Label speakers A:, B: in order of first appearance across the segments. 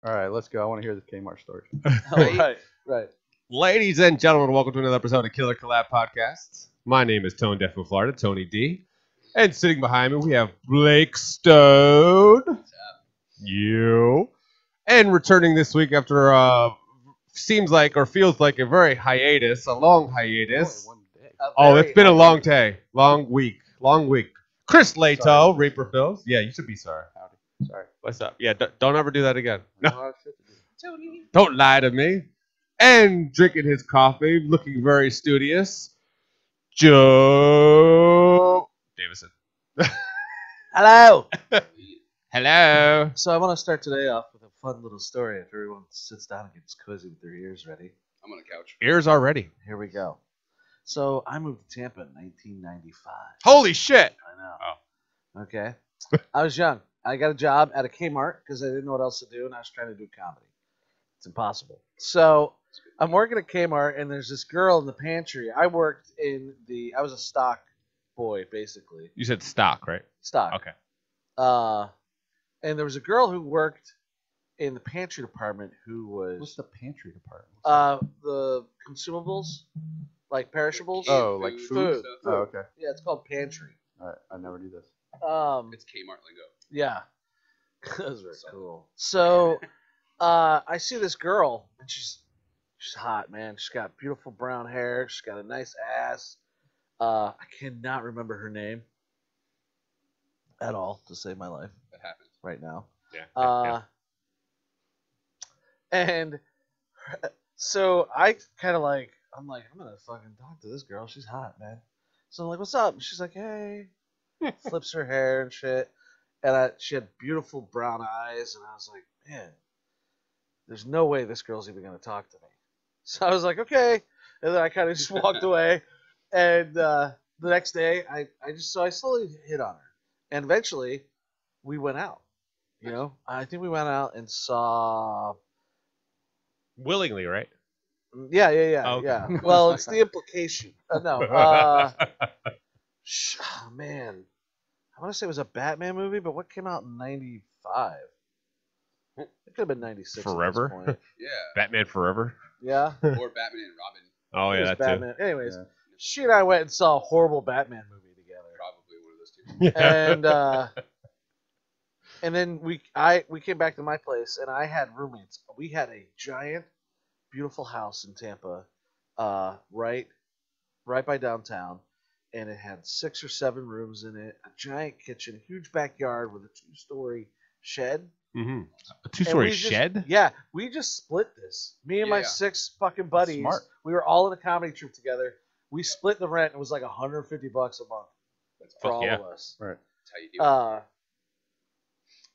A: All right, let's go. I want to hear this Kmart story.
B: Right.
C: Ladies and gentlemen, welcome to another episode of Killer Collab Podcasts. My name is Tone Deaf from Florida, Tony D. And sitting behind me, we have Blake Stone. You. And returning this week after seems like or feels like a very hiatus, a long hiatus.
A: Only 1 day.
C: Oh, it's been a long day, long week. Chris Lato, Reaper Phils. Yeah, you should be sorry.
A: Howdy. Sorry.
C: What's up? Yeah, don't ever do that again.
A: I
C: No,
A: know I have shit to do.
C: don't lie to me. And drinking his coffee, looking very studious, Joe Davison.
B: Hello.
C: Hello.
B: So I want to start today off with a fun little story. If everyone sits down and gets cozy with their ears ready.
D: I'm on the couch.
C: Ears already.
B: Here we go. So I moved to Tampa in 1995.
C: Holy shit.
B: I know.
C: Oh.
B: Okay. I was young. I got a job at a Kmart because I didn't know what else to do, and I was trying to do comedy. It's impossible. So I'm working at Kmart, and there's this girl in the pantry. I was a stock boy, basically.
C: You said stock, right?
B: Stock.
C: Okay.
B: And there was a girl who worked in the pantry department who
A: What's
B: was
A: the pantry department?
B: the consumables, like perishables.
A: Oh, like food?
B: Food.
A: Oh, okay.
B: Yeah, it's called pantry.
A: All right, I never knew this.
D: It's Kmart lingo.
B: Yeah. That's very cool. So I see this girl, and she's hot, man. She's got beautiful brown hair. She's got a nice ass. I cannot remember her name at all to save my life
D: That happens.
B: right now.
C: Yeah.
B: And so I'm like, I'm gonna fucking talk to this girl. She's hot, man. So I'm like, what's up? And she's like, hey. Flips her hair and shit. And she had beautiful brown eyes. And I was like, man, there's no way this girl's even gonna talk to me. So I was like, okay. And then I kind of just walked away. And the next day, I slowly hit on her. And eventually, we went out. You know, I think we went out and saw.
C: Willingly, right?
B: Yeah,
C: Oh, okay.
B: yeah. Well, it's the implication. No. Oh, man. I want to say it was a Batman movie, but what came out in 95? It could have been 96.
C: Forever?
B: At this point.
D: Yeah.
C: Batman Forever.
B: Yeah.
D: Or Batman and Robin.
C: Oh,
B: It
C: yeah,
B: was
C: that
B: Batman.
C: too.
B: Anyways,
A: Yeah.
B: she and I went and saw a horrible Batman movie together.
D: Probably one of those two.
C: Yeah.
B: And then we came back to my place, and I had roommates. We had a giant, beautiful house in Tampa, right by downtown, and it had 6 or 7 rooms in it, a giant kitchen, huge backyard with a 2-story shed.
C: Mm-hmm. A
B: And
C: 2-story
B: we just-
C: shed?
B: Yeah, we just split this. Me and my
D: Yeah.
B: 6 fucking buddies.
A: Smart.
B: We were all in a comedy troupe together. We split the rent. It was like $150 a month
D: That's
B: for
C: Fuck
B: all
C: yeah.
B: of us.
A: Right.
D: That's how you do it.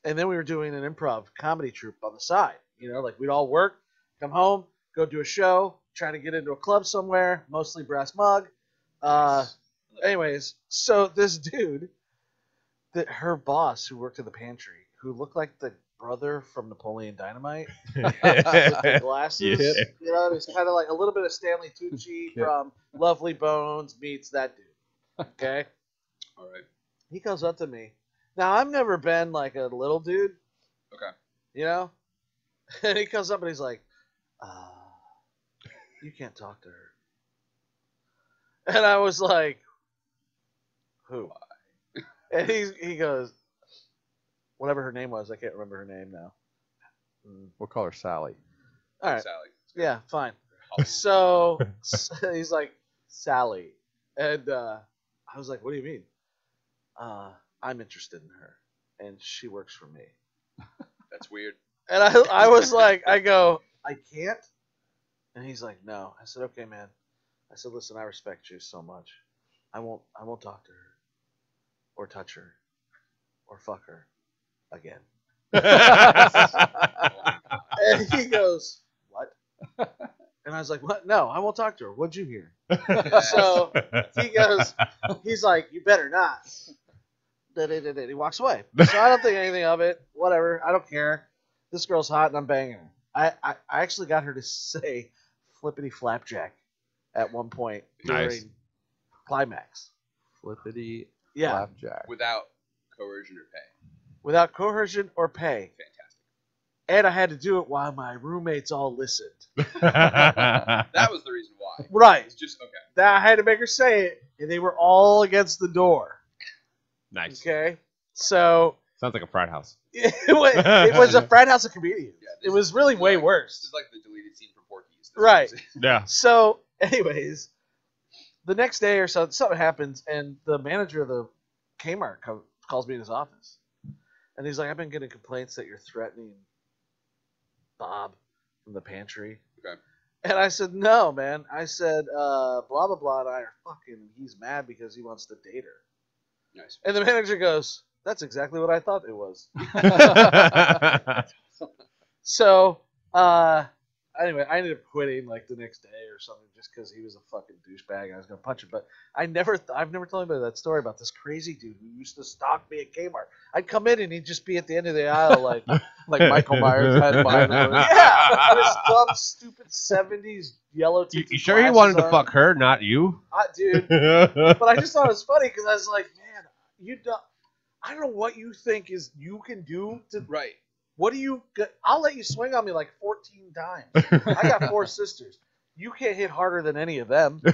B: And then we were doing an improv comedy troupe on the side. You know, like we'd all work, come home, go do a show, try to get into a club somewhere, mostly Brass Mug. Anyways, so this dude, her boss who worked in the pantry, who looked like the brother from Napoleon Dynamite, with the glasses,
C: Yeah.
B: you know, he's kind of like a little bit of Stanley Tucci
A: Yeah.
B: from Lovely Bones meets that dude. Okay?
D: All right.
B: He comes up to me. Now, I've never been like a little dude,
D: Okay.
B: you know? And he comes up and he's like, you can't talk to her. And I was like, who? And he goes, whatever her name was, I can't remember her name now.
A: We'll call her Sally.
B: All right.
D: Sally.
B: Yeah, fine. So he's like, Sally. And I was like, what do you mean? I'm interested in her, and she works for me.
D: That's weird.
B: And I was like, I go, I can't? And he's like, no. I said, okay, man. I said, listen, I respect you so much. I won't talk to her or touch her or fuck her again. And he goes, what? And I was like, what? No, I won't talk to her. What'd you hear? So he's like, you better not. He walks away. So I don't think anything of it. Whatever. I don't care. This girl's hot and I'm banging her. I actually got her to say flippity flapjack at one point during
C: Nice.
B: climax.
A: Flippity
B: Yeah.
A: flapjack.
D: Without coercion or pay.
B: Without coercion or pay.
D: Fantastic.
B: And I had to do it while my roommates all listened.
D: That was the reason why.
B: Right.
D: It's just okay.
B: That I had to make her say it, and they were all against the door.
C: Nice.
B: Okay? So
C: Sounds like a frat house.
B: it was a frat house of comedians.
D: Yeah,
B: It was really way
D: This
B: worse.
D: is like the deleted scene from Porky's.
B: Right.
C: Yeah.
B: So, anyways, the next day or so, something happens, and the manager of the Kmart calls me in his office. And he's like, I've been getting complaints that you're threatening Bob from the pantry.
D: Okay.
B: And I said, no, man. I said, blah, blah, blah, and I are fucking, he's mad because he wants to date her.
D: Nice.
B: And the manager goes, that's exactly what I thought it was. So, anyway, I ended up quitting like the next day or something just because he was a fucking douchebag and I was going to punch him. But I've never told anybody that story about this crazy dude who used to stalk me at Kmart. I'd come in and he'd just be at the end of the aisle like
A: Michael Myers had mine.
B: yeah, with his dumb, stupid 70s yellow tinted
C: You sure he wanted to
B: on.
C: fuck her, not you?
B: Dude. But I just thought it was funny because I was like, man, I don't know what you think is you can do to.
D: Right.
B: What do you? I'll let you swing on me like 14 times. I got 4 sisters. You can't hit harder than any of them. You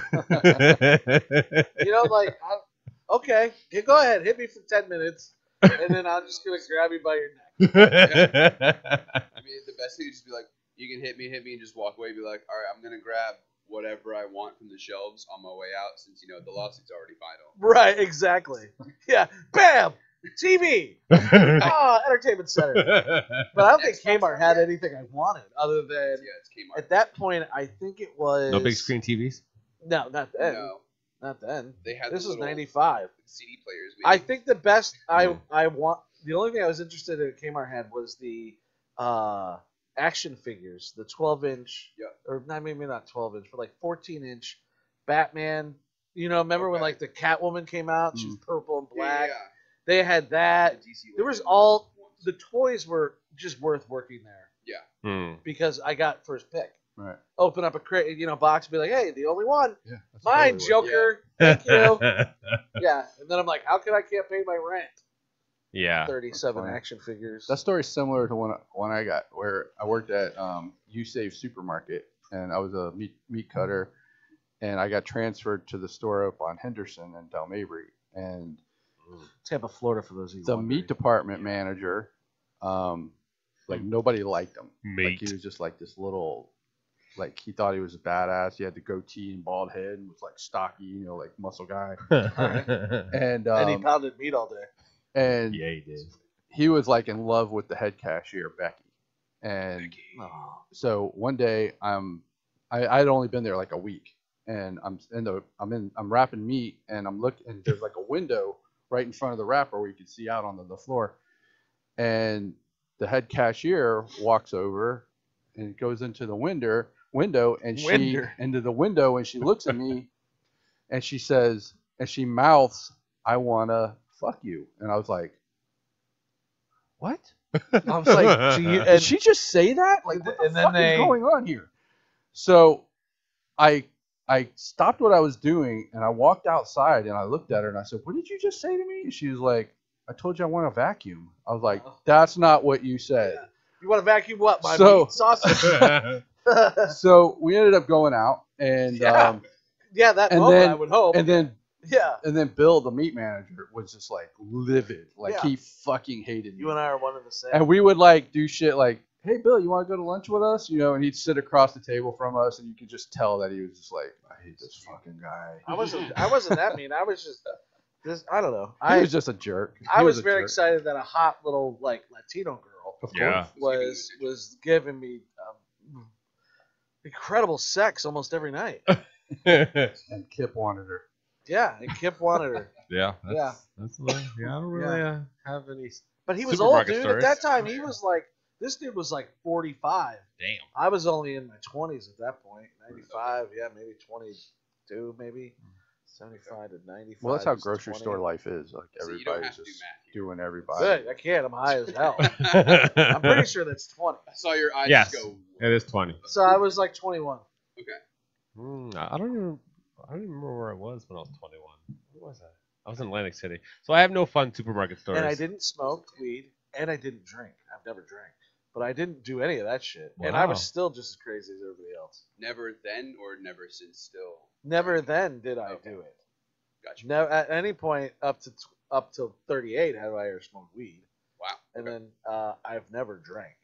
B: know, like, okay, go ahead, hit me for 10 minutes, and then I'm just gonna grab you by your neck.
D: I mean, the best thing is just be like, you can hit me, and just walk away. Be like, all right, I'm gonna grab whatever I want from the shelves on my way out, since the lawsuit's already final.
B: Right, exactly. Yeah, bam, TV. Entertainment Center. But I don't think Kmart had anything I wanted other than
D: It's Kmart.
B: at that point. I think it was
C: No big screen TVs?
B: No, not then.
D: No,
B: Not then.
D: they had
B: This
D: the
B: was
D: little
B: '95.
D: CD players.
B: I think the best I want. The only thing I was interested in at Kmart had was the action figures, the 12-inch, or maybe not 12-inch, but like 14-inch Batman. You know, remember when like the Catwoman came out? She was purple and black.
D: Yeah.
B: They had that. There was all the toys were just worth working there.
D: Yeah.
B: Because I got first pick.
A: Right.
B: Open up a crate, box, and be like, "Hey, the only one,
A: Yeah. that's
B: mine,
A: totally
B: Joker. Thank you." Yeah, and then I'm like, "How can I can't pay my rent?"
C: Yeah.
B: 37
A: funny.
B: action figures.
A: That story's similar to one I got where I worked at U-Save Supermarket, and I was a meat cutter, and I got transferred to the store up on Henderson and Del Mabry, and
B: Tampa, Florida, for those of you
A: the
B: wondering.
A: meat department manager, like nobody liked him. Like he was just like this little, like he thought he was a badass. He had the goatee and bald head and was like stocky, like muscle guy. And
B: he pounded meat all day.
A: and
C: Yeah, he did.
A: he was like in love with the head cashier, Becky. And so one day I'd only been there like a week, and I'm wrapping meat, and I'm looking, and there's like a window right in front of the wrapper where you can see out on the floor, and the head cashier walks over and goes into the window, and she looks at me, and she says, and she mouths, "I wanna fuck you," and I was like, "What?" I was like, did she just say that? Like, what the
B: And then
A: fuck is going on here? So I stopped what I was doing, and I walked outside, and I looked at her, and I said, "What did you just say to me?" And she was like, "I told you I want to vacuum." I was like, "That's not what you said."
B: Yeah. You want to vacuum what? My
A: So-
B: meat sausage?
A: So we ended up going out, and
B: Yeah, that
A: and
B: moment,
A: then-
B: I would hope.
A: and then Bill, the meat manager, was just like livid, like
B: Yeah.
A: he fucking hated me.
B: You and I are one of the same.
A: And we would like do shit like, "Hey Bill, you want to go to lunch with us?" And he'd sit across the table from us, and you could just tell that he was just like, "I hate this fucking guy."
B: I wasn't that mean. I was just I don't know.
A: He was just a jerk.
B: I
A: He
B: was
A: a
B: very
A: jerk.
B: excited that a hot little like Latino girl
A: Of
C: Yeah.
A: course.
B: was giving me incredible sex almost every night.
A: And Kip wanted her.
B: Yeah, and Kip wanted her.
C: Yeah.
B: Yeah.
C: That's I don't really have any.
B: But he was old,
C: Supermarket
B: dude.
C: stories.
B: At that time, he was like, this dude was like 45.
C: Damn.
B: I was only in my 20s at that point. 95, yeah, maybe 22, maybe. 75 to 95.
A: Well, that's how
B: is
A: grocery
B: 20.
A: store life is. Like
D: So you don't
A: everybody's
D: have to do
A: just
D: math here.
A: doing everybody.
B: Good, I can't. I'm high as hell. I'm pretty sure that's 20.
D: I saw your eyes
C: Yes.
D: just go.
C: It is 20.
B: So I was like 21.
C: I don't even remember where I was when I was 21. Where was I? I was in Atlantic City. So I have no fun supermarket stories.
B: And I didn't smoke weed, and I didn't drink. I've never drank. but I didn't do any of that shit, and I was
C: Wow.
B: still just as crazy as everybody else.
D: Never then or never since still.
B: Never then did I
D: Okay.
B: do it.
D: Gotcha.
B: Never at any point up till 38 have I ever smoked weed,
D: Wow.
B: and
D: Okay.
B: then I've never drank.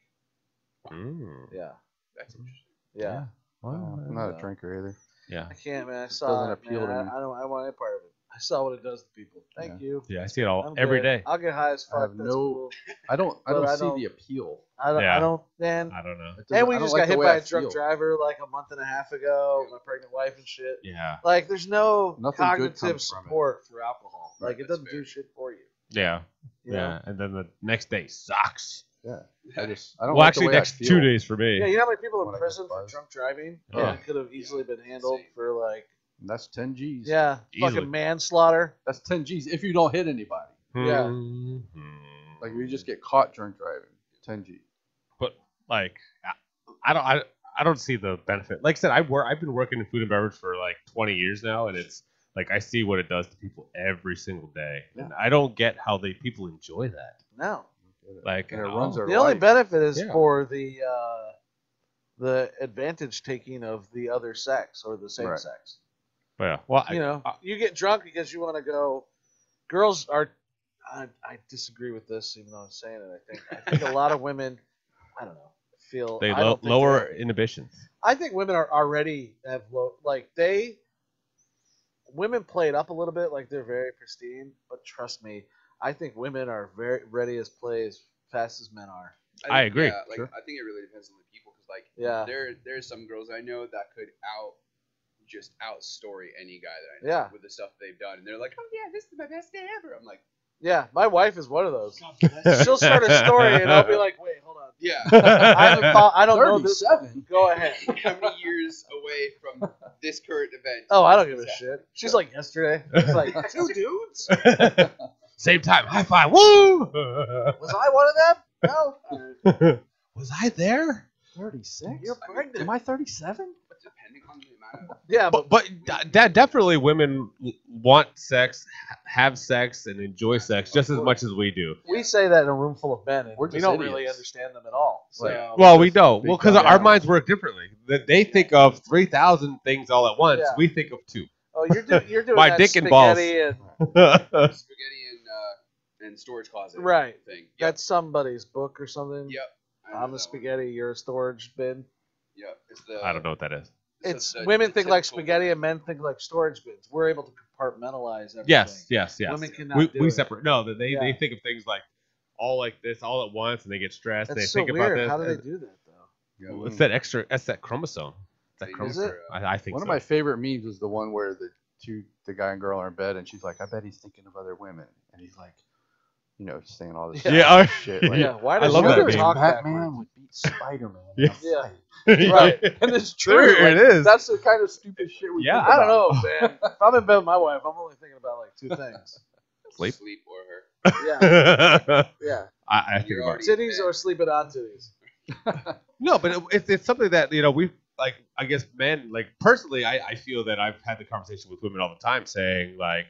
C: Mm.
B: Yeah,
D: That's interesting.
B: yeah.
C: Well,
A: I'm not
B: Yeah.
A: a drinker either.
C: yeah.
B: I can't, man. I
A: Just
B: saw
A: doesn't
B: it,
A: appeal
B: man.
A: to me.
B: I don't. I want any part of it. I saw what it does to people. Thank you.
C: Yeah, I see it all
B: I'm
C: every
B: good.
C: day.
B: I'll get high as
A: I
B: fuck.
A: have
B: That's
A: no-
B: cool.
A: I don't
B: But I
A: see
B: don't-
A: the appeal.
B: I don't.
C: Yeah.
B: I don't. Man.
C: I don't know.
A: It
B: And
A: doesn't-
B: we
A: I don't
B: just
A: like
B: got
A: the
B: hit
A: way
B: by
A: I
B: a drunk
A: feel.
B: driver like a month and a half ago. My pregnant wife and shit.
C: Yeah.
B: Like, there's no
A: Nothing good
B: cognitive
A: comes from it.
B: support for alcohol.
A: Right,
B: Like, it
D: that's
B: doesn't
D: fair.
B: do shit for you.
C: Yeah.
B: You know?
C: Yeah. And then the next day sucks.
A: Yeah. I don't
C: Well,
A: like
C: actually,
A: the way I
C: next
A: feel.
C: 2 days for me.
B: Yeah, you know how many people
A: When
B: in
A: I get
B: prison for
A: buzzed.
B: drunk driving?
C: Yeah.
B: That could have easily been handled
D: Insane.
B: for, like,
A: And that's 10 G's.
B: yeah,
C: Easily.
B: fucking manslaughter.
A: That's 10 G's if you don't hit anybody.
B: Yeah.
C: Mhm.
A: Like if you just get caught drunk driving, 10 G's.
C: But like, I don't see the benefit. Like I said, I've been working in food and beverage for like 20 years now, and it's like I see what it does to people every single day, and I don't get how people enjoy that.
B: No.
C: Like,
A: And it runs their
B: The only
A: life.
B: benefit is
C: Yeah.
B: for the advantage taking of the other sex or the same
A: Right.
B: sex.
C: yeah. Well,
B: You know, you get drunk because you want to go. Girls are. I disagree with this, even though I'm saying it. I think a lot of women, I don't know, feel
C: they
B: I don't think
C: lower
B: they're-
C: inhibitions.
B: I think women are already have low. Like women play it up a little bit, like they're very pristine. But trust me, I think women are very ready as play as fast as men are.
C: I agree.
D: Yeah, like
A: Sure.
D: I think it really depends on the people because like
B: Yeah.
D: there's some girls I know that could outstory any guy that I know
B: Yeah.
D: with the stuff they've done, and they're like, oh yeah, this is my best day ever. I'm like,
B: Yeah, my wife is one of those. She'll start a story and I'll be like, wait, hold on.
D: yeah.
B: I don't know this.
A: 37.
B: Go ahead.
D: How many years away from this current event?
B: Oh, I don't give a shit. She's like yesterday. It's like 2 dudes.
C: Same time, high five. Woo!
B: Was I one of them? No.
C: Was I there?
A: 36?
B: You're pregnant.
A: Am I 37?
D: But depending on the amount of
B: Yeah, but
C: But that definitely women want sex, have sex, and enjoy sex just as much as we do.
B: we say that in a room full of men, and
A: We're
B: we
A: just
B: don't really
A: idiots.
B: understand them at all. So,
A: Right.
C: Well, we don't.
A: big
C: Well, because
A: dumb
C: our
A: animals.
C: minds work differently. They think of 3,000 things all at once.
B: Yeah.
C: We think of 2.
B: oh, you're doing
C: My
B: that
C: dick and balls.
B: spaghetti and
D: spaghetti and storage closet
B: Right.
D: thing. Yep.
B: that's somebody's book or something.
D: Yep. I know
B: I'm
D: that
B: the
D: one.
B: spaghetti. You're a storage bin.
D: Yep. It's the.
C: I don't know what that is.
B: It's
D: the
B: women think like
D: typical-
B: spaghetti and men think like storage bins. We're able to compartmentalize everything.
C: Yes.
B: Women cannot
C: We,
B: do
C: we
B: it.
C: separate. No, they
B: Yeah.
C: think of things like all like this all at once, and they get stressed.
B: That's
C: they
B: so
C: think
B: weird.
C: about this.
B: How do they do that though?
A: Yeah.
C: It's that extra. That's that chromosome. It's that
D: Is
C: chromosome.
B: it?
C: I think
A: One
C: so.
A: of my favorite memes is the one where the guy and girl are in bed, and she's like, I bet he's thinking of other women. And he's like, saying all this
C: Yeah.
A: shit. Like,
B: Yeah. Why
C: I
B: does
C: love
B: women
C: that
A: wonder if
C: meme.
B: talk
A: Batman
B: backwards?
A: would beat Spider-Man.
C: Yeah.
B: Yeah. Right.
A: And it's true.
C: There it
A: like,
C: is.
A: That's the kind of stupid shit we
C: Yeah.
A: think
B: I don't
A: about.
B: know, man. If I'm in bed with my wife, I'm only thinking about like 2 things.
C: Sleep.
D: Sleep or her.
B: Yeah. Yeah.
C: I think
D: You're
C: about it.
D: already-
B: Titties or sleeping on titties.
C: No, but it's something that we like. I guess men like personally. I feel that I've had the conversation with women all the time, saying like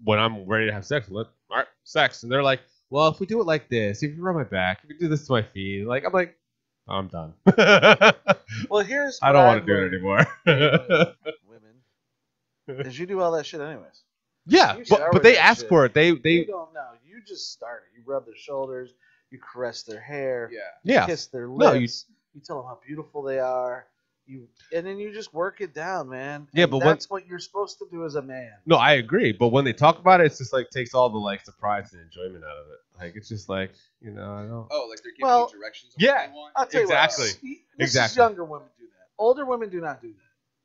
C: when I'm ready to have sex, all right, sex, and they're like, well, if we do it like this, if you rub my back, if you do this to my feet, like I'm like, I'm done.
B: Well, here's
C: I
B: what
C: don't want
B: I've
C: to do it
B: learned
C: anymore.
B: with women is you do all that shit anyways.
C: Yeah,
B: You shower
C: but they
B: that
C: ask
B: shit.
C: for it. They
B: You don't know. You just start it. You rub their shoulders. You caress their hair.
D: Yeah.
C: yeah.
B: Kiss their
C: No,
B: lips. you tell them how beautiful they are. And then you just work it down, man.
C: Yeah,
B: And
C: but when-
B: that's what you're supposed to do as a man.
C: No, I agree. But when they talk about it, it's just like takes all the like surprise and enjoyment out of it. Like it's just like I don't.
D: Oh, like they're giving
B: Well,
D: you directions. On
C: yeah.
D: What they want?
B: I'll tell
C: Exactly.
B: you what. This is
C: Exactly.
B: younger women do that. Older women do not do that.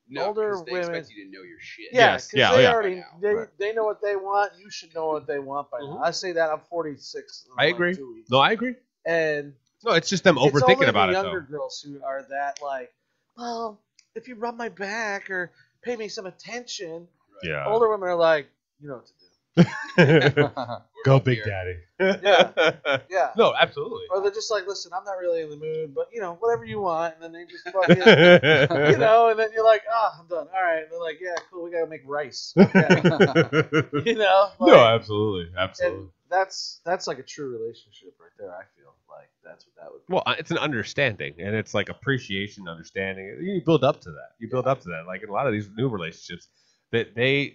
D: No,
B: older
D: 'cause they
B: women-
D: expect you to know your shit.
B: Yeah,
C: Yes,
B: because
C: yeah,
B: they
C: yeah.
B: already
A: Right.
B: they know what they want. You should know what they want by now.
C: Mhm.
B: I say that I'm 46. in
C: I
B: like
C: agree.
B: 2 weeks.
C: No, I agree.
B: And
C: No, it's just them
B: it's only
C: overthinking about
B: the
C: it
B: younger
C: though.
B: girls who are that like, well, if you rub my back or pay me some attention.
C: Yeah.
B: Older women are like, you know what to do.
C: Go,
D: up
C: Big
D: here.
C: Daddy.
B: Yeah.
C: No, absolutely.
B: Or they're just like, listen, I'm not really in the mood, but whatever you want, and then they just fucking, and then you're like, I'm done. All right, and they're like, yeah, cool, we gotta make rice. Okay.
C: No,
B: like,
C: absolutely, absolutely.
B: and that's like a true relationship right there. I feel like that's what that would be.
C: Well, it's an understanding, and it's like appreciation, understanding. You build up to that. You build up to that. Like in a lot of these new relationships, that they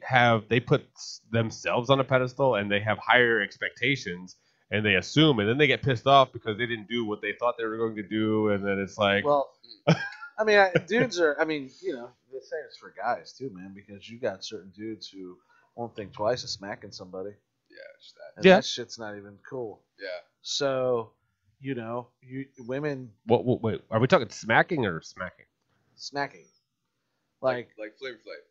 C: put themselves on a pedestal, and they have higher expectations, and they assume, and then they get pissed off because they didn't do what they thought they were going to do, and then it's like,
B: Well, I mean, dudes are. I mean, you know, the same is for guys too, man. Because you got certain dudes who won't think twice of smacking somebody.
D: Yeah, it's that.
B: And
C: Yeah.
B: that shit's not even cool.
D: Yeah.
B: So, you know, women
C: wait, are we talking smacking or smacking?
B: smacking, like
D: Flavor Flav.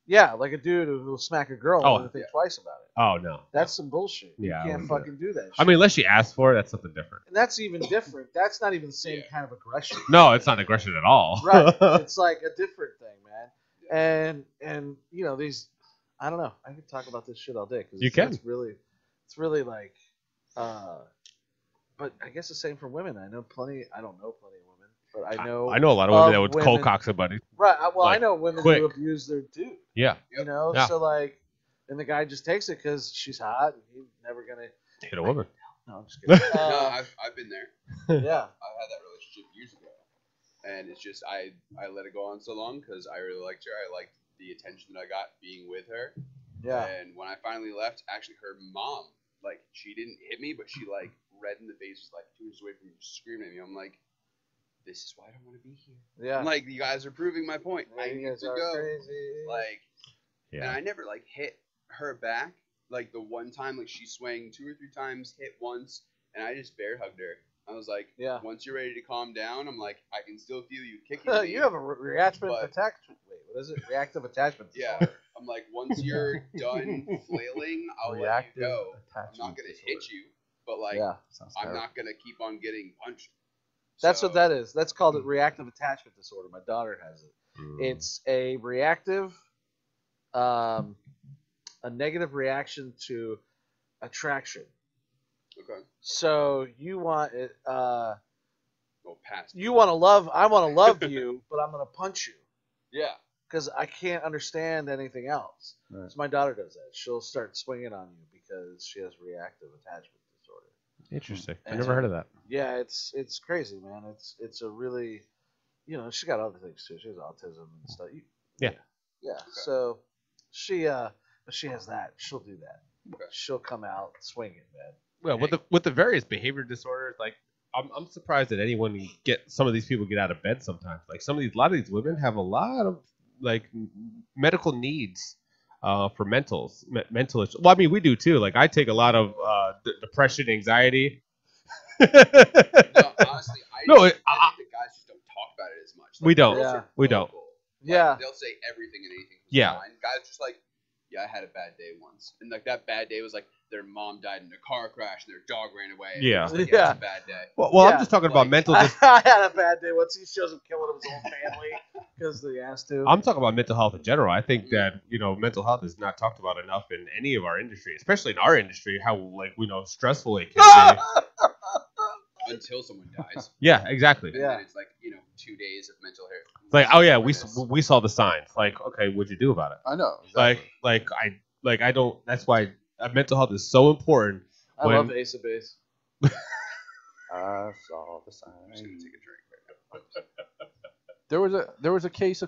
B: yeah, like a dude who will smack a girl
C: Oh,
B: and won't think twice about it.
C: Oh no.
B: That's some bullshit.
C: Yeah, I
B: You can't
C: wouldn't do
B: fucking do that. Shit.
C: I mean, unless she asks for it, that's something different.
B: and that's even different. That's not even the same kind of aggression.
C: No, it's not aggression at all.
B: Right. It's like a different thing, man. And you know these. I don't know. I could talk about this shit all day because
C: You can.
B: It's really like. But I guess the same for women. I know plenty. I don't know plenty of women, but I know.
C: I know a lot of women that would
B: women-
C: cold cock somebody.
B: Right. Well, I
C: like,
B: know women
C: quick.
B: who abuse their dude.
C: Yeah.
B: You know.
C: Yeah.
B: So like, and the guy just takes it because she's hot and he's never gonna.
C: Hit a woman.
B: No, I'm just kidding.
D: No, I've been there.
B: Yeah.
D: I've had that relationship years ago, and it's just I let it go on so long because I really liked her. I liked the attention that I got being with her.
B: Yeah.
D: And when I finally left, actually, her mom, like, she didn't hit me, but she, like, red in the face, was like 2 inches away from me, screaming at me. I'm like, this is why I don't want to be here.
B: Yeah.
D: I'm like, you guys are proving my point.
B: Yeah,
D: I
B: you
D: need
B: guys
D: to
B: are
D: go.
B: crazy.
D: Like, and
C: Yeah.
D: I never, like, hit her back. Like, the one time, like, she swung 2 or 3 times, hit once, and I just bear hugged her. I was like,
B: Yeah.
D: once you're ready to calm down, I'm like, I can still feel you kicking me.
B: You have a reactive
D: But-
B: attachment. Wait, what is it? Reactive attachment.
D: Yeah.
B: disorder.
D: I'm like, once you're done flailing, I'll let you
A: Reactive
D: go. I'm
A: attachment
D: not gonna
A: disorder.
D: hit you, but like,
B: Yeah.
A: Sounds
D: I'm
A: terrible.
D: not gonna keep on getting punched.
B: That's
D: So,
B: what that is. That's called a reactive attachment disorder. My daughter has it.
C: Mm.
B: It's a reactive, a negative reaction to attraction.
D: Okay.
B: So you want it.
D: Go past.
B: You want to love. I want to love you, but I'm gonna punch you
D: Yeah.
B: because I can't understand anything else.
A: Right.
B: So my daughter does that. She'll start swinging on you because she has reactive attachment disorder.
C: Interesting. I
B: And-
C: never heard of that.
B: Yeah, it's crazy, man. It's a really, you know, she got other things too. She has autism and stuff.
C: Yeah.
B: Yeah.
D: Okay.
B: So she but she has that. She'll do that.
D: Okay.
B: She'll come out swinging, man.
C: Well, with the various behavior disorders, like I'm surprised that anyone can get some of these people get out of bed sometimes. Like a lot of these women have a lot of like medical needs for mental issues. Well, I mean, we do too. Like I take a lot of depression, anxiety.
D: No, honestly,
C: No,
D: I think the guys just don't talk about it as much.
C: We don't.
D: girls
B: Yeah.
D: are
C: We don't.
D: vocal. Like,
B: Yeah.
D: They'll say everything and anything.
C: Yeah.
D: Fine. Guys just like, yeah, I had a bad day once, and like that bad day was like their mom died in a car crash and their dog ran away. And
C: Yeah.
D: it was like,
B: Yeah.
D: it's a bad day.
C: Well,
B: Yeah,
C: I'm just talking about
D: like-
C: mental.
B: I had a bad day once. He shows him killing his whole family because they asked to.
C: I'm talking about mental health in general. I think that mental health is not talked about enough in any of our industry, especially in our industry. How like stressful it can be.
D: Until someone dies.
C: Yeah, exactly.
D: And
B: Yeah.
D: then it's like 2 days of mental health.
C: It's like, oh yeah, we saw the signs. Like, okay, what'd you do about it?
A: I know. Exactly.
C: I don't. That's why mental health is so important.
B: I
C: when-
B: love Ace of Base.
A: I saw the
D: I'm just
A: sign.
D: gonna take a drink right now.
A: There was a case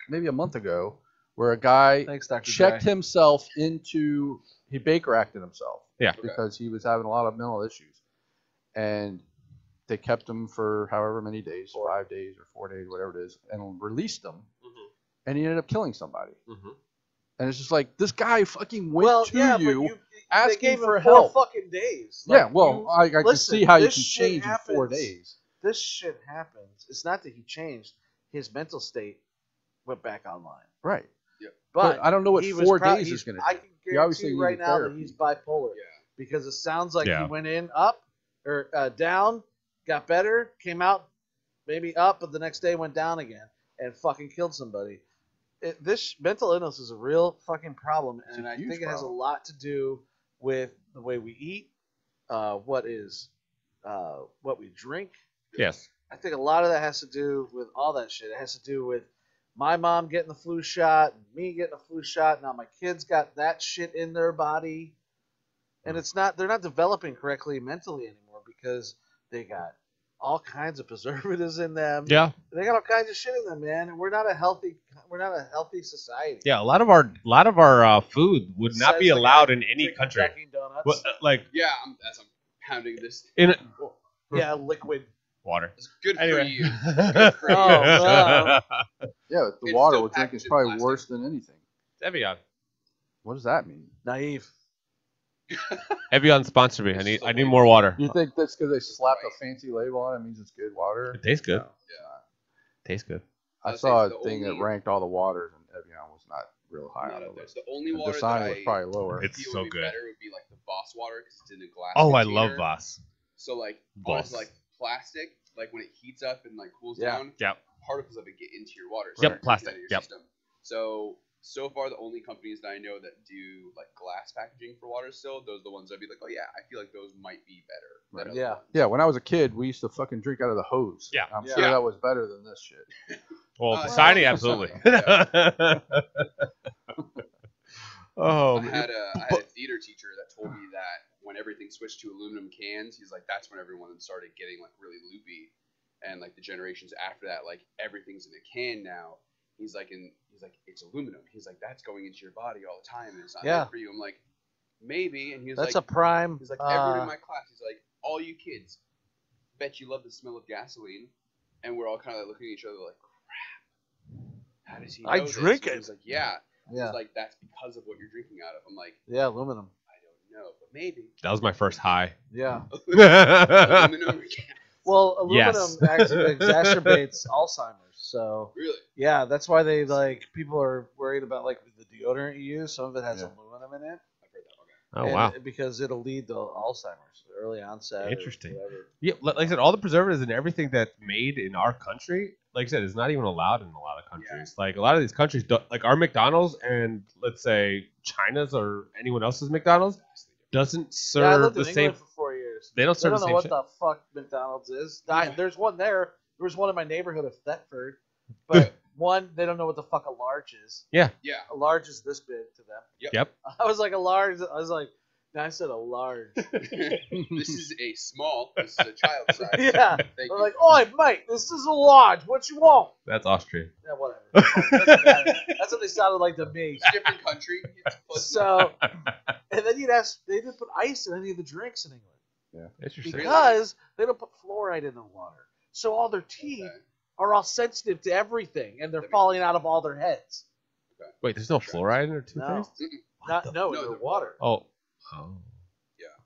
A: maybe a month ago where a guy
B: Thanks, Dr.
A: checked
B: Dre.
A: himself he Baker acted himself.
C: Yeah.
D: Okay.
A: Because he was having a lot of mental issues. And they kept him for however many days, 5 days or 4 days, whatever it is, and released him.
C: Mhm.
A: And he ended up killing somebody.
C: Mhm.
A: And it's just like, this guy fucking went
B: Well,
A: to
B: yeah,
A: you.
B: but
A: asking
B: they gave
A: for
B: him 4
A: help.
B: fucking days.
A: Yeah,
B: Like,
A: well, I can
B: listen,
A: see how you
B: this
A: can
B: shit
A: change in 4
B: happens.
A: days.
B: This shit happens. It's not that he changed. His mental state went back online.
A: Right.
B: But
A: I don't know what
B: he was
A: 4
B: proud-
A: days
B: he's-
A: is going to
B: I
A: do.
B: can
A: He obviously
B: guarantee you right
A: needed
B: now that
A: therapy.
B: he's bipolar.
D: Yeah.
B: Because it sounds like
C: Yeah.
B: he went in up or down, got better, came out maybe up, but the next day went down again and fucking killed somebody. This mental illness is a real fucking problem,
A: It's
B: and
A: a
B: I
A: huge
B: think it has a
A: problem.
B: lot to do with the way we eat, what we drink.
C: Yes.
B: I think a lot of that has to do with all that shit. It has to do with my mom getting the flu shot, me getting the flu shot. Now my kids got that shit in their body. and they're not developing correctly mentally anymore because they got all kinds of preservatives in them.
C: Yeah.
B: They got all kinds of shit in them, man. And we're not a healthy society.
C: Yeah, a lot of our food would not be
B: Besides the
C: allowed
B: guy
C: in any
B: drinking
C: country.
B: Dunkin' Donuts.
C: Well, like
D: Yeah, as I'm pounding this,
C: in
B: yeah, liquid.
C: water.
D: it's good for
C: Anyway.
D: you. Good for you.
B: Oh,
A: Yeah, the
D: It's
A: water
D: still
A: we're drinking
D: packaged
A: is
D: in
A: probably
D: plastic.
A: worse than anything.
C: Evian.
A: What does that mean?
B: Naive.
C: Evian sponsor me. I need more water.
A: You think that's because they slapped a fancy label on it means it's good water?
C: It tastes good.
A: No.
C: Tastes good.
A: I
D: I'd
A: saw a
D: say it's the
A: thing that
D: only-
A: ranked all the waters, and Evian was not real high
D: Not
A: on the
D: up there.
A: list.
D: The only
A: The
D: water
A: design
D: that
A: was
D: I
A: probably lower.
C: It's
D: feel
C: so
D: would be
C: good.
D: better would be like the Voss water because it's in a glass.
C: Oh, I
D: container.
C: love Voss.
D: So like
C: Voss.
D: honestly, like plastic, like when it heats up and like cools
B: Yeah.
D: down,
C: Yep.
D: particles of it get into your water.
C: Yep,
D: you can
C: plastic,
D: get it in your
C: yep.
D: system. So far, the only companies that I know that do like glass packaging for water still, those are the ones I'd be like, oh yeah, I feel like those might be better. Than other
B: Yeah.
D: ones.
A: Yeah, when I was a kid, we used to fucking drink out of the hose.
C: Yeah.
A: I'm
B: Yeah.
A: sure that was better than this shit.
C: Well,
D: Uh,
C: society,
D: yeah.
C: absolutely.
D: Yeah.
C: Oh,
D: I had a theater teacher that told me that when everything switched to aluminum cans, he's like, that's when everyone started getting like really loopy, and like the generations after that, like everything's in a can now. He's like, it's aluminum. He's like, that's going into your body all the time, and it's not
B: Yeah.
D: good for you. I'm like, maybe. And he was
B: That's
D: like,
B: a prime.
D: he's like, everyone in my class, he's like, all you kids, bet you love the smell of gasoline, and we're all kind of like looking at each other like, crap. How does he know
B: I
D: this?
B: drink
D: And
B: it.
D: He's like, yeah.
B: Yeah.
D: He's like, that's because of what you're drinking out of. I'm like,
B: Yeah, aluminum.
D: I don't know, but maybe.
C: that was my first high.
B: Yeah.
D: Aluminum.
B: Well, aluminum
C: Yes.
B: actually exacerbates Alzheimer's. So
D: Really?
B: yeah, that's why they like people are worried about like the deodorant you use. Some of it has
A: Yeah.
B: aluminum in it.
D: I've heard that. Okay.
C: Oh
B: And-
C: wow.
B: Because it'll lead to Alzheimer's, early onset. or
C: Interesting.
B: whatever.
C: Yeah, like I said, all the preservatives and everything that's made in our country, like I said, is not even allowed in a lot of countries. Like a lot of these countries, don't, like our McDonald's and let's say China's or anyone else's McDonald's doesn't
B: Yeah, I
C: serve
B: lived
C: the
B: in
C: same.
B: England for 4 years.
C: They don't
B: They
C: serve
B: don't
C: the
B: know
C: same
B: what
C: shit.
B: the fuck McDonald's is. There's one there. There was one in my neighborhood of Thetford, but one they don't know what the fuck a large is.
D: Yeah.
B: A large is this big to them.
C: Yep.
B: I was like a large. I was like, no, I said a large.
D: This is a small. This is a child size.
B: Yeah.
D: Thank
B: They're
D: you.
B: like, oi, mate, this is a large. What you want?
C: That's Austria.
B: Yeah, whatever. Doesn't matter. That's what they sounded like to me.
D: It's a different country. It's close
B: So, and then you'd ask, they didn't put ice in any of the drinks in England
C: Interesting.
D: Really?
B: because they don't put fluoride in the water. So all their teeth
D: Okay.
B: are all sensitive to everything, and they're
D: That makes
B: falling out of all their heads.
C: Wait, there's no fluoride in their
B: No,
C: toothpaste?
B: no,
D: No,
B: in their
D: they're
B: water.
C: Oh.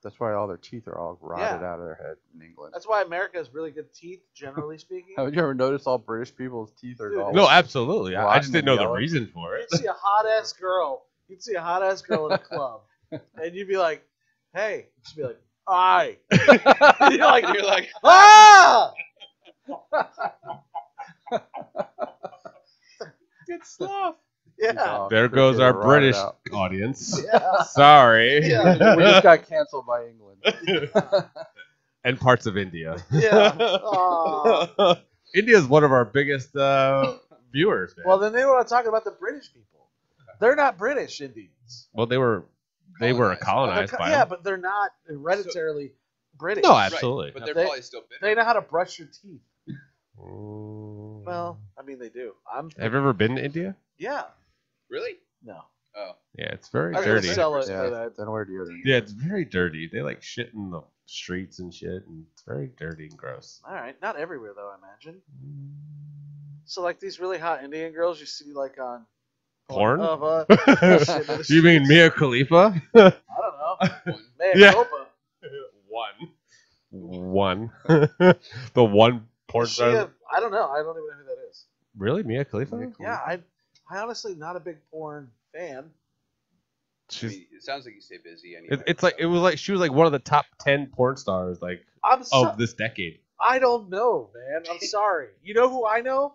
A: That's why all their teeth are all rotted out of their head in England.
B: That's why America has really good teeth, generally speaking.
A: Have you ever noticed all British people's teeth are
B: Dude.
A: all
C: No, absolutely. I just
A: rotten
C: didn't
A: and
C: know the
A: yellow?
C: reason for it.
B: You'd see a hot ass girl. You'd see a hot ass girl in a club, and you'd be like, "Hey," she'd be like, "Aye." You're like,
D: You're like,
B: "Ah!"
C: It's sloth.
B: Yeah.
C: There goes
A: They're
C: our
A: rotted
C: British
A: out.
C: audience.
B: Yeah.
C: Sorry.
B: Yeah.
A: We just got canceled by England.
C: And parts of India.
B: Yeah. Aw.
C: India is one of our biggest viewers, man.
B: Well, then they want to talk about the British people. They're not British Indians.
C: Well, they were colonized by
B: Yeah,
C: them.
B: but they're not hereditarily British.
C: No, absolutely.
D: Right, but they're
B: They-
D: probably still bitter.
B: They know how to brush your teeth.
C: Well,
B: Well, I mean, they do.
C: have you ever been to India?
B: Yeah.
D: Really?
B: No.
D: Oh.
C: Yeah, it's very
B: I was gonna
C: dirty.
B: sell it
A: Yeah,
B: for that.
A: then wear deodorant.
C: Yeah, it's very dirty. They like shit in the streets and shit, and it's very dirty and gross.
B: All right, not everywhere though, I imagine. So like these really hot Indian girls you see like on
C: Porn?
B: shit in the
C: You mean
B: streets.
C: Mia Khalifa?
B: I don't know.
D: One.
B: Mea
C: Yeah.
B: culpa.
C: One. The one porn
B: Is she
C: star.
B: I don't know. I don't even know who that is.
C: Really, Mia Khalifa?
A: Mia
B: Yeah, I honestly not a big porn fan.
D: I
C: She's.
D: mean, it sounds like you stay busy anyway.
C: It's like it was like she was like one of the top 10 porn stars like of this decade.
B: I don't know, man. I'm sorry. You know who I know?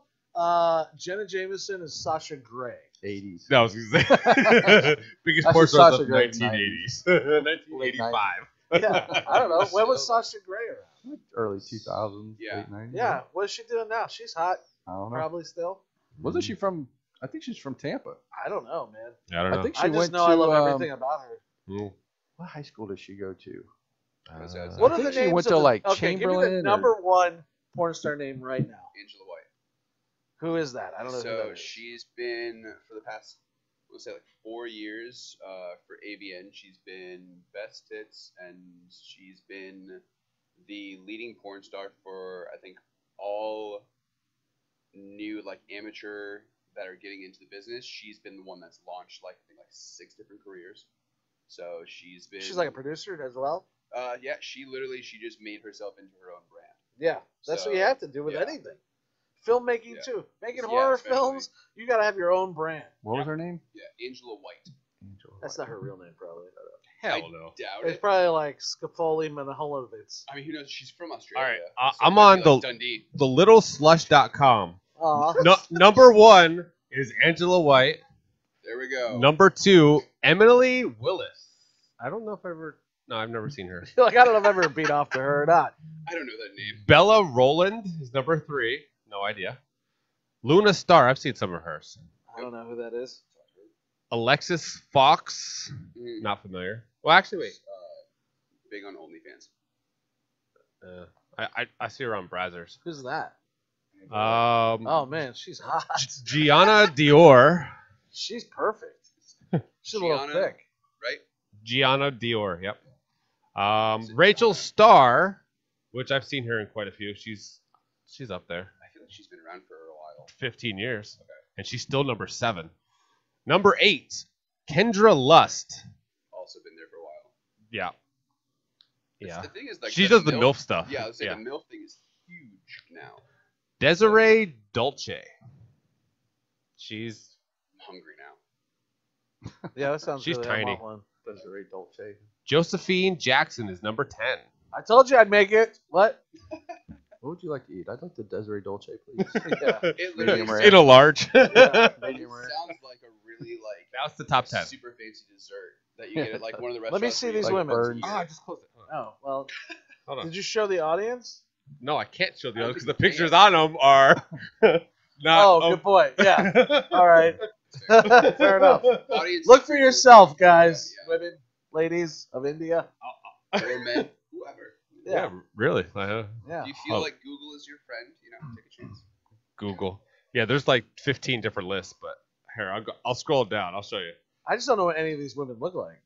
B: Jenna Jameson and Sasha Grey.
A: 80s.
C: No, I was gonna say biggest
A: That's
C: porn
A: just
C: stars
A: Sasha
C: of
A: Grey,
C: 1980s,
A: Late
C: 1985.
B: Yeah, I don't know. When was Sasha Grey around?
A: Early 2000s,
D: Yeah.
A: late 90s.
B: Yeah, what is she doing now? She's hot,
A: I don't know.
B: probably still.
A: Wasn't she from? I think she's from Tampa.
B: I don't know, man.
C: I don't know.
A: I think she
B: I just
A: went
B: know
A: to.
B: I love everything about her.
C: Mm.
A: What high school does she go to?
B: What
A: I
B: are
A: think
B: the
A: she
B: names
A: went
B: of
A: to,
B: the,
A: like,
B: okay, give me
A: Chamberlain
B: the
A: or-
B: number one porn star name right now.
D: Angela White.
B: Who is that? I don't know who
D: So
B: that is.
D: she's been for the past, let's say, like 4 years for AVN. She's been Best Hits, and she's been the leading porn star for I think all new like amateur that are getting into the business. She's been the one that's launched like I think like 6 different careers. So she's been.
B: She's like a producer as well.
D: Yeah, she just made herself into her own brand.
B: Yeah, that's what you
D: So,
B: have to do with
D: yeah.
B: anything. Filmmaking
D: Yeah.
B: too. Making
D: Yeah,
B: horror
D: especially.
B: films, you gotta have your own brand.
A: What was her name?
D: Yeah, Angela White.
A: Angela
B: That's
A: White.
B: not her real name, probably.
C: Hell
D: I
C: no.
D: doubt
B: It's
D: it.
B: probably like Scafoli Manaholovitz.
D: I mean, who knows? She's from
C: All
D: Australia.
C: right,
D: so
C: I'm
D: it might
C: on
D: be
C: the
D: like Dundee.
C: littleslush.com.
B: Aw.
C: No, number 1 is Angela White.
D: There we go.
C: Number 2, Emily Willis. I don't know if I've never seen her.
B: Like, I don't know if I've ever beat off to her or not.
D: I don't know that name.
C: Bella Rowland is number 3. No idea. Luna Star. I've seen some of hers.
B: I don't know who that is.
C: Alexis Fox.
D: Mm,
C: Not familiar. Well, actually, wait.
D: big on OnlyFans.
C: I see her on Brazzers.
B: Who's that?
C: Um,
B: Oh man, she's hot.
C: Gianna Dior.
B: She's perfect. She's a little
D: Gianna.
B: thick.
D: Right?
C: Gianna Dior. Yep. Rachel Starr, which I've seen her in quite a few. She's up there.
D: I feel like she's been around for a while.
C: 15 years.
D: Okay.
C: And she's still number 7. Number 8, Kendra Lust.
D: Also been there for a while.
C: Yeah. Yeah.
D: The thing is, like,
C: She does the MILF stuff.
D: Yeah, I was saying
C: Yeah.
D: the MILF thing is huge now.
C: Desiree Dolce. She's
D: I'm hungry now.
B: Yeah, that sounds
C: She's
B: really
C: tiny.
B: I want one.
A: Desiree Dolce.
C: Josephine Jackson is number 10.
B: I told you I'd make it. What?
A: What would you like to eat? I'd like the Desiree Dolce, please.
B: Yeah.
D: It literally
A: Medium rare.
C: In a large.
B: Yeah.
D: it
A: Medium rare.
D: sounds like a really like
C: That's the top 10.
D: super fancy dessert that you get at like one of the
B: Let
D: restaurants.
B: me see
D: where you
B: these
D: get
A: Like
B: women.
A: Burns.
C: I just closed it.
B: Oh well.
C: Hold on.
B: Did you show the audience?
C: No, I can't show the
D: I
C: other
D: don't
C: because
D: think
C: the
D: you
C: pictures
D: can.
C: on them are not.
B: Oh, good point. Yeah. All right. Fair enough.
D: Audience
B: Look for yourself, guys,
D: Yeah.
B: women, ladies of India.
D: Or men, whoever.
C: Yeah, really.
B: Yeah.
D: Do you feel
C: Oh.
D: like Google is your friend? You know, take a chance.
C: Google. Yeah, there's like 15 different lists, but here I'll scroll down. I'll show you.
B: I just don't know what any of these women look like.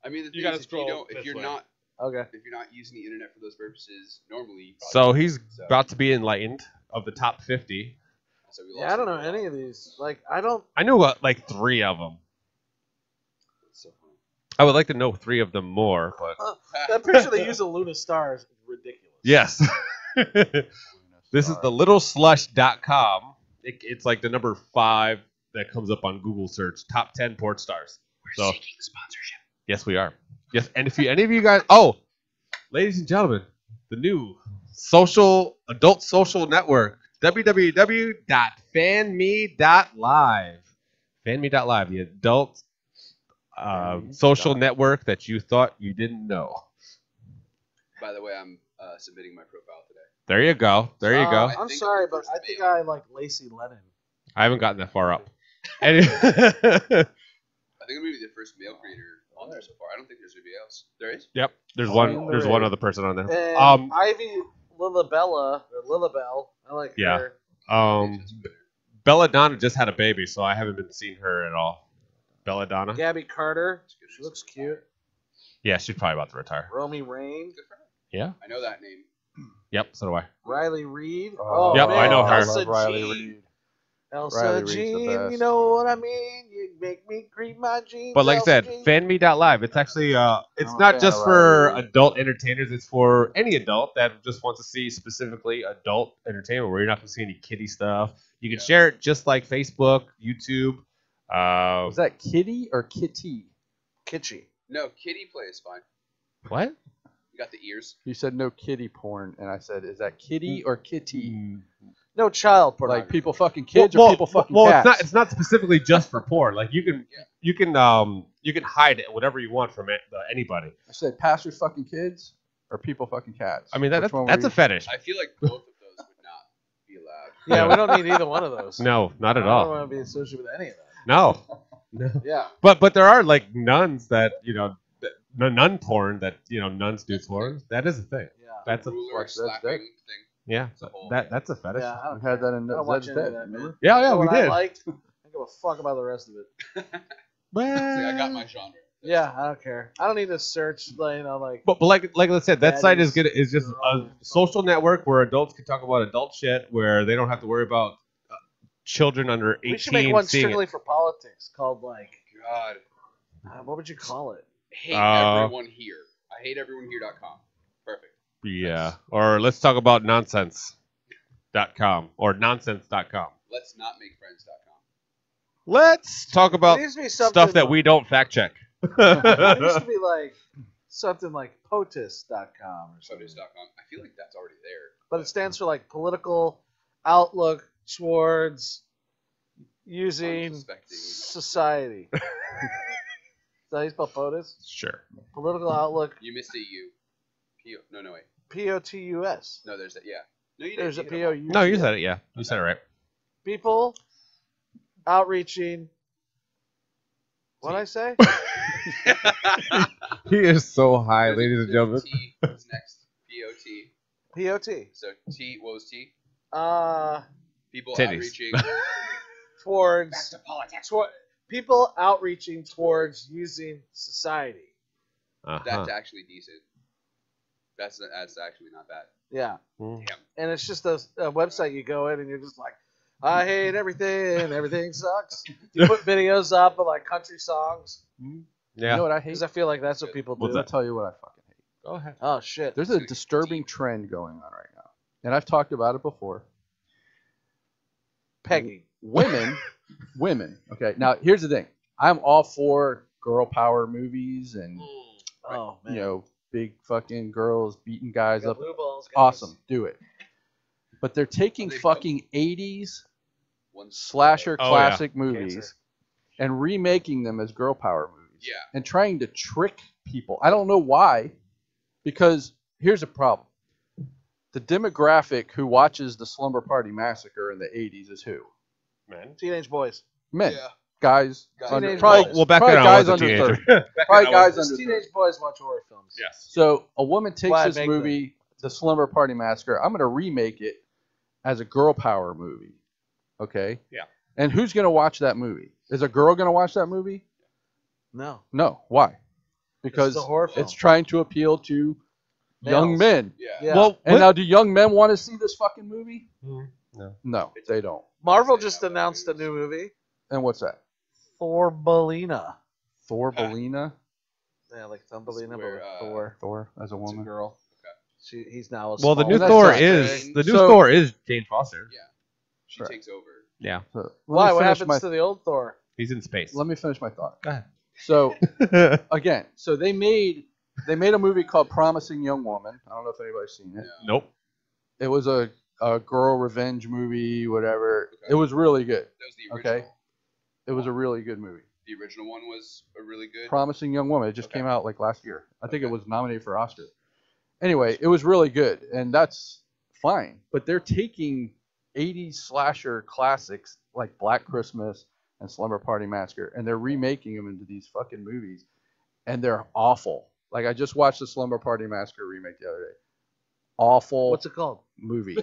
D: I mean, the
C: You
D: thing
C: gotta
D: is,
C: scroll
D: if
C: this
D: you're
C: way.
D: not
B: Okay.
D: using the internet for those purposes, normally. You
C: So
D: probably
C: he's
D: wouldn't,
C: about to be enlightened of the top 50.
D: So we
B: Yeah,
D: lost
B: I don't know
D: it.
B: any of these. Like, I don't.
C: I knew like 3 of them.
D: It's so funny.
C: I would like to know 3 of them more, but
B: That picture they use of Luna Star is ridiculous.
C: yes. This is the littleslush.com. It's like the number 5 that comes up on Google search. Top 10 porn stars.
D: We're
C: So
D: seeking sponsorship.
C: yes, we are. Yes, and if any of you guys, ladies and gentlemen, the new adult social network, www.fanme.live. Fanme.live, the adult social network that you thought you didn't know.
D: By the way, I'm submitting my profile today.
C: There you go. There you go.
D: I
B: I'm
D: think
B: sorry,
D: I'm the
B: but
D: first
B: I think
D: male.
B: I like Lacey Lennon.
C: I haven't gotten that far up. And
D: I think I'm gonna be the first male creator on there so far. I don't think there's anybody else. There is.
C: yep, there's
A: Oh,
C: one.
A: there
C: There's one
A: is.
C: other person on there.
B: And Ivy Lilabella or Lilabelle. I like
C: Yeah.
B: her.
C: Belladonna just had a baby, so I haven't been seeing her at all. Belladonna.
B: Gabby Carter. She looks cute.
C: Yeah, she's probably about to retire.
B: Romy Rain.
D: Good for her.
C: Yeah.
D: I know that name.
C: Yep. So do I.
B: Riley Reed.
A: Oh,
C: Yep,
B: man,
C: I know her.
A: I
B: Elsa
A: love Riley
B: Jean.
A: Reed.
B: Elsa
A: Riley Reed's the
B: Jean,
A: best.
B: you know what I mean? You make me creep my jeans.
C: But like I
B: Elsa
C: said,
B: Jean.
C: fanme.live. It's actually it's
A: I'm a
C: not
A: fan
C: just
A: of
C: for
A: Riley Reid.
C: adult entertainers. It's for any adult that just wants to see specifically adult entertainment, where you're not going to see any kiddie stuff. You can share it just like Facebook, YouTube.
A: Was that Kitty or Kitty?
B: Kitschy.
D: No, kitty play is fine.
C: What?
D: You got the ears.
A: You said no kitty porn, and I said, is that Kitty or Kitty?
B: No child pornography.
A: Like people fucking kids or people fucking cats?
C: It's not specifically just for porn. Like you can hide it whatever you want from anybody.
A: I said pastors fucking kids or people fucking cats.
C: I mean
A: Which
C: that's
A: one
C: that's
A: were
C: a
A: you?
C: fetish.
D: I feel like both of those would not be allowed.
B: Yeah, we don't need either one of those.
C: No, not at
B: I don't
C: all.
B: want to be associated with any of that.
C: No. No.
B: Yeah.
C: But there are like nuns that nun porn that nuns do porn. That is a thing.
B: Yeah.
C: That's a
D: ruler
A: that's
D: slapping
A: dead.
D: thing.
C: yeah.
D: It's a whole-
C: That's a fetish.
B: Yeah, I don't
A: We had
B: care.
A: that in
B: I don't watch
A: Zed's
B: any of
A: Dead,
B: that, man.
A: remember?
C: Yeah,
B: You know
C: we
B: what
C: did.
B: I liked? I don't give a fuck about the rest of it.
D: See, I got my genre.
B: Yeah, I don't care. I don't need to search, like.
C: But like I said, that site is
B: Daddies,
C: good. Is just a
B: girls.
C: social network where adults can talk about adult shit, where they don't have to worry about children under 18
B: We should make one
C: seeing
B: strictly
C: it.
B: for politics called
D: God,
B: what would you call it?
D: hate
C: Uh,
D: everyone here. I hate everyonehere.com. Perfect.
C: Yeah. Or let's talk about nonsense.com or nonsense.com.
D: Let's not make friends.com.
C: Let's talk about
B: There needs to be something
C: stuff that
B: like-
C: we don't fact check.
B: There used to be like something like POTUS.com or something.
D: Photos.com. I feel like that's already there.
B: But it stands for like political outlook towards using
D: Unsuspecting.
B: society. Is that how you spell POTUS?
C: Sure.
B: Political outlook.
D: You missed a U. No, wait.
B: POTUS.
D: No, there's that. Yeah. No, you
B: There's a
D: didn't. You hit
B: POU.
C: No, you said it. Yeah, you said it right.
B: People outreaching. What'd I say?
C: He is so high,
D: There's a-
C: ladies and
D: there's a
C: gentlemen.
D: T. What's next? POT.
B: POT.
D: So T. What was T? People
C: Titties.
D: outreaching.
B: Towards
D: to politics.
B: people outreaching towards using society.
C: Uh-huh.
D: That's actually decent. That's actually not bad.
B: Yeah.
C: Mm.
D: Damn.
B: And it's just a website you go in and you're just like, I hate everything. Everything sucks. You put videos up of like country songs
C: Yeah.
A: You know what I hate?
B: because I feel like that's what people
C: What's
B: do.
A: I'll tell you what I fucking hate.
C: Go ahead.
B: Oh shit.
A: There's a disturbing trend going on right now, and I've talked about it before.
B: Pegging.
A: Women. Okay, now here's the thing. I'm all for girl power movies and
B: Oh man.
A: big fucking girls beating guys
B: Got
A: up.
B: blue balls, guys.
A: Awesome, do it. But they're taking
D: Are they
A: fucking 80s
D: One
A: slasher
C: Oh,
A: classic
B: Cancer.
A: movies and remaking them as girl power movies.
D: Yeah.
A: And trying to trick people. I don't know why, because here's the problem. The demographic who watches the Slumber Party Massacre in the 80s is who?
C: Man.
B: Teenage boys.
A: Men.
D: Yeah.
A: Guys.
D: Guys.
A: Under,
B: Teenage
A: probably,
B: boys.
C: Well, back
A: probably
C: then I
A: guys
C: was a
A: under
C: teenager.
A: 30. Probably guys
B: Just
A: under 30.
B: teenage boys watch horror films.
C: Yes.
A: So a woman takes
B: Why
A: this
B: make
A: movie, The Slumber Party Massacre. I'm going to remake it as a girl power movie. Okay?
C: Yeah.
A: And who's going to watch that movie? Is a girl going to watch that movie?
B: No.
A: No. Why? Because
B: a horror film.
A: it's trying to appeal to young
B: Males.
A: men.
D: Yeah.
B: Yeah.
C: Well,
A: And now, do young men want to see this fucking movie?
C: No.
A: No, they don't.
B: Marvel just announced a new movie.
A: And what's that?
B: Thorbalina.
A: Thorbalina?
B: Yeah, like Thumbelina, but
D: Where,
B: with Thor.
A: Thor as a
B: It's a
A: woman.
B: girl. He's now a
C: Well, the
B: small
C: new
A: that's
C: Thor
A: not
C: is
A: So-
C: Thor is Jane Foster.
D: Yeah. She
A: Correct.
D: takes over.
C: Yeah.
A: So, let
B: Why?
A: me
B: What
A: finish
B: happens to the old Thor?
C: He's in space.
A: Let me finish my thought.
C: Go ahead.
A: So again, so they made a movie called Promising Young Woman. I don't know if anybody's seen it.
D: No.
C: Nope.
A: It was a girl revenge movie, whatever.
D: Okay.
A: It was really good.
D: That was the original.
A: Okay. It was a really good movie.
D: The original one was a really good.
A: Promising Young Woman. It just
D: Okay.
A: came out like last year. I think it
D: Okay.
A: was nominated for Oscar. Anyway, it was really good, and that's fine. But they're taking 80s slasher classics like Black Christmas and Slumber Party Massacre, and they're remaking them into these fucking movies, and they're awful. Like I just watched the Slumber Party Massacre remake the other day. Awful
B: What's it called?
A: movie.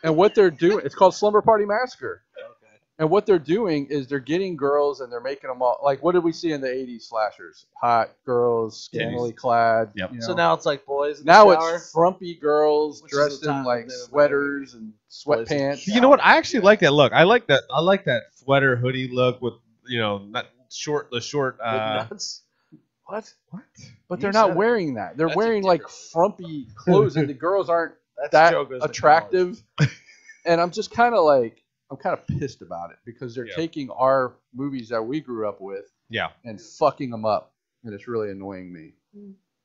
A: And what they're doing, it's called Slumber Party Massacre.
B: Okay.
A: And what they're doing is they're getting girls and they're making them all like what did we see in the 80s slashers? Hot girls, scantily clad.
C: Yep.
A: You know.
B: So now it's like boys in the
A: Now
B: shower.
A: it's frumpy girls
B: Which is
A: dressed
B: the
A: in
B: time
A: like
B: they were
A: sweaters and
B: Boys in the
A: sweatpants.
B: shower.
C: You know what? I actually like that look. I like that sweater hoodie look with not short.
B: With nuts. What?
A: But
B: You
A: they're
B: said
A: not
B: it.
A: wearing that. They're
D: That's a
A: wearing like
D: different
A: frumpy clothes and the girls aren't
B: That's
A: that
B: Joe goes to
A: attractive. And I'm just kind of pissed about it because they're
C: Yeah.
A: taking our movies that we grew up with
C: Yeah.
A: and fucking them up. And it's really annoying me.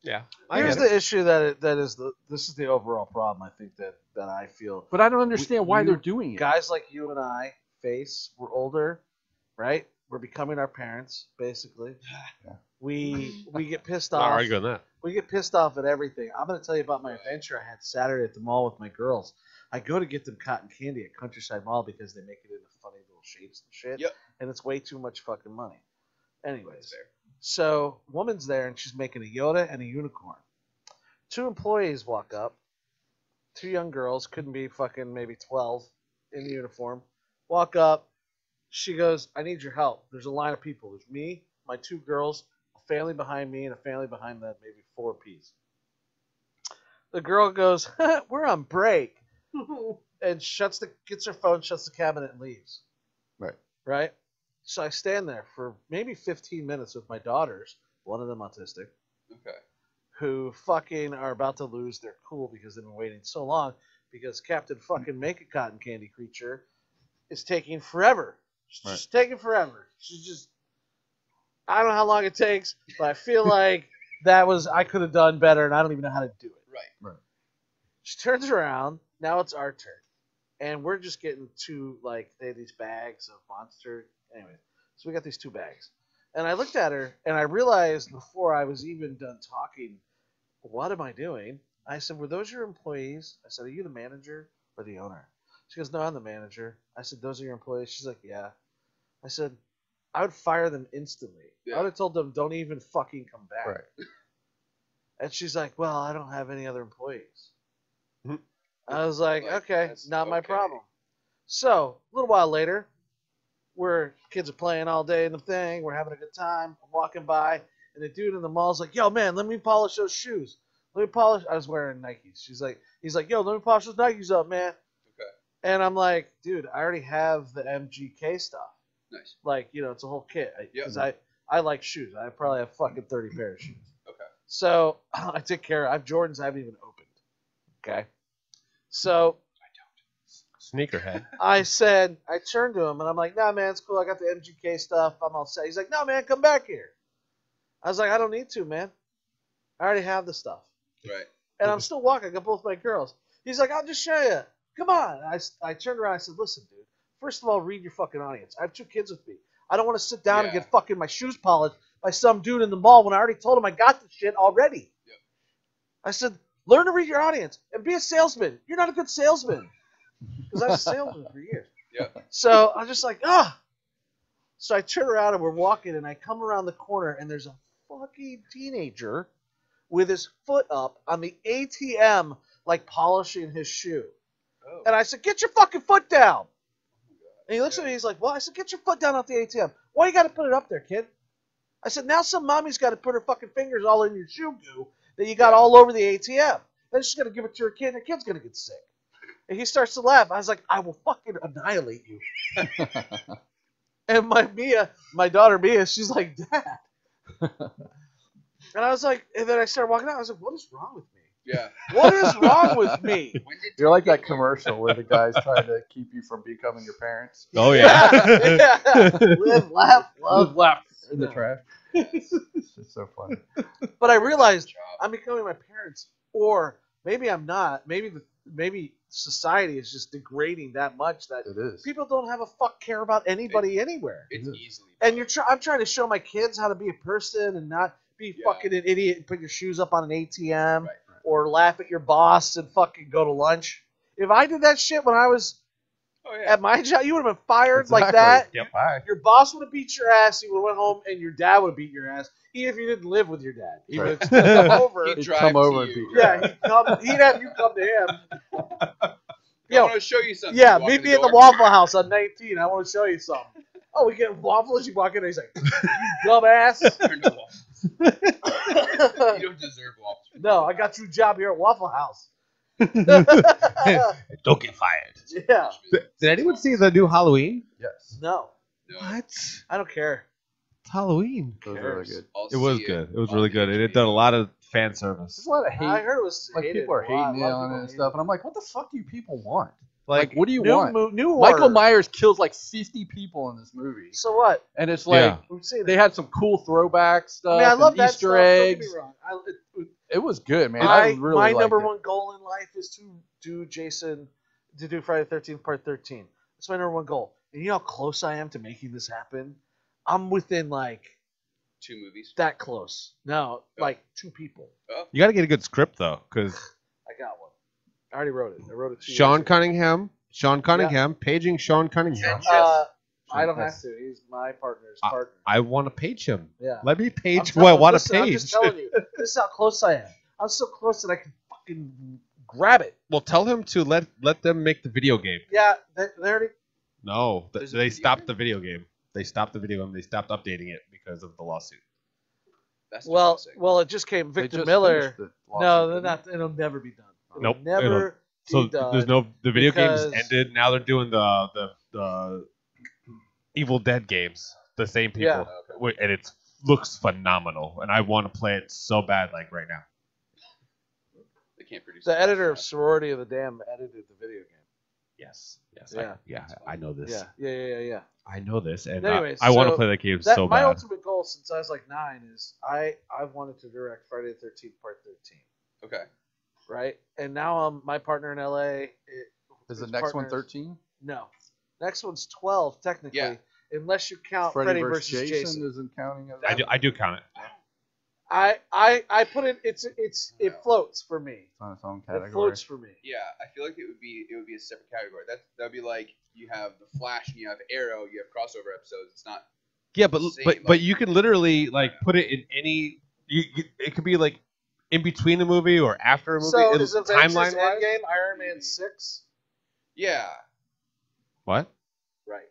C: Yeah.
B: Here's the issue this is the overall problem I think that I feel.
A: But I don't understand why
B: you-
A: they're doing it.
B: Guys like you and I face, we're older, right? We're becoming our parents, basically.
A: Yeah.
B: We get pissed
C: Not
B: off.
C: arguing that.
B: We get pissed off at everything. I'm going to tell you about my adventure I had Saturday at the mall with my girls. I go to get them cotton candy at Countryside Mall because they make it into funny little shapes and shit.
D: Yep.
B: And it's way too much fucking money. Anyways,
D: fair.
B: so woman's there and she's making a Yoda and a unicorn. 2 employees walk up. 2 young girls, couldn't be fucking maybe 12 in uniform. Walk up. She goes, I need your help. There's a line of people. There's me, my 2 girls, a family behind me, and a family behind that, maybe 4 apiece. The girl goes, we're on break. And gets her phone, shuts the cabinet, and leaves. Right? So I stand there for maybe 15 minutes with my daughters, one of them autistic,
D: Okay.
B: who fucking are about to lose their cool because they've been waiting so long because Captain fucking Make a Cotton Candy Creature is taking forever. She's just taking forever. She's just, I don't know how long it takes, but I feel like I could have done better and I don't even know how to do it.
D: Right.
B: She turns around. Now it's our turn. And we're just getting 2, they have these bags of Monster. Anyway, so we got these 2 bags. And I looked at her, and I realized before I was even done talking, what am I doing? I said, were those your employees? I said, are you the manager or the owner? She goes, no, I'm the manager. I said, those are your employees? She's like, yeah. I said, I would fire them instantly.
D: Yeah.
B: I would have told them, don't even fucking come back.
A: Right.
B: And she's like, well, I don't have any other employees. I was like, okay, not my problem. So, a little while later, kids are playing all day in the thing. We're having a good time. I'm walking by, and the dude in the mall's like, yo, man, let me polish those shoes. Let me polish. I was wearing Nikes. He's like, yo, let me polish those Nikes up, man.
D: Okay.
B: And I'm like, dude, I already have the MGK stuff.
D: Nice.
B: It's a whole kit. Because
D: Yeah.
B: I like shoes. I probably have fucking 30 pairs of shoes.
D: Okay.
B: So, I take care. I have Jordans I haven't even opened. Okay. So,
C: Sneakerhead.
B: I turned to him and I'm like, nah, man, it's cool. I got the MGK stuff. I'm all set. He's like, no, man, come back here. I was like, I don't need to, man. I already have the stuff.
D: Right.
B: And I'm still walking. I got both my girls. He's like, I'll just show you. Come on. I turned around. I said, listen, dude. First of all, read your fucking audience. I have 2 kids with me. I don't want to sit down and get fucking my shoes polished by some dude in the mall when I already told him I got the shit already.
D: Yep.
B: I said, learn to read your audience and be a salesman. You're not a good salesman. Because I was a salesman for years.
D: Yeah.
B: So I'm just like, So I turn around and we're walking and I come around the corner and there's a fucking teenager with his foot up on the ATM, polishing his shoe.
D: Oh.
B: And I said, get your fucking foot down. And he looks at me, he's like, well, I said, get your foot down off the ATM. Why you got to put it up there, kid? I said, now some mommy's got to put her fucking fingers all in your shoe goo that you got all over the ATM. Then she's going to give it to her kid, and her kid's going to get sick. And he starts to laugh. I was like, I will fucking annihilate you. And my daughter Mia, she's like, Dad. And I was like, and then I started walking out. I was like, what is wrong with me?
D: Yeah.
B: What is wrong with me?
A: You're like that commercial where the guy's trying to keep you from becoming your parents.
C: Oh, yeah.
B: Live, laugh, love.
A: Left in the trash. It's just so funny.
B: But I realized I'm becoming my parents, or maybe I'm not. Maybe society is just degrading that much that
A: It is.
B: people don't have a fuck care about anybody anywhere.
D: It's easily.
B: And I'm trying to show my kids how to be a person and not be fucking an idiot and put your shoes up on an ATM or laugh at your boss and fucking go to lunch. If I did that shit when I was at my job, you would have been fired like that.
C: Yep.
B: Your boss would have beat your ass. You would have went home, and your dad would have beat your ass. Even if you didn't live with your dad, he would come over.
D: He'd
A: come over and beat you.
B: Yeah, he'd have you come to him.
D: I want to show you something.
B: Yeah, meet me at the Waffle House on 19. I want to show you something. Oh, we get waffles. You walk in, and he's like, you dumbass.
D: There are no waffles. You don't deserve waffles.
B: No, I got you a job here at Waffle House.
C: Don't get fired.
B: Yeah.
C: Did anyone see the new Halloween?
A: Yes.
B: No,
C: What?
B: I don't care.
C: It's Halloween.
A: Those are really good.
C: It was good. It was really good. It had done a lot of fan service.
A: There's a lot of hate.
B: I heard it was
A: Like,
B: hated
A: people are
B: a lot.
A: hating
B: A lot of
A: on
B: people
A: it and
B: hate
A: stuff. And I'm like, what the fuck do you people want?
C: Like,
A: What do you want?
B: New
A: Michael
B: horror.
A: Myers kills like 50 people in this movie.
B: So what?
A: And it's like,
C: Yeah.
B: We've seen
A: they
B: it.
A: had some cool throwback stuff.
B: I mean, I love
A: and
B: that
A: Easter
B: stuff. Don't get me
A: eggs.
B: wrong.
A: It was good, man. I really
B: my
A: liked
B: number
A: it.
B: one goal in life is to do Friday the 13th Part 13. That's my number one goal. And you know how close I am to making this happen? I'm within like
D: 2 movies.
B: that close. No, like 2 people.
C: you got to get a good script, though, because
B: I got one. I already wrote it. I wrote it 2
C: Sean
B: years ago.
C: Cunningham, paging Sean Cunningham.
B: I don't have to. He's my partner's partner.
C: I want to page him.
B: Yeah.
C: Let me page who I want to page.
B: I'm just telling you. This is how close I am. I'm so close that I can fucking grab it.
C: Well, tell him to let them make the video game.
B: Yeah, they already.
C: No,
D: There's a
C: they
D: video
C: stopped
D: game?
C: the video game. They stopped the video game. They stopped updating it because of the lawsuit.
D: That's
B: Well,
D: depressing.
B: it just came.
A: They
B: Victor
A: just
B: Miller.
A: finished the lawsuit,
B: No, they're
A: didn't
B: not. It'll never be done. It'll
C: Nope,
B: never
C: So
B: be done.
C: there's no the video games
B: because-
C: ended. Now they're doing the Evil Dead games. The same people,
B: Yeah.
C: and it looks phenomenal. And I want to play it so bad, like right now.
D: They can't produce
B: The
D: it.
B: editor of Sorority of the Damned edited the video game.
C: Yes.
B: Yeah.
C: I know this.
B: Yeah.
C: I know this, and
B: Anyways,
C: I want to
B: so
C: play that game
B: That
C: so
B: my
C: bad.
B: ultimate goal since I was like 9 is I've wanted to direct Friday the 13th Part 13.
D: Okay.
B: Right, and now my partner in LA.
A: Is the
B: his
A: next one
B: partner's-
A: 13?
B: No, next one's 12 technically,
D: Yeah.
B: unless you count
A: Freddy
B: Freddy
A: versus
B: versus Jason.
A: isn't counting as
C: I do count it.
B: I put it. It floats for me.
A: It's on its own
B: It
A: category.
B: floats for me.
D: Yeah, I feel like it would be a separate category. That'd be like you have the Flash and you have Arrow, you have crossover episodes. It's not.
C: Yeah, but
D: Same,
C: but
D: like-
C: you can literally like put it in any. It could be like in between a movie or after a movie.
B: So is Avengers
C: timeline wise.
B: Endgame Iron Man 6?
D: Yeah.
C: What?
B: Right.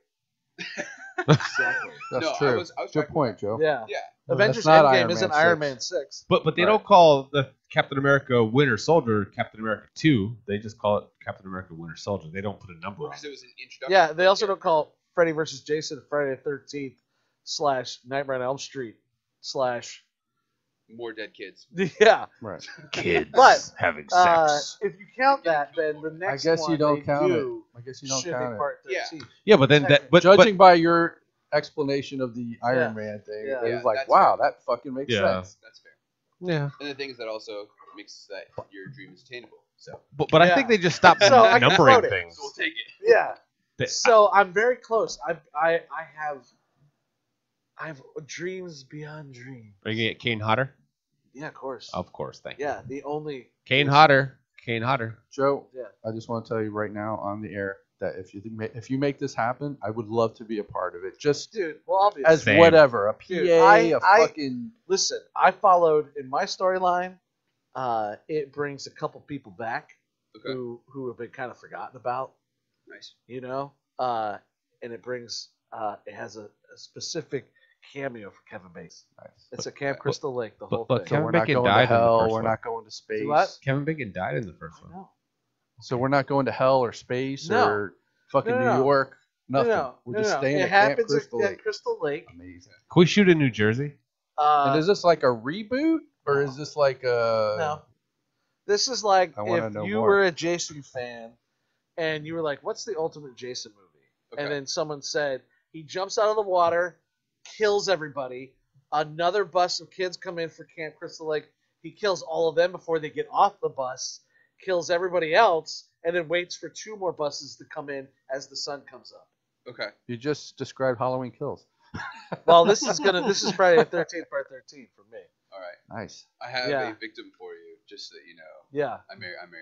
A: Exactly. That's
D: No, I
A: true.
D: was
A: Good
D: talking
A: point, Joe.
B: Yeah.
D: Yeah.
A: No,
B: Avengers
A: that's not
B: Endgame
A: Iron
B: isn't
A: Man
B: Iron
A: 6.
B: Man 6.
C: But they
A: Right.
C: don't call the Captain America Winter Soldier Captain America 2. They just call it Captain America Winter Soldier. They don't put a number on
D: Because
C: it.
D: it was an introduction.
B: Yeah, they also don't call Freddy versus Jason Friday the 13th / Nightmare on Elm Street /
D: More dead kids.
B: yeah.
A: Right.
C: Kids
B: But,
C: having
B: If you count that, then the next
A: guess you
B: one
A: don't
B: they
A: count
B: do
A: it. I guess you don't
B: should
A: count
B: be
A: it.
B: part
D: Yeah.
B: 13.
C: Yeah, but then that. But
A: Judging by your explanation of the
B: Yeah.
A: Iron Man thing,
B: Yeah.
A: it
D: Yeah,
A: was like,
D: that's
A: wow,
D: fair.
A: that fucking makes
C: Yeah.
A: sense.
D: That's fair.
C: yeah,
D: And the things that also makes that your dream is attainable. So
C: but I
B: Yeah.
C: think they just stopped
B: So I can
C: numbering
B: quote it.
C: things.
D: we'll take it.
B: Yeah.
C: They-
B: So I'm very close. I have dreams beyond dreams.
C: Are you gonna get Kane Hodder?
B: Yeah, of course.
C: Of course, thank you.
B: Yeah, the only.
C: Kane Hodder. Kane Hodder.
A: Joe,
B: Yeah.
A: I just want to tell you right now on the air that if you make this happen, I would love to be a part of it. Just
B: Dude, well, obviously.
A: as
C: Same.
A: whatever, a PA,
B: Dude,
A: a
B: I-
A: fucking.
B: Listen, I followed in my storyline. It brings a couple people back
D: Okay.
B: who have been kind of forgotten about,
D: Nice.
B: you know. And it brings it has a specific cameo for Kevin Bacon.
A: Nice.
B: It's a Camp Crystal Lake, the whole
C: but
B: thing.
A: So
C: Kevin
A: we're not
C: Bacon
A: going
C: died
A: to
C: in the
A: hell.
C: first
A: We're
C: one.
A: not going to space.
B: what?
C: Kevin Bacon died in the first
B: I
C: one.
B: know.
A: So we're not going to hell or space
B: No.
A: or fucking
B: No.
A: New York. Nothing.
B: No,
A: We're just staying
B: It
A: at Camp
B: happens
A: Crystal
B: at
A: Lake.
B: Crystal Lake.
A: Amazing.
C: Can we shoot in New Jersey?
A: And is this like a reboot or
B: No.
A: is this like a?
B: No. This is like
A: I wanna
B: if
A: know
B: you
A: more.
B: were a Jason fan and you were like, what's the ultimate Jason movie?
D: Okay.
B: And then someone said, he jumps out of the water, kills everybody. Another bus of kids come in for Camp Crystal Lake. He kills all of them before they get off the bus, kills everybody else, and then waits for 2 more buses to come in as the sun comes up.
D: Okay.
A: You just described Halloween Kills.
B: Well, this is Friday the 13th, part 13 for me.
D: All right.
A: Nice.
D: I have
B: Yeah.
D: a victim for you, just so that you know.
B: Yeah.
D: I'm married to her,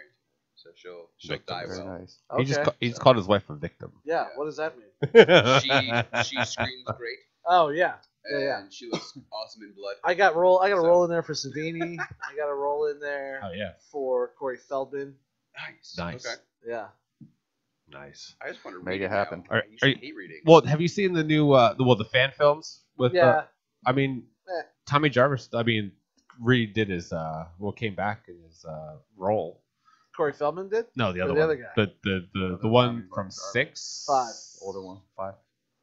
D: so she'll
C: Victim.
D: die
A: Very
D: well.
A: nice.
C: He just
B: Okay.
C: he just called his wife a victim.
B: Yeah.
D: Yeah.
B: What does that mean?
D: She screams great,
B: Oh yeah.
D: and
B: Yeah.
D: she looks awesome in blood.
B: I got a roll in there for Savini. I got a roll in there
C: Oh yeah,
B: for Corey Feldman.
D: Nice.
C: Nice.
D: Okay.
B: Yeah.
C: nice.
D: I just want to
A: Make
D: read
A: it happen.
D: Now.
C: Are-
D: You
C: are
D: should
C: you-
D: hate reading.
C: Well, have you seen the new the fan films with?
B: Yeah.
C: I mean,
B: Eh.
C: Tommy Jarvis. I mean, redid his came back in his role.
B: Corey Feldman did?
C: No, the
B: Or
C: other
B: the
C: one.
B: other guy?
C: The one from
A: Jarvis.
C: 6.
B: 5.
A: Older one. 5.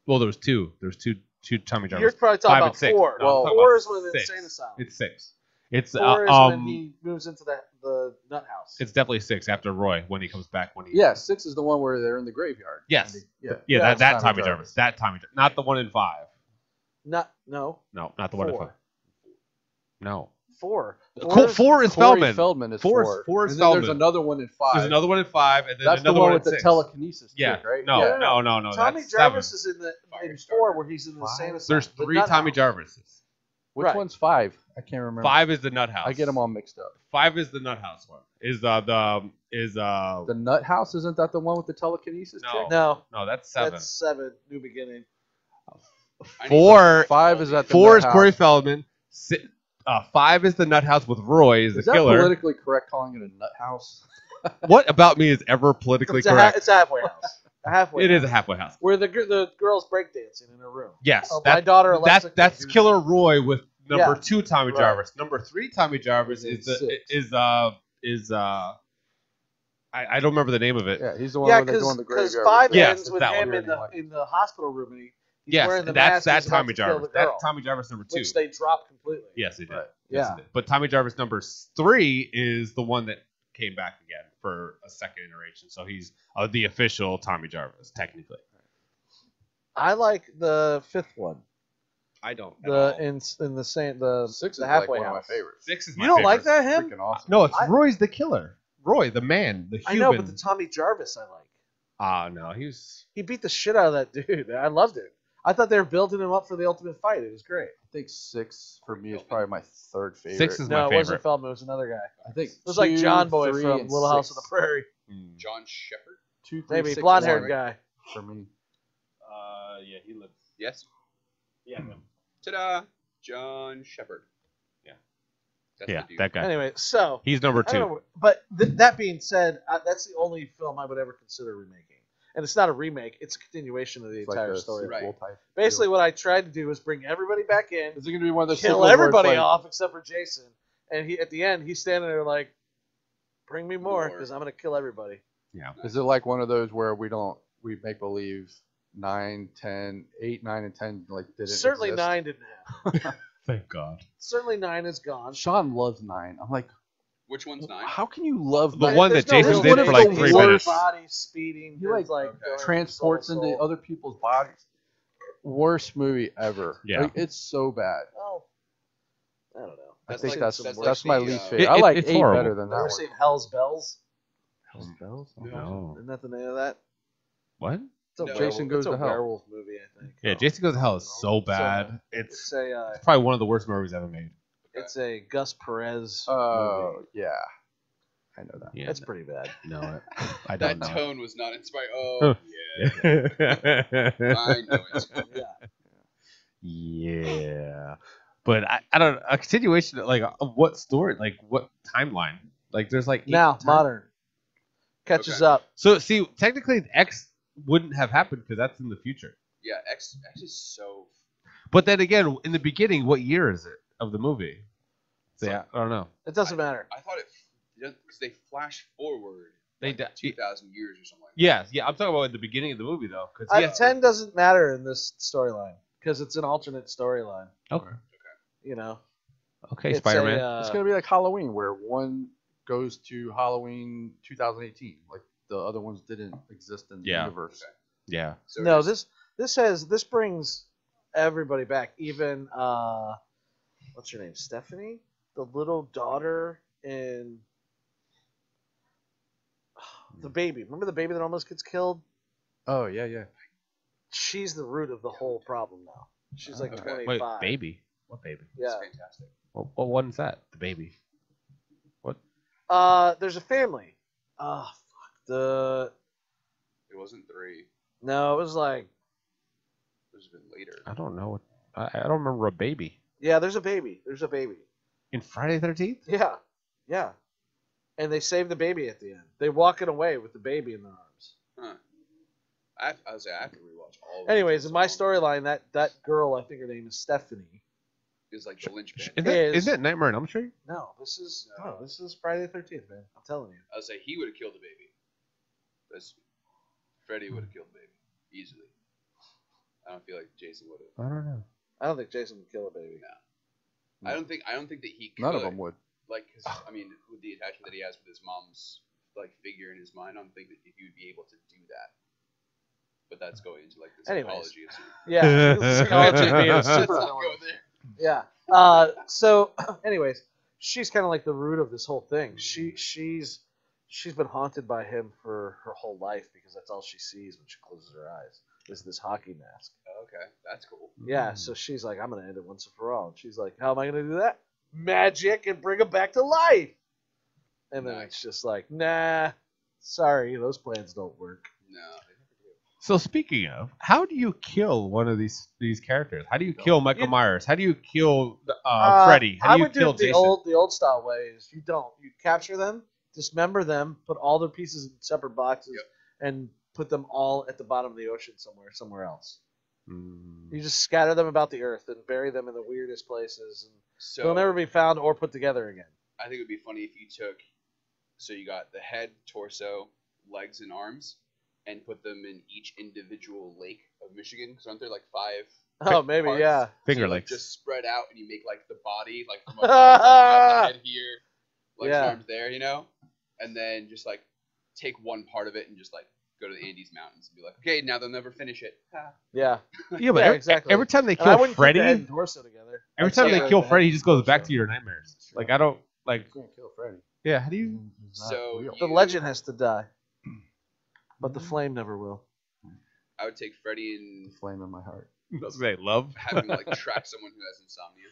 C: Well, there was 2. There was two Tommy Jarvis.
B: You're probably
C: 5
B: talking
C: and
B: about
C: 6.
B: 4.
C: No, I'm talking
B: 4
C: about
B: is when the
C: 6.
B: insane asylum.
C: It's 6. It's
B: 4 is when he moves into the nut house.
C: It's definitely 6 after Roy when he comes back when he.
A: Yeah, 6 is the one where they're in the graveyard.
C: Yes.
A: And he- yeah.
C: Yeah,
B: Yeah,
C: that Tommy Jarvis. That Tommy Jarvis. Not the one in 5.
B: No.
C: No, not the one in 5.
B: 4.
C: No.
B: 4.
C: 4 is
A: Corey
C: Feldman.
A: Feldman is
C: 4
A: 4.
C: is- 4 is
A: and then there's
C: Feldman.
A: another one in 5.
C: There's another one in 5, and then
A: That's the
C: another
A: one
C: in
A: with the
C: 6.
A: telekinesis.
C: Yeah.
A: Trick, right?
C: No,
B: Yeah.
C: no.
B: Tommy
C: That's
B: Jarvis
C: 7.
B: is in
D: Firestarter.
B: 4 where he's in the insane asylum.
C: There's
B: The
C: 3
B: nut
C: Tommy
B: house.
C: Jarvises.
A: Which
B: Right.
A: one's 5? I can't remember.
C: 5 is the Nut House.
A: I get them all mixed up.
C: 5 is the Nut House one. Is
A: The Nut House, isn't that the one with the telekinesis?
C: No.
A: chick?
B: No.
C: no, that's 7.
B: That's 7. New Beginning.
D: I need
C: Four-
D: like
A: 5 is at the
C: 4
A: Nut
C: is
A: House.
C: Corey Feldman. 5 is the Nut House with Roy as the
A: Is that
C: killer.
A: politically correct calling it a nut house?
C: What about me is ever politically correct?
B: It's a halfway house. A halfway.
C: It
B: house.
C: is a halfway house.
B: Where the girls breakdancing in a room.
C: Yes,
B: Oh, my daughter Alexa.
C: that's Killer Roy with number
B: Yeah.
C: 2 Tommy
B: Right.
C: Jarvis. Number 3 Tommy Jarvis
A: Is
C: is I don't remember the name of it.
A: Yeah, he's the one
B: Yeah,
A: where they go in the
B: because
A: graveyard.
B: 5
C: Yes,
B: ends with
C: that
B: him
C: one.
B: in the hospital room and he's
C: Yes,
B: wearing the
C: that's
B: mask. He's about
C: Tommy
B: to kill
C: Jarvis.
B: the girl,
C: That's Tommy Jarvis number 2.
B: which they dropped completely.
C: Yes, they did.
A: Right.
C: Yes,
B: Yeah.
C: they did. But Tommy Jarvis number 3 is the one that came back again for a second iteration. So he's the official Tommy Jarvis, technically.
B: I like the 5th one.
C: I don't.
B: In the same the
A: 6 is
B: the
A: like
B: halfway
A: one of my
B: house.
A: favorites.
C: 6 is my
B: You don't
C: favorite.
B: like that him?
A: Freaking awesome.
C: No, it's
B: I-
C: Roy's the killer. Roy, the man, the human.
B: I know, but the Tommy Jarvis I like.
C: No, he was.
B: He beat the shit out of that dude. I loved it. I thought they were building him up for the ultimate fight. It was great.
A: I think 6 for me is probably my third favorite.
C: 6 is
B: No,
C: my
B: it
C: favorite.
B: wasn't Feldman. It was another guy.
A: I think
B: It was like
A: 2,
B: John Boy
A: 3,
B: from
A: and
B: Little House on
A: 6.
B: the Prairie.
D: John Shepard.
A: 2, 3,
B: Maybe
A: 6,
B: blonde-haired
A: 1
B: guy.
A: for me.
C: Yeah, he lives.
D: Yes.
C: Yeah,
D: Ta-da! John Shepard.
C: Yeah.
D: That's
C: yeah,
D: the dude.
C: that guy.
B: Anyway, so
C: He's number
B: I don't
C: 2.
B: know, but that being said, that's the only film I would ever consider remaking. And it's not a remake; it's a continuation of the
A: It's like
B: entire
A: a
B: story.
A: sequel
D: Right.
A: type
B: Basically,
A: deal.
B: what I tried to do was bring everybody back in,
A: Is it going to be one of those
B: kill
A: sequels where it's
B: everybody
A: like-
B: off except for Jason, and at the end he's standing there like, "Bring me more,
D: More.
B: because I'm gonna kill everybody."
C: Yeah.
A: Is it like one of those where we make believe 9, 10, 8, 9, and 10 like didn't
B: Certainly
A: exist?
B: 9 didn't happen.
C: Thank God.
B: Certainly 9 is gone.
A: Sean loves 9. I'm like,
D: Which one's 9?
A: how can you love
C: The
A: 9?
C: one
B: There's
C: that Jason
B: real
C: did
B: way
C: for like
B: to
C: 3
B: do it.
C: minutes.
B: Body speeding.
A: He
B: there's
A: like
D: Okay.
A: transports
B: soul.
A: into other people's bodies. Worst movie ever.
C: Yeah.
A: Like, it's so bad.
B: Well, I don't know.
A: I
D: That's
A: think
D: like-
A: that's
D: that's
A: that's
D: like
A: my
D: the,
A: least
D: uh,
A: favorite. I
C: It-
A: like
C: it's
A: 8
C: horrible.
A: better than that
B: Ever
A: one.
B: seen Hell's Bells?
A: Hell's Bells?
C: No.
B: Isn't that the name of that?
C: What?
B: It's a
D: No.
A: Jason Goes
B: it's a
A: to Hell.
B: werewolf movie, I think.
C: Yeah, Jason Goes to Hell is so bad.
B: It's
C: It's
B: a
C: probably one of the worst movies ever made.
B: it's a Gus Perez
A: Oh,
B: movie.
A: yeah. I know that.
C: Yeah,
B: It's pretty bad.
C: no, I
D: That
C: don't know.
D: tone was not inspired. Oh, yeah. I know it.
B: Yeah.
C: Yeah, but I don't a continuation like of what story, like what timeline, like there's like 8
B: Now
C: time-
B: modern catches
D: Okay.
B: up.
C: So see, technically X wouldn't have happened because that's in the future.
D: Yeah, X is so.
C: But then again, in the beginning, what year is it of the movie? So, yeah, I don't know.
B: It doesn't matter.
D: I thought it because they flash forward
C: They
D: like
C: d-
D: 2,000 years or something like that.
C: Yeah, I'm talking about at the beginning of the movie though, because
B: 10 doesn't matter in this storyline because it's an alternate storyline.
C: okay,
B: You know.
C: okay,
B: It's
C: Spider-Man.
A: It's going to be like Halloween, where one goes to Halloween 2018. Like the other ones didn't exist in the
C: Yeah.
A: universe.
D: Okay.
C: Yeah,
D: So
B: No,
D: it is-
B: this brings everybody back. Even what's her name? Stephanie, the little daughter in the baby. Remember the baby that almost gets killed?
A: Oh, yeah, yeah.
B: She's the root of the whole problem now. She's like
A: Okay.
B: 25.
C: wait, baby? What baby?
B: Yeah.
D: It's fantastic.
C: What one's that? The baby?
B: There's a family. Fuck.
D: It wasn't 3.
B: No, it was like,
D: It was been later.
C: I don't know. I don't remember a baby
B: yeah, there's a baby. There's a baby.
C: in Friday 13th.
B: Yeah. Yeah. And they save the baby at the end. They walking away with the baby in their arms.
D: Huh. I have to rewatch all of
B: Anyways,
D: them.
B: in my storyline, that girl, I think her name is Stephanie.
D: is like the linchpin.
C: Is it Nightmare on Elm Street?
B: No, this is
D: No.
B: this is Friday the 13th, man. I'm telling you.
D: I would say he would have killed the baby. Because Freddy would have killed the baby easily. I don't feel like Jason would have.
C: I don't know.
B: I don't think Jason would kill a baby.
D: I don't think that he could.
A: None of them would.
D: Like, 'cause, I mean, with the attachment that he has with his mom's like figure in his mind, I don't think that he would be able to do that. But that's going into like the
B: Anyways.
D: psychology of
B: Yeah, psychology being a
D: Let's
B: super
D: not
B: villain.
D: go there.
B: Yeah. So, anyways, she's kind of like the root of this whole thing. She's been haunted by him for her whole life because that's all she sees when she closes her eyes is this hockey mask.
D: Okay, that's cool.
B: Yeah. So she's like, I'm gonna end it once and for all. And she's like, how am I gonna do that? Magic and bring him back to life. And then
D: Nice.
B: it's just like, nah, sorry, those plans don't work.
D: No,
C: So speaking of, how do you kill one of these characters? How do you kill Michael Myers? How do you kill Freddy? How do you
B: would
C: kill
B: do it
C: Jason?
B: the old style way. Is you don't. You capture them, dismember them, put all their pieces in separate boxes, and put them all at the bottom of the ocean somewhere else. You just scatter them about the earth and bury them in the weirdest places, and
D: So
B: they'll never be found or put together again.
D: I think it would be funny if you took, so you got the head, torso, legs, and arms, and put them in each individual lake of Michigan. Because aren't there like 5?
B: Oh, maybe,
D: parts?
B: yeah.
C: Finger
D: So, like,
C: legs.
D: just spread out, and you make like the body, like from above, the head here, legs and
B: Yeah.
D: arms there, you know, and then just like take one part of it and just like go to the Andes Mountains and be like, okay, now they'll never finish it.
B: Yeah.
C: Yeah, but
B: Yeah, exactly.
C: every time they
B: And I
C: kill
B: wouldn't keep the head
C: Freddy,
B: and torso together.
C: every
B: I'd
C: time they
B: separate
C: kill
B: the head
C: Freddy, he
B: and
C: just goes
B: torso.
C: back to your nightmares. Like I don't like.
A: You can't kill Freddy.
C: Yeah, how do you?
A: He's not
D: So
A: real.
B: The legend has to die, but the flame never will.
D: I would take Freddy and
A: Flame in my heart.
C: That's what they love.
D: have him like track someone who has insomnia.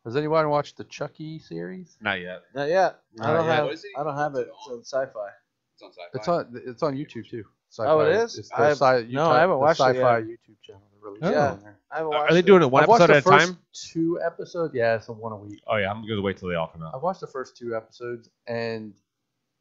A: Has anyone watched the Chucky series?
C: Not yet.
B: Not yet. I don't
C: yet.
B: have.
D: What is it?
B: I don't have
D: What's
B: it.
D: it
B: It's
D: on?
B: on sci-fi.
D: It's on Sci-Fi.
A: It's on YouTube too.
B: Oh, it
A: Sci-Fi.
B: is?
A: It's the
B: No, I haven't watched it
A: Sci-Fi
B: yet.
A: YouTube channel. They're really
C: Oh.
A: on there.
B: I haven't watched
C: Are they
B: it.
C: doing it one
A: I've watched
C: episode at
A: the
C: a
A: first
C: time?
A: 2 episodes. Yeah, it's a one a week.
C: Oh yeah, I'm gonna wait till they all come out.
A: I've watched the first 2 episodes, and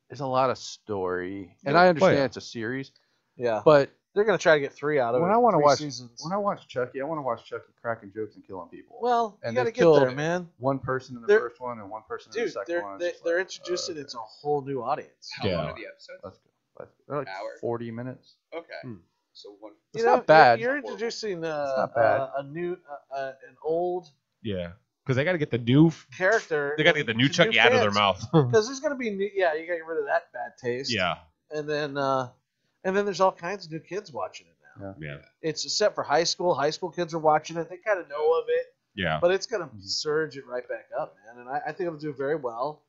A: there's a lot of story. And I understand
C: yeah.
A: it's a series,
B: Yeah,
A: but
B: they're gonna try to get 3 out of it.
A: when I want to
B: 3
A: watch
B: seasons.
A: when I watch Chucky, I want to watch Chucky cracking jokes and killing people.
B: Well,
A: And
B: you gotta
A: they
B: get
A: killed
B: there, man.
A: one person in the
B: They're-
A: first one and one person in the
B: Dude,
A: second one.
B: they're introducing it to a whole new audience.
D: How
C: Yeah.
D: long are the episodes?
A: Let's go. They're like
D: Hour.
A: 40 minutes.
D: Okay. So one.
A: It's not bad.
B: You're introducing
A: not bad.
B: a new, an old
C: Yeah, because they got to get the new.
B: character.
C: They got to get the new
B: to
C: Chucky out of their
B: fans.
C: mouth.
B: Because there's gonna be new, yeah, you gotta get rid of that bad taste.
C: Yeah,
B: And then there's all kinds of new kids watching it now.
C: yeah,
B: It's set for high school. High school kids are watching it. They kind of know of it,
C: yeah.
B: but it's gonna surge it right back up, man. And I think it'll do very well.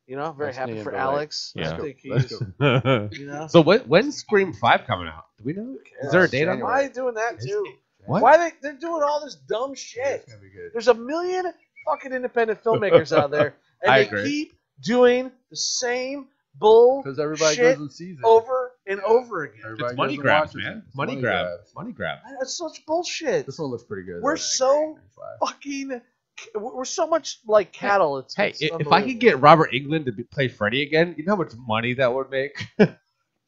B: Very
A: Let's
B: happy
A: name
B: for
A: the light.
B: Alex.
C: Yeah.
B: I think
A: Let's
B: he's,
A: go.
B: you know.
C: So when's Scream 5 coming out? Do we know? Is there a date on
A: January.
C: that?
B: Why are they doing that too?
C: What?
B: Why they're doing all this dumb
A: Yeah,
B: shit?
A: it's gonna be good.
B: There's a million fucking independent filmmakers out there, and
C: I
B: they
C: agree.
B: keep doing the same bull
A: Because everybody
B: shit
A: goes and sees it.
B: over and over again.
A: Everybody
C: It's money
A: goes and
C: grabs,
A: watches it.
C: man.
A: It's
C: Money grab. Money grab.
B: That's such bullshit.
A: This one looks pretty good.
B: We're
A: though.
B: so fucking. We're so much like cattle. It's
C: Hey,
B: it's
C: if I could
B: unbelievable.
C: get Robert Englund to play Freddy again, you know how much money that would make?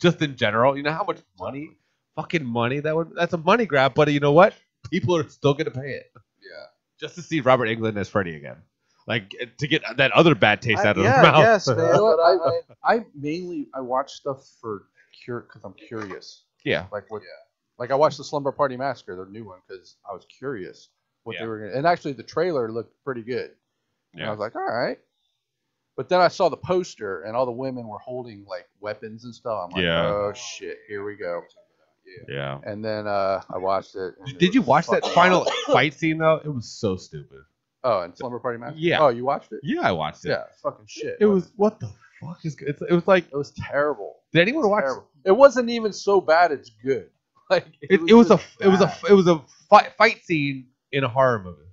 C: Just in general, you know how much money? Fucking money that would. That's a money grab, but you know what? People are still gonna pay it
D: Yeah.
C: just to see Robert Englund as Freddy again, like to get that other bad taste out of
B: yeah,
C: his mouth.
B: yes, man.
A: You know
B: But
A: what? I mainly watch stuff for because I'm curious.
C: Yeah,
A: Like I watched the Slumber Party Massacre, the new one, because I was curious what
C: Yeah.
A: they were gonna. And actually, the trailer looked pretty good. And I
C: yeah.
A: was like, all right. But then I saw the poster, and all the women were holding like weapons and stuff. I'm like,
C: Yeah.
A: oh shit, here we go.
D: Yeah.
C: Yeah.
A: And then I watched it. And it
C: Did you
A: was
C: watch that
A: fucking
C: final
A: awesome.
C: fight scene though? It was so stupid.
A: Oh, and Slumber Party Massacre.
C: Yeah.
A: Oh, you watched it?
C: Yeah, I watched it.
A: Yeah, it's fucking shit.
C: It was what the fuck is good? It was like,
A: It was terrible.
C: did anyone watch?
A: Terrible. It wasn't even so bad. It's good. Like
C: It was
A: just bad.
C: a fight scene in a horror movie,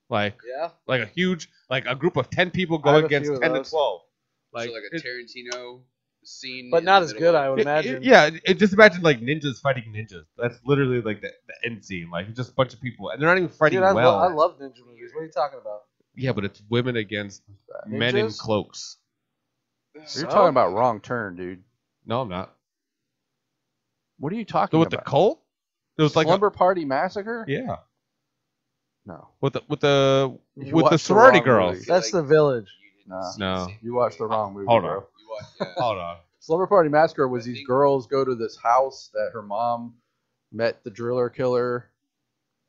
C: like
B: yeah,
C: a huge a group of 10 people
B: I
C: going
B: have a
C: against
B: few of
C: 10 to
B: those.
C: 12.
D: So like a
C: it-
D: Tarantino scene.
B: but
D: in
B: not
D: the
B: as
D: middle
B: good.
D: of-
B: I would imagine.
C: Yeah, just imagine like ninjas fighting ninjas. That's literally like the end scene. Like just a bunch of people, and they're not even fighting
B: Dude, I
C: well.
B: love ninja movies. What are you talking about?
C: Yeah, but it's women against men in
B: Ninjas?
C: cloaks.
A: You're
B: So?
A: talking about Wrong Turn, dude.
C: No, I'm not.
A: What are you
C: So
A: talking
C: with the
A: about?
C: cult, it was like
A: Slumber Party Massacre?
C: yeah,
A: No.
C: with
A: You
C: the
A: watched the
C: sorority
A: wrong
C: girls.
A: movie.
B: That's the Village.
D: You
A: Nah.
D: didn't see
C: No.
D: the scene.
A: You watched the wrong movie,
C: Hold
A: bro.
C: on.
D: You watched, yeah.
C: Hold on.
A: Slumber Party Massacre was these girls go to this house that her mom met the driller killer,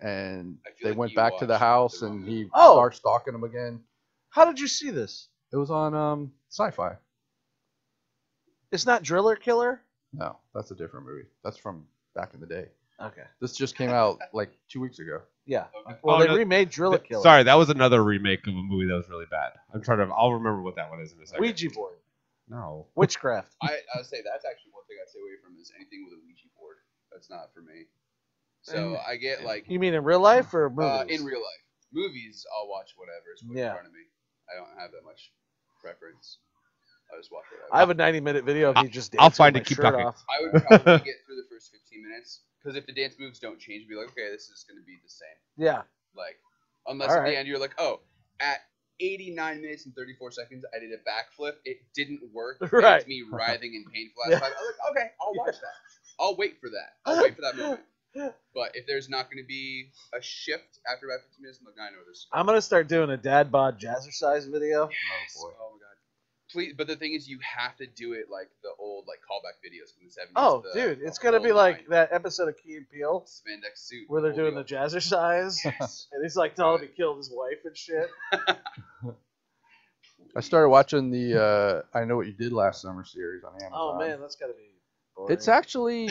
A: and
D: I feel
A: they
D: like
A: went
D: you
A: back to the
D: watched
A: house,
D: the wrong
A: and he
D: movie.
B: Oh!
A: starts stalking them again.
B: How did you see this?
A: It was on Sci-Fi.
B: It's not Driller Killer.
A: No, that's a different movie. That's from back in the day.
B: Okay.
A: This just came out like 2 weeks ago.
B: Yeah.
D: Okay.
B: Well,
C: Oh,
B: they
C: no,
B: remade Driller Killer.
C: Sorry, that was another remake of a movie that was really bad. I'll remember what that one is in a second.
B: Ouija board.
C: No.
B: Witchcraft.
D: I would say that's actually one thing I'd stay away from is anything with a Ouija board. That's not for me. So I get like
B: You mean in real life or movies?
D: in real life. Movies, I'll watch whatever is put
B: Yeah.
D: in front of me. I don't have that much preference. I just watch it.
B: I have a 90-minute video of me just dancing
C: I'll find
B: with
C: it,
B: my
C: keep
B: shirt
C: talking.
B: off.
D: I would probably get through the first 15 minutes because if the dance moves don't change, be like, okay, this is gonna be the same.
B: Yeah.
D: Like, unless
B: All
D: at
B: right.
D: the end you're like, oh, at 89 minutes and 34 seconds, I did a backflip. It didn't work.
B: Right.
D: It's me writhing in pain for the
B: Yeah.
D: last 5. I'm like, okay, I'll watch that. I'll wait for that. I'll wait for that moment. But if there's not going to be a shift after about 15 minutes, I'm like, I know this.
B: I'm gonna start doing a dad bod jazzercise video.
D: Yes.
A: boy.
D: Oh my god. Please, but the thing is, you have to do it like the old like callback videos from the 70s.
B: Oh,
D: the,
B: dude, it's gonna be like that episode of Key and Peele
D: spandex suit
B: where they're doing the
D: holding
B: jazzercise,
D: Yes.
B: and he's like telling him he killed his wife and shit.
A: I started watching the I Know What You Did Last Summer series on Amazon.
B: Oh man, that's gotta be boring.
A: It's actually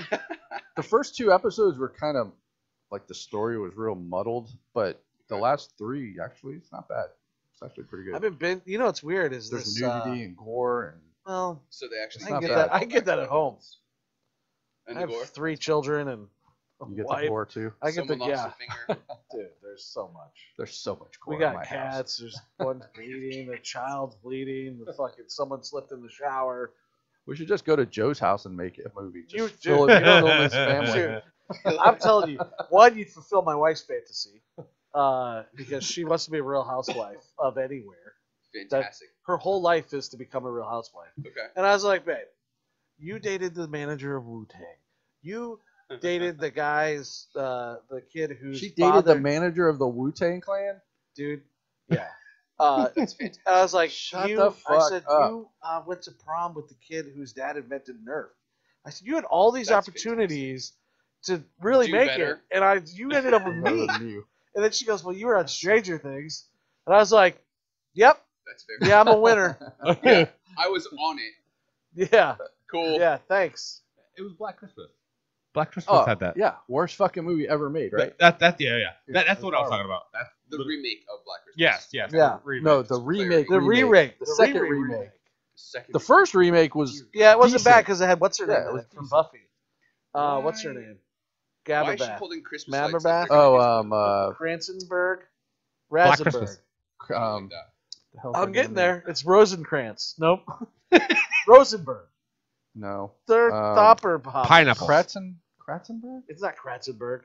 A: the first 2 episodes were kind of like the story was real muddled, but the last 3 actually it's not bad. It's actually pretty good.
B: I've been you know what's weird is
A: There's
B: this.
A: nudity and gore and
B: Well,
D: So they actually
A: I
B: I
A: get
B: get
A: bad.
B: that. I get that at home.
D: And
B: I
D: the
B: have
D: gore.
B: 3 children and a
A: you get
B: wife.
A: the gore too.
B: I get
D: Someone
B: the
D: lost
B: yeah,
D: a finger.
B: dude. There's so much.
A: There's so much gore
B: We
A: in
B: got
A: my
B: cats.
A: house.
B: There's one bleeding. A child's bleeding. The fucking someone slipped in the shower.
A: We should just go to Joe's house and make it a movie. Just
B: You-
A: fill
B: dude,
A: it in with his family.
B: Dude, I'm telling you, one, you'd fulfill my wife's fantasy because she wants to be a real housewife of anywhere.
D: Fantastic.
B: Her whole life is to become a real housewife.
D: Okay.
B: And I was like, babe, you dated the manager of Wu-Tang. You dated the guy's, the kid who's
A: She dated the manager of the Wu-Tang Clan?
B: dude. Yeah.
D: That's fantastic.
B: And I was like,
A: Shut
B: you,
A: the
B: I
A: fuck
B: said,
A: up.
B: you went to prom with the kid whose dad invented Nerf. I said, you had all these
D: That's
B: opportunities to really
D: Do
B: make
D: better.
B: it, and you ended up with me.
A: Better than you.
B: And then she goes, well, you were on Stranger Things. And I was like, yep,
D: That's fair.
B: yeah, I'm a winner.
D: Yeah, I was on it.
B: Yeah,
D: Cool.
B: yeah, thanks.
C: It was Black Christmas. Black Christmas
A: Oh,
C: had that.
A: yeah. Worst fucking movie ever made, right?
C: That's what I was talking about. That's
D: The remake of Black Christmas.
C: yes.
B: Yeah.
C: the remake.
A: No, the remake.
B: The remake.
A: The second
B: remake.
A: remake.
D: Second
A: The first remake was
B: Yeah, it wasn't
A: Decent.
B: bad because it had, what's her
A: Yeah,
B: name
A: it
B: in
A: was
B: it from
A: decent.
B: Buffy? What's her
D: Why-
B: name?
D: Why is she
B: Gabberbath.
D: holding Christmas
B: Mamberbath?
D: lights?
A: oh
B: Cransonburg?
C: Black
B: Razenberg.
C: Christmas.
A: the hell's her
B: I'm
A: name?
B: getting there. It's Rosencrantz. Nope. Rosenberg.
A: No.
B: Third Thopper Pop.
C: Pineapple.
A: Kratzenberg?
B: It's not Kratzenberg.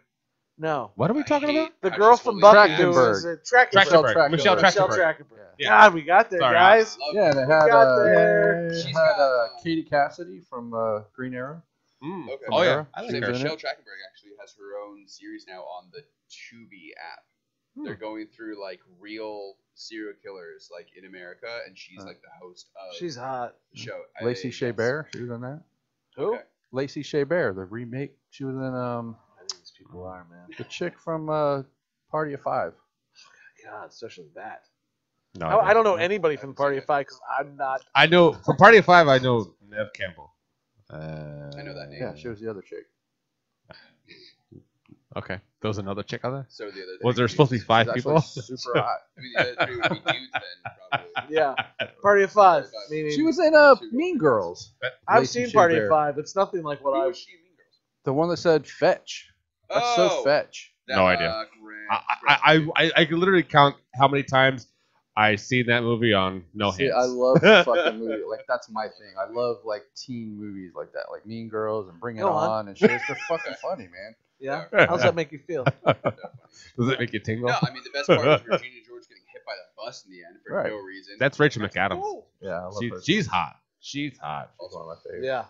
B: No.
C: What are we talking about?
B: The
D: I
B: girl
D: just
B: from
D: totally-
B: Buffy was
A: Trachtenberg.
B: Trachtenberg.
C: Michelle
B: Michelle
C: Trachtenberg.
B: Trachtenberg.
C: Yeah.
B: God, we got there,
C: Sorry,
B: guys.
A: Yeah, they had
B: got there.
A: they
D: She's
A: had
D: got,
A: Katie Cassidy from Green Arrow.
C: Mm.
D: Okay.
C: Oh yeah,
A: Sarah?
C: I
A: She
C: like
A: was
C: her.
A: in it.
D: Michelle Trachtenberg actually has her own series now on the Tubi app. They're going through like real serial killers like in America, and she's like the host of
B: She's hot.
D: the show.
A: Lacey Shea Bear, she was in that.
B: Who?
D: Okay.
A: Lacey Shea Bear, the remake. She was in
B: I think these people are, man.
A: the chick from Party of Five.
B: God, especially that.
C: No,
B: I don't know anybody from the Party of Five because I'm not.
C: I know from Party of Five. I know Nev Campbell.
D: I know that name.
A: Yeah, she was the other chick.
C: Okay, there was another chick on there.
D: So the other
C: Was there
D: three
C: supposed to be
A: She's
C: five
A: actually
C: people?
A: super hot.
D: I mean, the other three would be dudes then, probably.
B: Yeah, Party of Five.
D: Party of Five.
B: Meaning,
A: She was in Mean Girls.
B: I've
A: Lacey
B: seen
A: Shea
B: Party
A: Bear.
B: of Five. It's nothing like what
D: Who
B: I
D: was she in Mean Girls?
A: The one that said fetch. That's so fetch.
C: No idea. I can literally count how many times I seen that movie on No
A: See,
C: Hands.
A: I love the fucking movie. Like that's my thing. I love like teen movies like that, like Mean Girls and Bring It
B: Go on.
A: On and shit. It's just fucking funny, man.
B: Yeah. How's that make you feel?
C: Does it make you tingle?
D: No, I mean the best part was Regina George getting hit by the bus in the end for
A: Right.
D: no reason.
C: That's Rachel McAdams.
D: Cool.
A: Yeah, I love her.
C: She's hot. She's hot.
A: She's one of my favorites.
B: Yeah.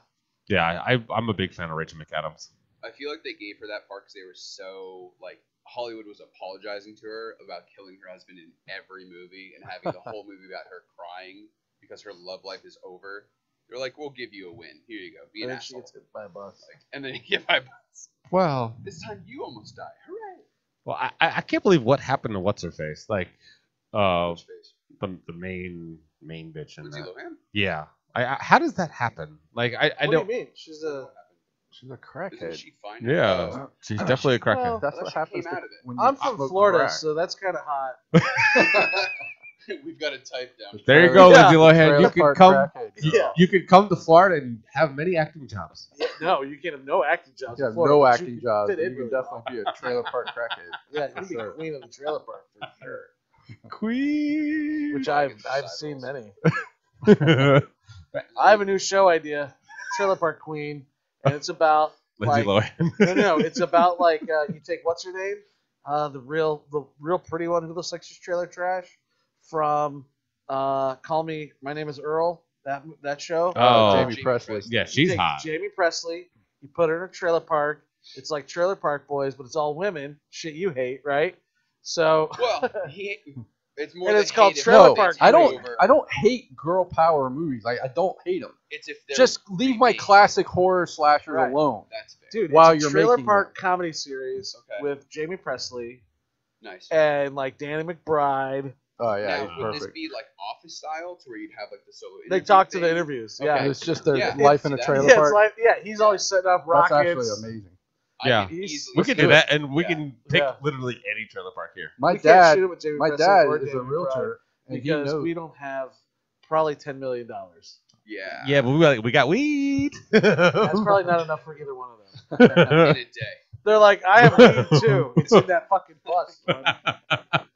C: Yeah, I'm a big fan of Rachel McAdams.
D: I feel like they gave her that part because they were so like Hollywood was apologizing to her about killing her husband in every movie and having the whole movie about her crying because her love life is over. They're like, we'll give you a win. Here you go. Be
B: And
D: an
B: then she
D: asshole.
B: gets hit by a bus.
D: Like, and then you get my bus.
C: Well,
D: This time you almost die. Hooray!
C: I can't believe what happened to what's her face. Like,
D: Which face?
C: the main bitch in
D: Lindsay
C: that.
D: Lohan?
C: Yeah. How does that happen? Like, I
B: What
C: don't.
B: do you mean? She's a.
D: What happened?
A: She's a
D: Isn't
A: crackhead.
D: she fine?
C: Yeah,
D: Oh.
C: she's definitely a crackhead.
B: Well,
A: That's
D: I thought
A: what
D: she
A: happens
D: came out of it.
A: when you
B: I'm from
A: smoke
B: Florida,
A: crack.
B: so that's kind of hot.
D: We've got it typed down.
C: There you go,
B: Yeah.
C: Lindsay Lohan.
A: Trailer
C: You could
A: park
C: come.
A: crackhead.
B: Yeah.
C: You could come to Florida and have many acting jobs.
B: No, you can't have no acting jobs.
A: You
B: in
A: have
B: Florida,
A: no
B: but
A: acting
B: you
A: jobs.
B: fit
A: but
B: in
A: You can
B: really
A: definitely be a trailer park crackhead.
B: Yeah, you'd be
A: Sure.
B: queen of the trailer park for sure.
C: Queen.
B: Which
D: I
B: I've
D: get the
B: seen
D: sidewalls.
B: many. I have a new show idea, Trailer Park Queen, and it's about
C: Lindsay
B: like
C: Lohan.
B: no, it's about like you take what's her name, the real pretty one who looks like she's trailer trash from Call Me, My Name Is Earl. That show.
C: Oh,
A: Jamie Presley.
C: Yeah,
B: You
C: she's
B: take
C: hot.
B: Jamie Presley. You put her in a trailer park. It's like Trailer Park Boys, but it's all women. Shit you hate, right? So.
D: Well, it's more.
B: And
D: than
B: it's called
D: hate if
B: Trailer
D: they
B: Park
D: take
A: I don't.
D: over.
A: I don't hate girl power movies. I don't hate them.
D: It's if they're
A: Just leave my
D: remade.
A: classic horror slashers
B: Right.
A: alone.
D: That's fair.
B: Dude,
A: While
B: it's a
A: you're
B: Trailer
A: making
B: Park comedy series
D: Okay.
B: with Jamie Presley
D: Nice.
B: and like Danny McBride.
A: Oh yeah,
D: now,
A: he's
D: would this
A: perfect.
D: be like Office style, to where you'd have like the solo?
B: They
D: interview
B: talk to the
D: thing?
B: interviews.
D: Okay.
B: Yeah.
A: It's just their
D: Yeah.
A: life in a
D: It's-
A: trailer
B: Yeah,
A: park.
B: it's like he's always setting up
A: That's
B: rockets.
A: actually amazing.
D: I
C: Yeah.
D: could easily
C: We could
D: see
C: do
A: it.
C: that, and we
D: Yeah.
C: can pick
B: Yeah.
C: literally any trailer park here.
A: My
B: We can't
A: dad,
B: shoot it with Jamie
A: my
B: Presley
A: dad
B: or
A: is a
B: Danny McBride
A: realtor, and he
B: because
A: knows.
B: we don't have probably $10 million.
D: Yeah.
C: Yeah, but we got weed.
B: That's probably not enough for either one of them.
D: In a day.
B: They're like, I have weed too. It's in that fucking bus. Man.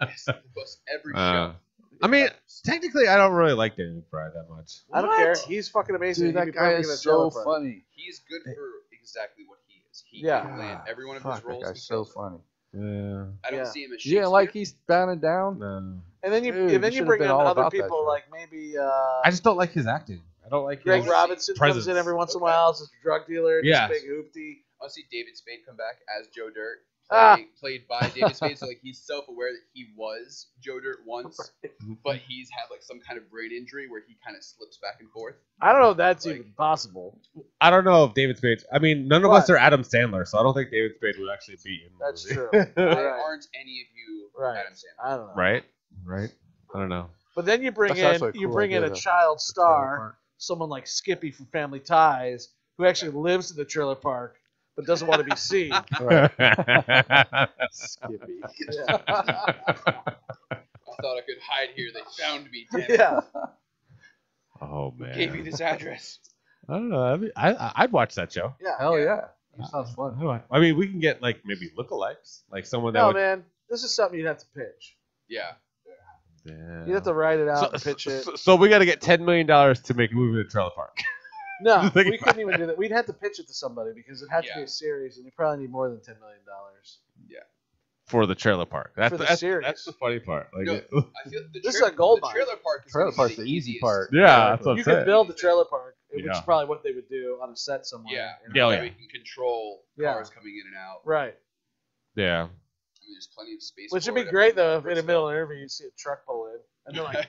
D: Yes, the bus every
C: Uh,
D: show.
C: I mean, technically, I don't really like Danny McBride that much.
B: I don't care. He's fucking amazing.
A: Dude,
B: He'd
A: that
B: be
A: guy
B: perfect in a
A: is
B: trailer
A: so
B: park.
A: funny.
D: He's good for exactly what he is. He
B: Yeah.
D: can land every one of
A: Fuck,
D: his
A: that
D: roles.
A: guy's
D: he
A: so
D: kills.
A: funny.
C: Yeah.
D: I don't
B: Yeah.
D: see him as
A: You didn't like
D: Shakespeare.
A: Eastbound and Down?
C: No.
B: And then
A: Dude,
B: you
A: you
B: bring
A: should've
B: in
A: been all
B: other
A: about that
B: people
A: show.
B: like maybe
C: I just don't like his acting. I don't like
B: Greg
C: his
B: Robinson
C: presence.
B: comes in every once in a
D: Okay.
B: while as a drug dealer.
C: Yes.
B: This big hoopty.
D: I want to see David Spade come back as Joe Dirt,
B: Ah.
D: played by David Spade. So like he's self-aware that he was Joe Dirt once, but he's had like some kind of brain injury where he kind of slips back and forth.
B: I don't know if that's
D: Like-
B: even possible.
C: I don't know if David Spade. I mean, none of us
B: But-
C: are Adam Sandler, so I don't think David Spade would actually be in the
B: That's
C: movie.
B: true.
D: Why
B: Right.
D: aren't any of you
B: Right.
D: Adam Sandler?
B: I don't know.
C: Right? Right? I don't know.
B: But then you bring
A: That's
B: in
A: actually a cool
B: a
A: idea, though.
B: child
A: The trailer
B: star,
A: park.
B: someone like Skippy from Family Ties, who actually lives in the trailer park but doesn't want to be seen.
A: Right.
D: Skippy.
B: Yeah.
D: I thought I could hide here. They found me. Damn it.
B: Yeah.
C: Oh
D: Who gave me
C: man.
D: this address?
C: I don't know. I mean, I'd watch that show.
B: Yeah.
A: Hell
D: Yeah.
A: yeah. That sounds fun.
C: I mean, we can get like maybe lookalikes, like someone that
B: No,
C: would.
B: man. This is something you'd have to pitch.
D: Yeah.
C: Yeah.
B: You'd have to write it out and pitch it.
C: So we got to get $10 million to make a movie in a trailer park.
B: No,
C: Think
B: we
C: about
B: couldn't even do that. We'd have to pitch it to somebody because it had to be
D: Yeah.
B: a series, and you probably need more than $10 million.
C: For the trailer park. That's
B: For the
C: that's,
B: series.
C: that's the funny part. Like,
D: No, I feel the
B: This is a gold mine.
D: trailer park is
A: Trailer
D: gonna be
A: park's the easy
D: easiest.
A: part.
C: yeah, that's what I'm
B: You
C: saying.
B: could build the trailer park, which
C: Yeah.
B: is probably what they would do on a set somewhere.
D: Yeah.
B: you know?
C: Yeah, oh,
D: That
C: yeah.
D: way you can control
B: Yeah.
D: cars coming in and out.
B: Right.
C: Yeah.
D: I mean, there's plenty of space.
B: Which
D: for
B: would be
D: it.
B: great, though, if in the middle of an interview you see a truck pull in, and they're like,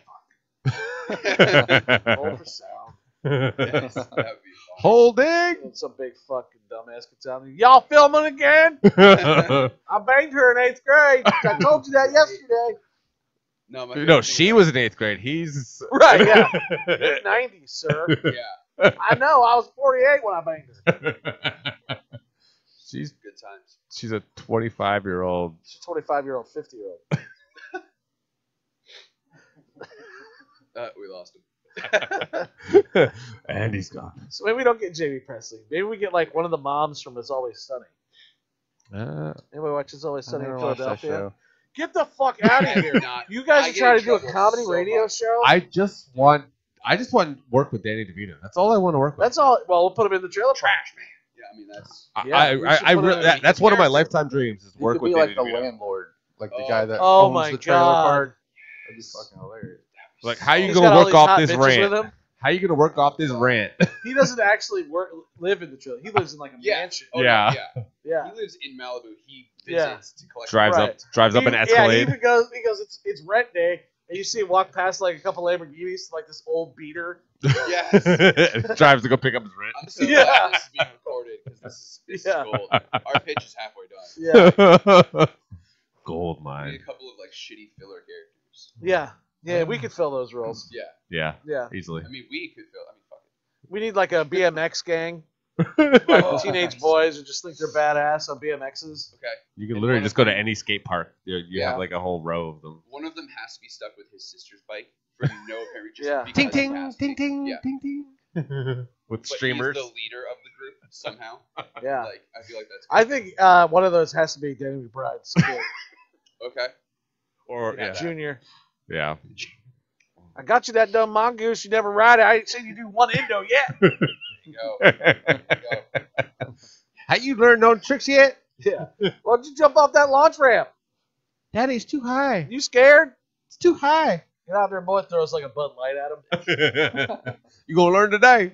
B: roll for sound.
D: Yes, that would be fun.
C: Holding.
B: And some big fucking dumbass gets out and y'all filming again? I banged her in 8th grade. I told you that yesterday.
D: No, my
C: no,
D: favorite
C: she
D: thing
C: was in 8th grade. He's
B: Right, yeah. You're 90, sir.
D: Yeah,
B: I know, I was 48 when I banged her.
C: she's
D: good times.
C: she's a 25-year-old.
B: She's a 25-year-old, 50-year-old.
D: We lost him.
C: And he's gone.
B: So maybe we don't get Jamie Presley. Maybe we get like one of the moms from It's Always Sunny. Anybody watch It's Always
A: I
B: Sunny in
A: never watched that
B: Philadelphia?
A: show.
B: Get the fuck out of here. You guys
D: I
B: are
D: get
B: trying
D: in
B: to do a
D: trouble
B: comedy
D: so
B: radio
D: much.
B: show?
C: I just want to work with Danny DeVito. That's all I want to work with.
B: That's all. Well, we'll put him in the trailer park.
D: Trash man. Yeah, I mean that's.
B: Yeah, we should put him in
C: That's one of my
B: character.
C: lifetime dreams is
A: You
C: work
A: could
C: with
A: be like
C: Danny
A: the
C: DeVito.
A: landlord, like the
D: Oh.
A: guy that
B: Oh
A: owns
B: my
A: the trailer
B: God.
A: park. That'd be fucking hilarious.
C: Like, how you
B: He's
C: gonna
B: got all
C: work
B: these
C: off
B: hot
C: this
B: bitches
C: rant?
B: with him.
C: How you gonna work off this rant?
B: He doesn't actually live in the trailer. He lives in like a
D: Yeah.
B: mansion.
D: Oh,
C: Yeah.
D: yeah.
B: Yeah.
D: He lives in Malibu. He
B: Yeah.
D: visits to collect.
C: drives
B: Right.
C: up an
B: Yeah, he
C: Escalade.
B: even goes. He goes. It's rent day, and you see him walk past like a couple Lamborghinis, like this old beater.
D: Yes.
C: Drives to go pick up his rent.
D: I'm so
B: Yeah.
D: glad this is being recorded because this is
B: Yeah.
D: gold. Our pitch is halfway done.
B: Yeah,
C: Gold
D: We
C: mine.
D: need a couple of like shitty filler characters.
B: yeah. We could fill those roles.
D: Yeah.
C: Yeah,
B: Yeah,
C: easily.
D: I mean, we could fill. I mean, fuck it.
B: we need like a BMX gang,
C: you
B: like teenage boys who just think they're badass on BMXs.
D: Okay.
C: can
D: And
C: literally
D: one
C: just
D: of
C: go to
D: them-
C: any skate park. You
B: Yeah.
C: have like a whole row of them.
D: One of them has to be stuck with his sister's bike for no apparent reason.
B: Yeah.
D: because
C: Ting
D: he
C: ting,
D: has to
C: ting
D: be.
C: ting,
D: Yeah.
C: ting ting. With
D: But
C: streamers.
D: he's the leader of the group somehow.
B: Yeah,
D: Like, I feel like that's.
B: I think one of those has to be Danny McBride's kid,
D: Okay.
C: Or
D: Yeah.
C: yeah.
B: Junior.
C: Yeah.
B: I got you that dumb mongoose. You never ride it. I ain't seen you do one endo yet.
D: There you go. There you go.
C: How you learned no tricks yet?
B: Yeah. Why don't you jump off that launch ramp?
C: Daddy's too high.
B: You scared?
C: It's too high.
B: Get out there, boy. Throws like a Bud Light at him.
C: You gonna learn today?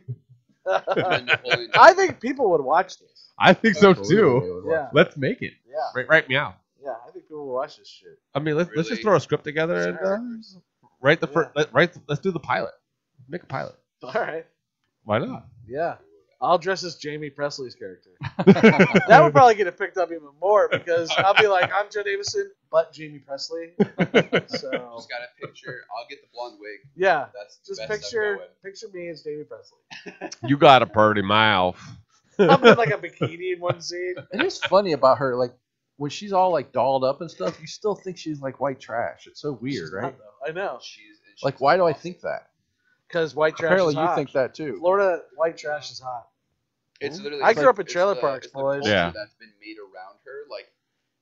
B: I think people would watch this.
C: I think so
A: Absolutely,
C: too.
A: they would watch
B: Yeah.
C: Let's make it.
B: Yeah.
C: Write me out.
B: Yeah, I think people would watch this shit.
C: I mean, let's just
D: Really?
C: throw a script together and write the first. Let's do the pilot. Make a pilot.
B: All right.
C: Why not?
B: Yeah. I'll dress as Jamie Presley's character. That would probably get it picked up even more because I'll be like, I'm Joe Davison, but Jamie Presley. So
D: Just got a picture. I'll get the blonde wig.
B: yeah,
D: That's the
B: just
D: best I've
B: picture
D: got
B: me as Jamie Presley.
C: You got a pretty mouth.
B: I'm in like a bikini in one scene.
A: And it's funny about her, like when she's all like dolled up and stuff, you still think she's like white trash. It's so weird,
B: She's
A: right?
B: not, though. I know.
D: She's
A: Like, why do I
D: awesome.
A: think that?
B: Because white trash
A: Apparently,
B: is
A: you
B: hot.
A: think that too.
B: Florida white trash is hot.
D: It's literally.
B: I
D: it's
B: grew up in
D: it's
B: trailer
D: the-
B: parks,
D: it's the
B: boys.
D: culture
C: Yeah.
D: That's been made around her. Like,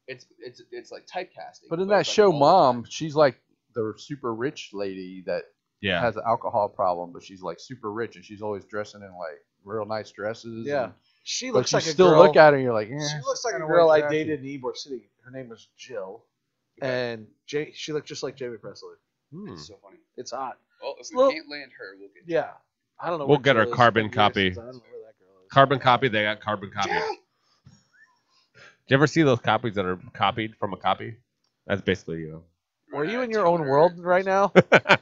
D: it's like typecasting.
A: But in that
D: it's, like,
A: show,
D: all the
A: Mom,
D: time.
A: she's like the super rich lady that
C: Yeah.
A: has an alcohol problem, but she's like super rich and she's always dressing in like real nice dresses.
B: Yeah.
A: and-
B: She
A: but
B: looks
A: you
B: like a
A: still
B: girl.
A: look at her and you're like, yeah.
B: She looks like a
A: kinda
B: girl
A: white
B: I
A: trashy.
B: dated in Ybor City. Her name was Jill,
D: Okay.
B: and she looked just like Jamie Presley.
C: Hmm.
D: It's so funny.
B: It's hot.
D: Well, if we
B: little-
D: can't land her, we'll get.
B: Yeah, I don't know.
C: We'll
B: where
C: get her
B: Jill is.
C: carbon
B: It's been years
C: copy.
B: since I don't know where that girl is.
C: Carbon copy. They got carbon copy.
B: Yeah.
C: Do you ever see those copies that are copied from a copy? That's basically
B: Are you in your own world right now?
D: I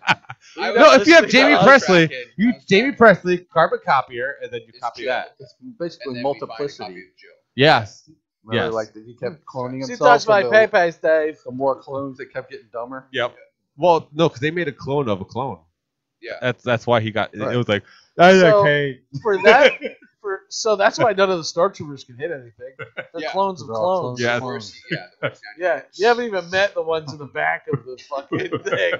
C: No,
D: was
C: if you have
D: listening to
C: Jamie
D: Untitled
C: Presley,
D: Chapter.
C: you
D: I was
C: Jamie
D: trying-
C: Presley carbon copier, and then you
D: It's
C: copy
D: Jill.
C: that.
A: It's
D: And
A: basically
D: then we find a copy
A: multiplicity.
D: of Jill.
C: Yes.
A: Remember,
C: Yes.
A: like he kept cloning
B: She
A: himself.
B: touched my
A: and
B: Pepe's, Dave.
A: the more clones that kept getting dumber.
C: Yep. Well, no, because they made a clone of a clone.
D: Yeah.
C: That's why he got.
A: Right.
C: It was like, I
B: So-
C: okay.
B: For that, so that's why none of the stormtroopers can hit anything. They're
D: Yeah.
B: clones of
A: They're all
B: clones.
A: clones.
C: Yeah.
D: The worst, yeah, the worst
B: Yeah, you haven't even met the ones in the back of the fucking thing.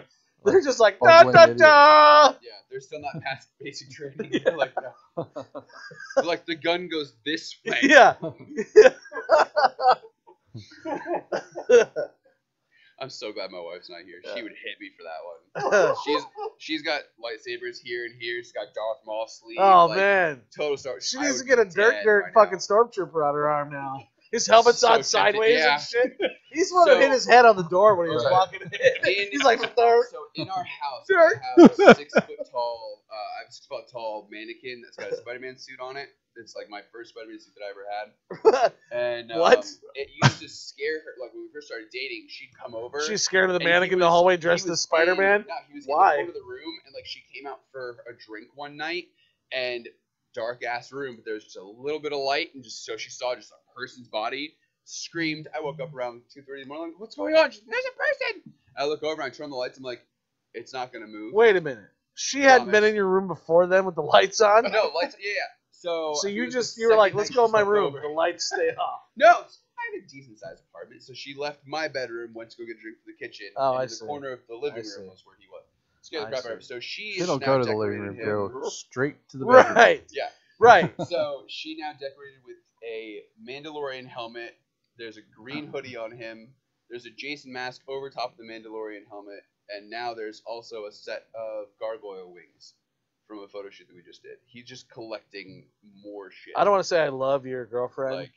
B: They're just like da
A: Bumbling
B: da
A: idiots.
B: da.
D: Yeah, they're still not past basic training. They're like, no. They're like the gun goes this way.
B: Yeah.
D: I'm so glad my wife's not here. She would hit me for that one. She's got lightsabers here and here. She's got Darth Maul sleeve.
B: Oh
D: like,
B: man,
D: total Star.
B: she
D: I
B: needs to
D: would
B: get a
D: be
B: dirt
D: dead
B: dirt
D: right
B: fucking
D: now.
B: stormtrooper on her arm now. His helmet's
D: So
B: on
D: tempted,
B: sideways
D: yeah.
B: and shit. He's the one that
D: So-
B: hit his head on the door when he was
D: Right.
B: walking in. He's like, "Dirt."
D: So in our house,
B: Dirt.
D: I have a 6 foot tall, I have a 6 foot tall mannequin that's got a Spider-Man suit on it. It's like my first Spider-Man suit that I ever had. And
B: What?
D: It used to scare her. Like when we first started dating, she'd come over.
B: She's scared of the
D: and he
B: mannequin in the
D: was-
B: hallway
D: he
B: dressed
D: was
B: as Spider-Man.
D: No, he was
B: Why?
D: in the corner of the room, and like she came out for a drink one night, and dark ass room, but there was just a little bit of light, and just so she saw just a person's body. Screamed. I woke up around 2:30 in the morning. Like, what's going on? She's, there's a person. I look over and I turn on the lights. I'm like, it's not gonna move.
B: Wait a minute. She hadn't been
D: Promise.
B: in your room before then with the lights on.
D: No lights. Yeah. So.
B: So
D: it
B: you
D: was
B: just
D: the
B: you were like,
D: second
B: let's
D: night
B: go
D: she
B: in my
D: slept
B: room.
D: over.
B: The lights stay off.
D: No, I had a decent sized apartment, so she left my bedroom, went to go get a drink from the kitchen.
B: Oh,
D: and
B: I
D: in the
B: see.
D: corner of the living
B: I see.
D: room was where he was. Scared the
B: I
D: crap out of
B: see.
D: her. So she.
A: They
D: is
A: don't
D: now
A: go to the living
D: decorated
A: room.
D: him-
A: Go straight to the bedroom.
B: Right.
D: Yeah.
B: Right.
D: So she now decorated with a Mandalorian helmet. There's a green hoodie on him. There's a Jason mask over top of the Mandalorian helmet, and now there's also a set of gargoyle wings from a photo shoot that we just did. He's just collecting more shit.
B: I don't want to say I love your girlfriend.
D: like.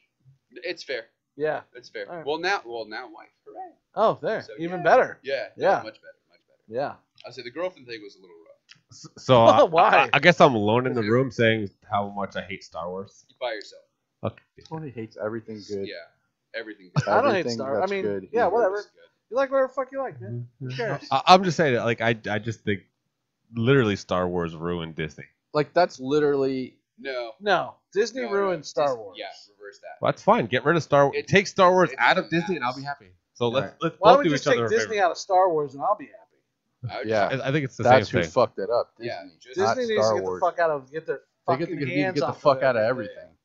D: It's fair.
B: Yeah.
D: It's fair.
B: All right.
D: Well now wife. Hooray.
B: Oh, there.
D: So,
B: Even
D: yeah.
B: better.
D: Yeah.
B: Yeah.
D: Much better. Much better.
B: Yeah.
D: I'd say the girlfriend thing was a little rough.
C: So
B: Why?
C: I guess I'm alone in the room saying how much I hate Star Wars.
D: You by yourself.
C: Okay.
A: Tony hates everything good.
D: Yeah. Everything. Good.
B: I don't hate
A: Everything
B: Star. I
A: that's
B: mean,
A: good,
B: yeah,
A: he
B: whatever.
D: It's good.
B: You like whatever the fuck you like, man. Who cares?
C: I'm just saying that, like, I just think literally Star Wars ruined Disney.
A: Like that's literally
D: No.
B: No, Disney
D: No,
B: ruined
D: no,
B: Star
D: Dis-
B: Wars.
D: Yeah, reverse that.
C: Well, that's fine. Get rid of Star Wars.
D: It-
C: Take Star Wars
D: it
C: out of
D: doesn't
C: Disney, and I'll be
D: matter.
C: happy. So let's
A: Right.
C: let's
B: Why
C: both
B: don't we
C: do
B: just
C: each
B: take
C: other a
B: Disney
C: favor.
B: out of Star Wars and I'll be happy?
D: I would
A: Yeah.
D: just-
C: I think it's the
A: that's
C: same
A: who
C: thing.
A: fucked it up. Disney,
D: Yeah, just-
A: not
B: Disney needs
A: Star
B: to get
A: Wars.
B: the fuck out of get their
A: They
B: fucking
A: get
B: hands
A: the
B: off
A: fuck out of
B: everything.
A: everything.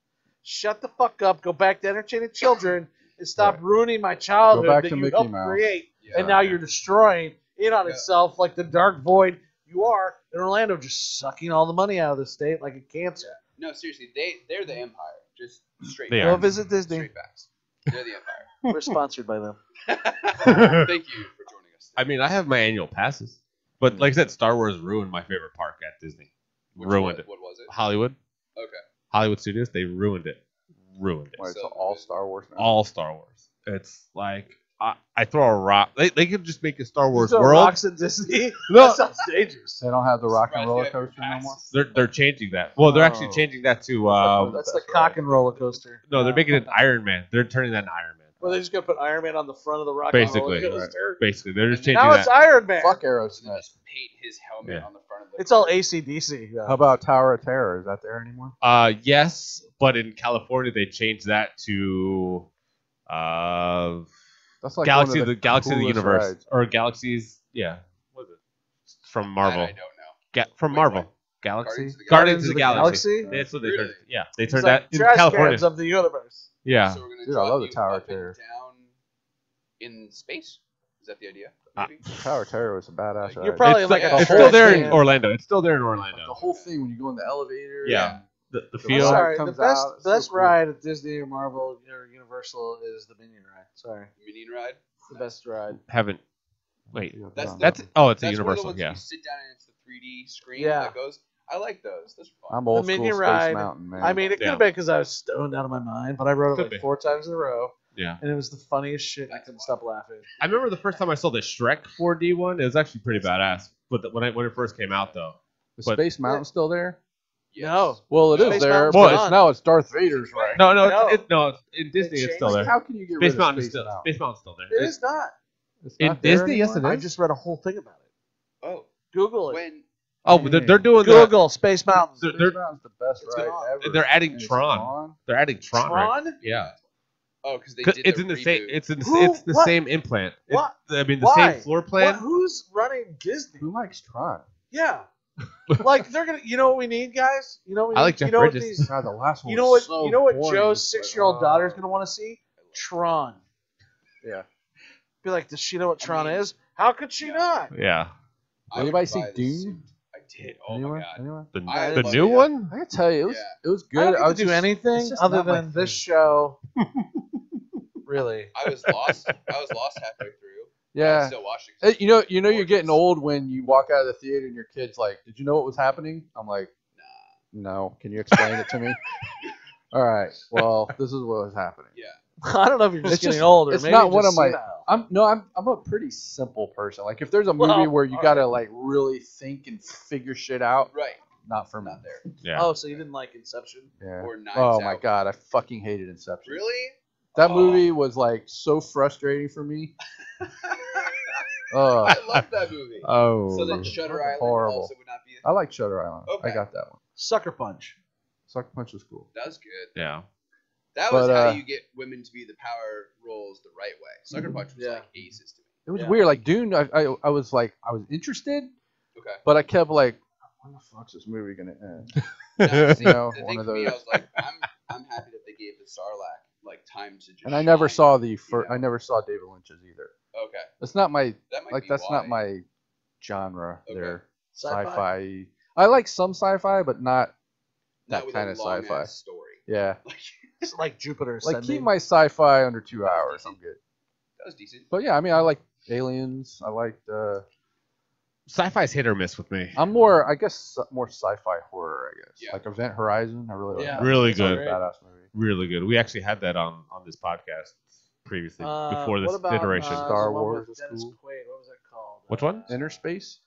B: Shut the fuck up. Go back to entertaining children and stop ruining my childhood
A: back
B: that
A: to
B: you
A: Mickey
B: helped
A: Mouse.
B: create,
D: Yeah.
B: and now you're destroying it on
D: Yeah.
B: itself like the dark void you are in Orlando, just sucking all the money out of the state like a cancer.
D: No, seriously, they're the empire. Just straight.
C: They
D: facts.
C: are.
B: Go visit Disney.
D: Straight facts. They're the empire.
B: We're sponsored by them.
D: Thank you for joining us.
C: I mean, I have my annual passes. But like I said, Star Wars ruined my favorite park at Disney. Ruined it.
D: What was it?
C: Hollywood.
D: Okay.
C: Hollywood Studios. They ruined it. Ruined it.
A: Wait, it's
D: So-
A: all Star Wars now.
C: All Star Wars. It's like I throw a rock. They could just make a Star Wars
B: So
C: world.
B: rocks at Disney.
C: No.
B: That sounds dangerous.
A: They don't have the rock and
D: Surprised
A: roller
D: you have your
A: coaster no more.
D: passes.
C: They're changing that. Well, they're actually
A: Oh.
C: changing that to
B: That's the cock and roller coaster.
C: no, they're making it Iron Man. They're turning that into Iron Man.
B: Well, they just gonna put Iron Man on the front of the rock
C: Basically,
B: and roller coaster.
C: Basically, they're just
D: And
C: changing
B: Now
C: that.
B: it's Iron Man.
A: Fuck
D: So they
A: Aerosmith.
D: just paint his helmet
C: Yeah.
D: on the front of the.
B: It's all AC/DC. Yeah.
A: How about Tower of Terror? Is that there anymore?
C: Yes, but in California they changed that to
A: That's like
C: Galaxy,
A: one of
C: the Galaxy of the
A: coolest
C: Universe,
A: rides.
C: or Galaxies. Yeah, what is it? From
D: That
C: Marvel.
D: I don't know.
C: From
D: Wait,
C: Marvel.
D: what?
C: Galaxy.
D: Guardians
C: Guardians
D: of the
C: of the
B: Galaxy?
C: Galaxy. That's what they
D: Really?
C: turned. Yeah, they
B: It's
C: turned
B: like
C: that in
B: trash
C: California.
B: cans of the universe.
C: Yeah.
D: So we're gonna
A: Dude, I
D: drop
A: love the
D: you
A: Tower
D: up and
A: Terror.
D: down in space. Is that the idea?
C: Uh,
D: Maybe?
A: Tower of Terror was a badass
D: You're
A: ride.
B: probably
C: it's
B: like
D: a
C: it's
B: whole
C: still there in
B: thing.
C: Orlando. It's still there in
A: the
C: Orlando.
A: whole thing when you go in the elevator.
C: Yeah.
A: and
C: The
A: The
B: I'm
C: feel.
A: ride
B: sorry. The
A: comes
B: best
A: out, it's so
B: best
A: cool.
B: ride at Disney or Marvel or Universal is the Minion ride. Sorry,
D: Minion ride.
B: it's the best ride.
C: Haven't. Wait.
D: That's
C: That's.
D: the-
C: Oh, it's a
D: That's
C: Universal.
D: one of the
C: Yeah.
D: ones you sit down and it's the 3D screen
B: Yeah.
D: that goes. I like those. Those are fun.
A: I'm old
B: The
A: school
B: Minion
A: Space
B: ride,
A: Mountain, man.
B: I mean, it could
C: Yeah.
B: have been because I was stoned out of my mind, but I rode it
C: Could
B: like
C: be.
B: 4 times in a row,
C: Yeah.
B: and it was the funniest shit. I
D: That's
B: couldn't
D: wild.
B: stop laughing.
C: I remember the first time I saw the Shrek 4D one. It was actually pretty badass. But when it first came out, though.
A: Is
C: but-
A: Space Mountain still there?
D: Yes.
B: No.
A: Well, it is
B: Space
A: there,
B: Mountain's
A: but
B: gone.
A: now it's Darth Vader's ride.
C: No,
B: No.
C: in Disney it's
B: changed
C: still
B: it.
C: there.
A: How can you get
C: Space
A: rid of
C: Mountain is
A: Space
C: still
A: Mountain?
C: Space Mountain's still there.
B: It is not.
A: It's
C: in
A: not there
C: Disney, yes,
A: anymore?
C: it
B: I
C: is.
B: just read a whole thing about it.
D: Oh,
B: Google it.
D: when
C: Oh, but they're doing that.
B: Google Space Mountain.
C: They're-
A: Space Mountain's the best
B: It's
A: ride
B: gone.
A: ever.
C: They're adding
A: And it's
C: Tron.
A: gone.
C: They're adding Tron. Right?
B: Tron?
C: Yeah.
D: Oh, because they
C: 'Cause
D: did
C: it's in the same.
D: reboot.
C: It's in.
B: Who?
C: It's the
B: What?
C: same implant.
B: What?
C: I mean, the
B: Why?
C: same floor plan.
B: Who's running Disney?
A: Who likes Tron?
B: Yeah. Like they're gonna. You know what we need, guys? You know what we
C: I
B: need?
C: like Jeff
B: you know what
C: Bridges.
B: these.
A: God, the last one.
B: You know
A: was
B: what?
A: so
B: you know what?
A: boring,
B: Joe's
A: but,
B: 6-year-old daughter's gonna want to see Tron.
A: Yeah.
B: Be like, does she know what
D: I
B: Tron
D: mean,
B: is? How could she not?
C: Yeah.
D: I would
A: Anybody see
D: buy the
A: Dune?
D: suit. I did. Oh
A: Anyone?
D: my god.
A: Anyone?
C: The,
D: I
C: the
D: love
C: new
D: it.
C: one.
A: I can tell you, it was
D: Yeah.
A: it was
B: I
A: good.
B: don't get
A: was
B: to do
A: just-
B: anything
A: it's just
B: other
A: not my
B: than this
A: thing.
B: show. Really.
D: I was lost. I was lost halfway through. I
A: Yeah.
D: still watching.
A: You know, you're getting old when you walk out of the theater and your kid's like, "Did you know what was happening?" I'm like, "No. Can you explain it to me?" All right. Well, this is what was happening.
D: Yeah.
B: I don't know if you're just
A: It's
B: getting
A: just-
B: older.
A: it's
B: maybe
A: not
B: you're
A: one
B: just
A: of my-
B: senile.
A: I'm a pretty simple person. Like if there's a movie
B: Well,
A: where you
B: all
A: gotta like really think and figure shit out,
D: Right.
A: not for me.
D: Not there.
C: Yeah.
B: Oh, so you didn't like Inception?
A: Yeah.
D: Or Knives
A: Oh my
D: Out.
A: god, I fucking hated Inception.
D: Really?
A: That
D: Oh.
A: movie was like so frustrating for me.
D: I love that movie.
C: Oh.
D: So then Shutter Island
A: Horrible.
D: also would not be.
A: I like Shutter Island.
D: Okay.
A: I got that one.
B: Sucker Punch.
A: Sucker Punch was cool.
D: That was good.
C: Yeah.
D: That was
A: But,
D: how
A: uh,
D: you get women to be the power roles the right way. Sucker Punch was
B: Yeah.
D: like aces to me.
A: It was
B: Yeah.
A: weird. Like Dune, I was like I was interested,
D: Okay.
A: but I kept like, when the fuck's this movie gonna end?
D: Now, see,
A: You know,
D: the
A: one
D: thing
A: of
D: for me, I
A: those.
D: was like, I'm happy that they gave the Sarlacc like time to just.
A: And I never
D: shine,
A: saw the
D: you
A: first.
D: know?
A: I never saw David Lynch's either.
D: Okay.
A: That's not my
D: That might
A: like.
D: be
A: That's
D: why.
A: not my genre.
D: Okay.
A: They're
B: Sci-fi?
A: sci-fi. I like some sci-fi, but not
D: Not
A: that
D: with
A: kind
D: a
A: of
D: long
A: sci-fi.
D: ass story.
A: Yeah,
B: It's like Jupiter
A: like
B: Ascending.
A: keep my sci-fi under 2 hours. I'm good.
D: That was decent.
A: But yeah, I mean, I like Aliens. I liked.
C: Sci-fi's hit or miss with me.
A: I'm more, I guess, more sci-fi horror. I guess
D: Yeah.
A: like Event Horizon. I really
B: Yeah.
A: like.
C: Really
A: It's a
C: good.
A: badass movie.
C: Really good. We actually had that on this podcast previously before this
B: what about,
C: iteration.
A: Star
B: the one
A: Wars
B: with
A: is
B: Dennis
A: cool.
B: Quaid? What was that called?
C: Which one?
A: Inner Space.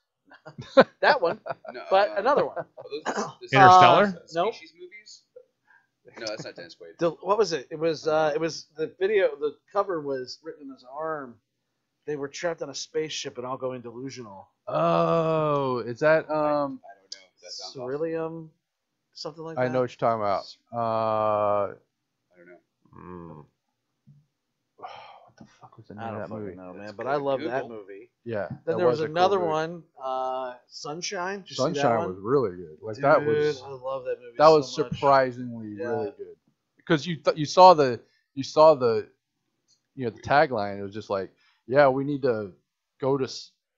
B: That one,
D: No,
B: but another one.
D: Are those
C: Interstellar?
B: Nope.
D: Species movies? No, that's not Dennis Quaid.
B: What was it? It was the video. The cover was written in his arm. They were trapped on a spaceship and all going delusional.
A: Oh, is that
D: I don't know. That sounds awesome.
B: Ceruleum, something like that.
A: I know what you're talking about.
D: I don't know.
C: Mm.
A: What the fuck was the name
B: I
A: of
B: don't
A: that
B: fucking
A: movie?
B: know, man.
D: That's
B: But
D: good.
B: I love that
D: Google.
B: movie.
A: Yeah.
B: Then
A: that
B: there was
A: a cool
B: another
A: movie.
B: one, Sunshine. Did you see that
A: Sunshine
B: one?
A: was really good. Like
B: Dude,
A: that was
B: I love that movie.
A: that was
B: so much.
A: surprisingly
B: Yeah.
A: really good because you saw the the tagline. It was just like, yeah, we need to go to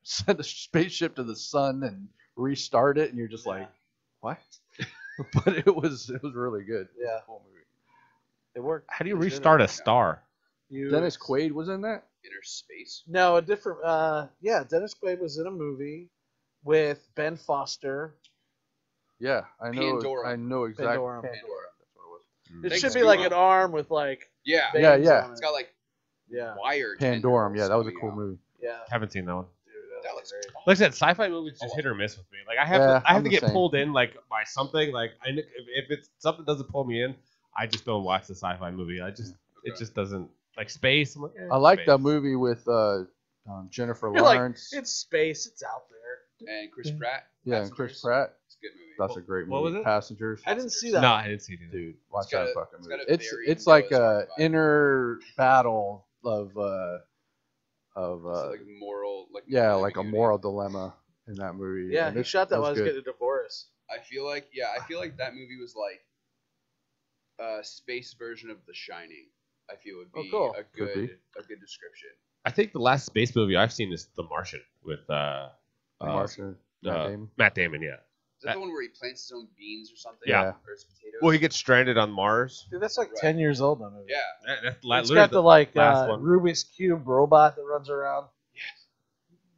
A: send a spaceship to the sun and restart it, and you're just like, what? But it was really good. It was
B: Yeah.
A: a cool movie.
B: It worked.
C: How do you
B: It did
C: restart
B: it.
C: a star?
A: Dennis Quaid was in that.
D: Inner space.
B: No, a different. Yeah, Dennis Quaid was in a movie, with Ben Foster.
A: Yeah, I know.
D: Pandora.
A: I know exactly.
B: Pandora.
A: That's what it was.
B: It
D: Thanks,
B: should be
D: Google.
B: like an arm with like
D: Yeah.
B: veins
A: Yeah, yeah.
B: on
D: It's
B: it.
D: got like
B: Yeah.
D: wire.
A: Pandorum. Yeah, that was a
D: tendrils
A: cool
D: coming out.
A: movie.
B: Yeah.
C: Haven't seen that one.
B: Dude,
D: That looks
B: great.
C: Like I said, sci-fi movies just hit or miss with me. Like I have
A: Yeah,
C: to, I have
A: I'm
C: to
A: the
C: get
A: same.
C: pulled in like by something. like if it's something doesn't pull me in, I just don't watch the sci-fi movie. It just doesn't like space. I'm like,
A: I like
C: space.
A: that movie with Jennifer
B: You're like,
A: Lawrence.
B: it's space. It's out there.
D: And Chris Pratt.
A: Yeah, and Chris
D: Passengers.
A: Pratt.
D: It's a good movie.
A: That's a great movie.
C: What was it?
A: Passengers.
B: I didn't see that.
C: No,
B: one.
C: I didn't see it either.
A: Dude, watch
D: It's got
A: that
D: a-
A: fucking
D: it's
A: movie.
D: got a
A: It's
D: very
A: it's like
D: Noah's
A: a
D: Ark vibe.
A: inner battle of
D: So, like moral, like
A: yeah,
D: moral
A: like a
D: ambiguity.
A: moral dilemma in that movie.
B: Yeah,
A: and
B: he shot that
A: it
B: while he was
A: good.
B: getting a divorce.
D: I feel like that movie was like a space version of The Shining. I feel would be
B: cool.
D: a
A: Could be.
D: good description.
C: I think the last space movie I've seen is The Martian with
A: Martian, Matt Damon.
C: Matt Damon. Yeah.
D: Is that the one where he plants his own beans or something?
C: Yeah.
D: Or his potatoes?
C: Well, he gets stranded on Mars.
B: Dude, that's like
D: Right.
B: 10 years old, that movie.
D: Yeah.
C: That's
B: It's
C: literally
B: got the like
C: last one.
B: Rubik's Cube robot that runs around.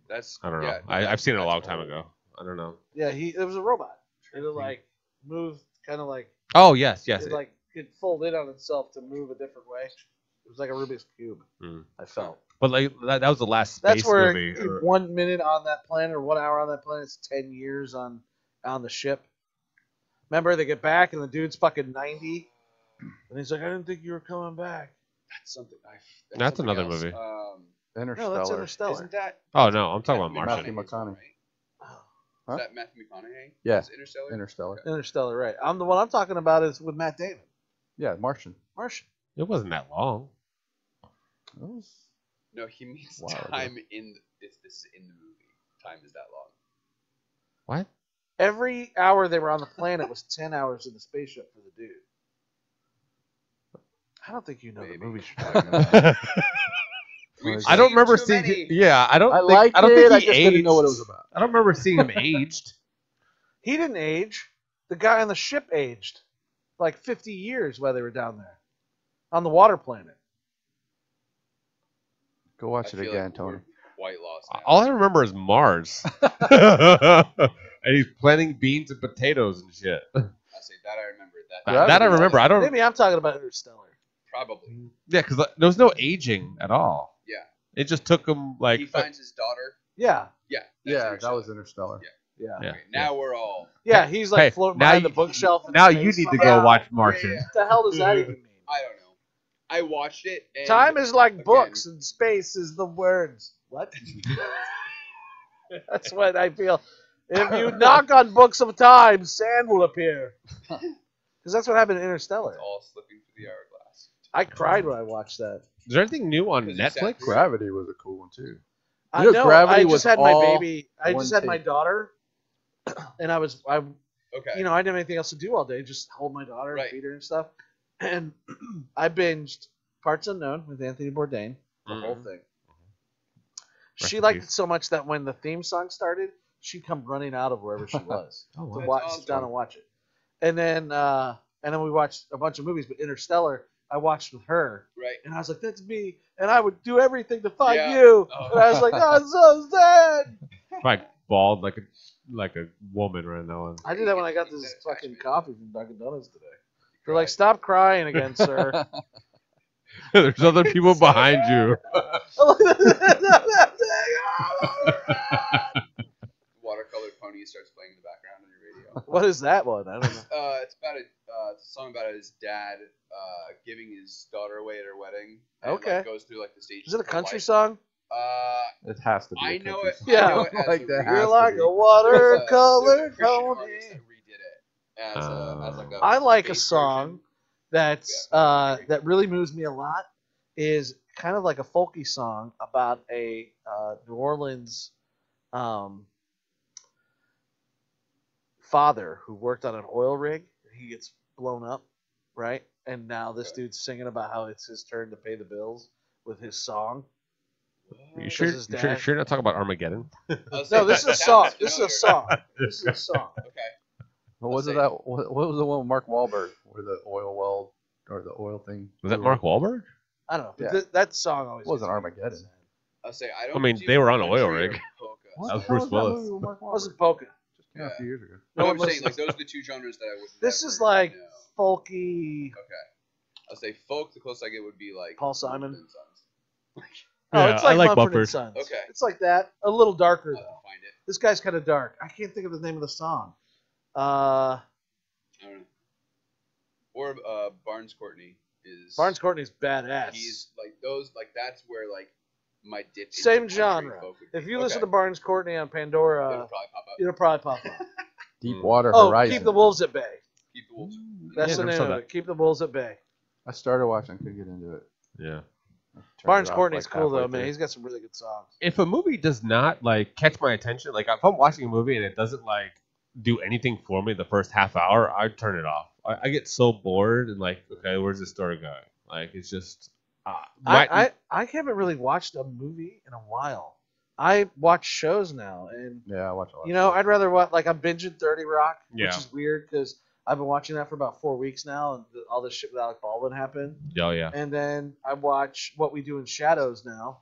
D: That's
C: I don't know.
D: yeah,
C: I've seen it a
D: that's
C: long time
D: old.
C: ago. I don't know.
B: Yeah, it was a robot. It would like move, kind of like
C: Oh yes, yes.
B: it like could fold in on itself to move a different way. It was like a Rubik's Cube.
C: Mm.
B: I felt.
C: But like that was the last space
B: That's where
C: movie. or-
B: 1 minute on that planet or 1 hour on that planet is 10 years on the ship. Remember, they get back and the dude's fucking 90, and he's like, "I didn't think you were coming back."
D: That's something.
C: That's
D: something
C: another
D: else.
C: movie.
A: Interstellar.
B: No, that's Interstellar.
D: Isn't that?
C: Oh no, I'm talking about
A: Matthew
C: Martian.
A: McConaughey.
B: Oh,
A: Huh?
D: Is that Matthew McConaughey?
A: Yeah.
D: Is it Interstellar?
A: Interstellar.
B: Interstellar, right? The one I'm talking about is with Matt Damon.
A: Yeah, Martian.
B: Martian.
C: It wasn't that long.
A: That was-
D: No, he means
A: Wow, okay.
D: time in. This is in the movie. Time is that long.
C: What?
B: Every hour they were on the planet was 10 hours in the spaceship for the dude. I don't think you know
D: Maybe.
B: the movie you're talking about.
D: We've
C: I don't
D: seen
C: remember
D: too
C: seeing.
D: many.
C: Yeah, I don't.
A: I
C: think,
A: liked
C: I don't
A: it.
C: think
A: I
C: he
A: just
C: aged.
A: didn't know what it was about.
C: I don't remember seeing him aged.
B: He didn't age. The guy on the ship aged like 50 years while they were down there on the water planet.
A: Go watch
D: I
A: it
D: feel
A: again,
D: like
A: Tony.
D: we're White lost now.
C: All I remember is Mars, and he's planting beans and potatoes and shit.
D: I say that I remember that.
A: Yeah,
C: That I remember. I don't.
B: Maybe I'm talking about Interstellar.
D: Probably.
C: Yeah, because there was no aging at all.
D: Yeah.
C: It just took him like.
D: He finds his daughter.
B: Yeah.
D: Yeah. that's
A: Yeah, that
D: Interstellar.
A: was Interstellar.
B: Yeah.
C: Yeah.
D: Okay, now we're all.
B: Yeah, he's like
C: Hey,
B: floating
C: now
B: behind
C: you-
B: the bookshelf. in
C: now
B: space.
C: you need to
B: Yeah.
C: go watch Martian.
D: Yeah.
B: What the hell does that even mean?
D: I don't know. I watched it. And
B: Time is like
D: again-
B: books, and space is the words. What? That's what I feel. If you knock on books of time, sand will appear. Because that's what happened in Interstellar.
D: It's all slipping through the hourglass.
B: I cried when I watched that.
C: Is there anything new on
D: Because you sat
C: Netflix?
D: through
A: Gravity was a cool one too.
B: I
A: You know,
B: know.
A: Gravity
B: I
A: was
B: just had my
A: all
B: baby. I
A: one
B: just had my
A: take.
B: daughter, and I
D: Okay.
B: you know, I didn't have anything else to do all day. Just hold my daughter
D: Right.
B: and feed her and stuff. And I binged Parts Unknown with Anthony Bourdain, the whole
C: Mhm.
B: thing.
C: Rest
B: She
C: in
B: liked
C: peace.
B: it so much that when the theme song started, she'd come running out of wherever she was
C: Oh,
B: to
C: wow.
B: watch,
D: That's
B: sit down
D: awesome.
B: and watch it. And then we watched a bunch of movies, but Interstellar I watched with her,
D: Right.
B: and I was like, "That's me," and I would do everything to find
D: Yeah.
B: you.
D: Oh.
B: And I was like, "Oh, I'm so sad."
C: Like bald, like a woman right now.
B: I did that when I got this fucking coffee from Dunkin' Donuts today. They're like, "Stop crying again, sir."
C: There's other people behind you.
D: Watercolor Pony starts playing in the background on your radio.
B: What is that one? I don't know.
D: It's about it's a song about his dad giving his daughter away at her wedding. And
B: Okay.
D: Like, goes through like the stages.
B: Is it a
D: of her
B: country
D: life.
B: song?
A: It has to be.
D: I
A: a
D: know
A: country
D: it.
A: song.
B: Yeah,
D: I know it as
A: like
D: a
A: that
D: re-
A: has
B: You're
A: to
B: like
A: be.
B: a watercolor
D: There's a Christian
B: pony.
D: artist that redid it as like a
B: I like a
D: faith
B: song
D: version.
B: that's
D: Yeah.
B: that really moves me a lot. Is kind of like a folky song about a New Orleans father who worked on an oil rig. He gets blown up, right? And now this
D: Okay.
B: dude's singing about how it's his turn to pay the bills with his song.
C: You sure?
B: his
C: You sure,
B: dad-
C: sure you're not talking about Armageddon?
D: I was
B: No,
D: saying
B: this is
D: that
B: a song.
D: sounds
B: This is a
D: familiar.
B: song. This is a song.
D: Okay.
A: What was it that? What was the one with Mark Wahlberg where the oil well or the oil thing?
C: Was that Mark Wahlberg?
B: I don't know.
A: Yeah.
B: But that song always
A: It wasn't
B: gets me
A: Armageddon.
D: I'll say I don't.
C: I mean,
D: do
C: they were on an oil
D: country
C: rig.
D: or polka.
A: What
C: That was
A: the hell
C: Bruce
A: is that
C: Willis.
A: movie with Mark Wahlberg?
B: Wasn't Polka.
A: Just came out a few years ago.
D: But
B: No
D: I'm
B: one
D: saying like
B: listens.
D: those are the two genres that I would.
B: This
D: never
B: is like
D: know.
B: folky.
D: Okay. I'll say folk. The closest I get would be like
B: Paul Simon.
D: Mumford and Sons.
B: Oh,
C: Yeah,
B: it's
C: I
B: like
C: like
B: Mumford and
C: Mumford.
B: Sons.
D: Okay.
B: It's like that. A little darker though.
D: I'll find it.
B: This guy's kind of dark. I can't think of the name of the song.
D: I don't know. Or Barnes Courtney is.
B: Barnes Courtney's badass.
D: He's like those. Like that's where like my dip. into
B: Same
D: country
B: genre.
D: folk would be.
B: If you listen
D: Okay.
B: to Barnes Courtney on Pandora,
D: It'll probably pop up.
B: it'll probably pop up.
A: Deepwater
B: Oh,
A: Horizon.
B: Keep the Wolves at Bay.
D: Keep the wolves.
B: That's
C: Yeah,
B: the
C: never
B: name
C: saw
B: of
C: that.
B: it. Keep the Wolves at Bay.
A: I started watching, couldn't get into it.
C: Yeah.
A: Turned
B: Barnes
A: it off,
B: Courtney's
A: like,
B: cool though,
A: halfway
B: man.
A: through.
B: He's got some really good songs.
C: If a movie does not like catch my attention, like if I'm watching a movie and it doesn't like do anything for me the first half hour, I turn it off. I get so bored and like, okay, where's the story going? Like it's just.
B: I haven't really watched a movie in a while. I watch shows now, and
A: Yeah, I watch a lot.
B: you know, I'd rather watch like I'm binging 30 Rock,
C: Yeah.
B: which is weird because I've been watching that for about 4 weeks now, and all this shit with Alec Baldwin happened.
C: Oh yeah.
B: And then I watch What We Do in Shadows now.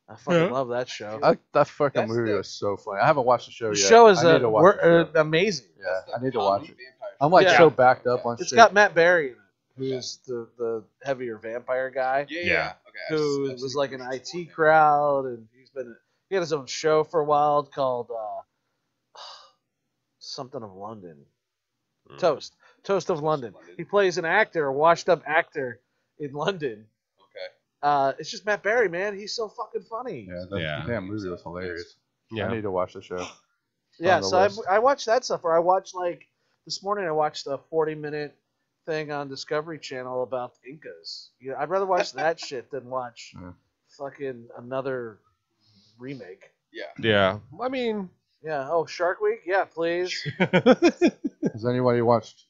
B: I fucking love that show.
A: That fucking
D: That's
A: movie
D: the-
A: was so funny. I haven't watched the show
B: The
A: yet.
B: show is
A: I need to watch the show.
B: amazing.
A: Yeah,
D: That's the
A: I need to watch
D: comedy
A: it.
D: vampire
A: I'm like
B: Yeah.
A: so backed up on
B: It's
A: shit.
B: got Matt Berry in it, who's the heavier vampire guy,
D: Yeah.
C: Yeah.
D: Okay. I've
B: who
D: seen
B: was like an
D: commercials
B: IT
D: for it.
B: crowd, and he had his own show for a while called something of London. Toast of London.
D: London.
B: He plays an actor, a washed-up actor in London.
D: Okay.
B: It's just Matt Berry, man. He's so fucking funny.
A: Yeah, that
C: Yeah.
A: damn movie was hilarious.
C: Yeah.
A: I need to watch the show.
B: Yeah,
A: on the
B: so
A: list.
B: I watched that stuff. Or I watched like this morning. I watched a 40-minute thing on Discovery Channel about the Incas. You know, I'd rather watch that shit than watch
A: Yeah.
B: fucking another remake.
D: Yeah.
C: Yeah. I mean.
B: Yeah. Oh, Shark Week. Yeah, please.
A: Has anybody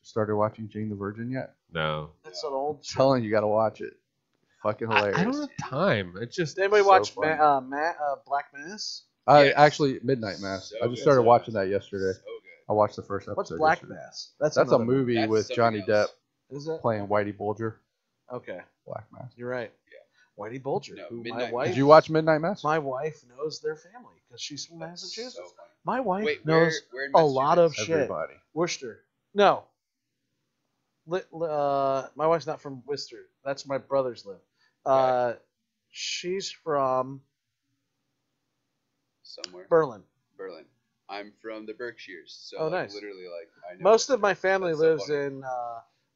A: started watching Jane the Virgin yet?
C: No.
B: That's an old.
A: I'm telling you, you got to watch it. Fucking hilarious.
C: I don't have time. It's just.
B: Did anybody
A: so
B: watch
A: funny.
B: Black Mass?
D: Yes.
A: Actually, Midnight Mass.
D: So
A: I just
D: good.
A: started
D: So
A: watching that yesterday.
D: So good.
A: I watched the first episode.
B: What's Black
A: yesterday.
B: Mass?
A: That's a
B: another
A: movie
D: That's
A: with
D: something
A: Johnny
D: else.
A: Depp
B: Is it?
A: playing Whitey Bulger.
B: Okay,
A: Black Mass.
B: you're right.
D: Yeah.
B: Whitey Bulger,
D: No,
B: who my
D: Midnight
B: wife.
A: Did you watch Midnight Mass?
B: My wife knows their family because she's from
D: That's
B: Massachusetts.
D: so funny.
B: My wife
D: Wait,
B: knows
D: where in
B: a lot of
D: Massachusetts?
B: shit.
A: Everybody.
B: Worcester. No. My wife's not from Worcester. That's where my brothers live.
D: Right.
B: She's from
D: Somewhere.
B: Berlin.
D: Berlin. I'm from the Berkshires, so
B: Oh,
D: like,
B: nice.
D: literally like I know.
B: Most of my family
D: That's so
B: lives
D: funny.
B: in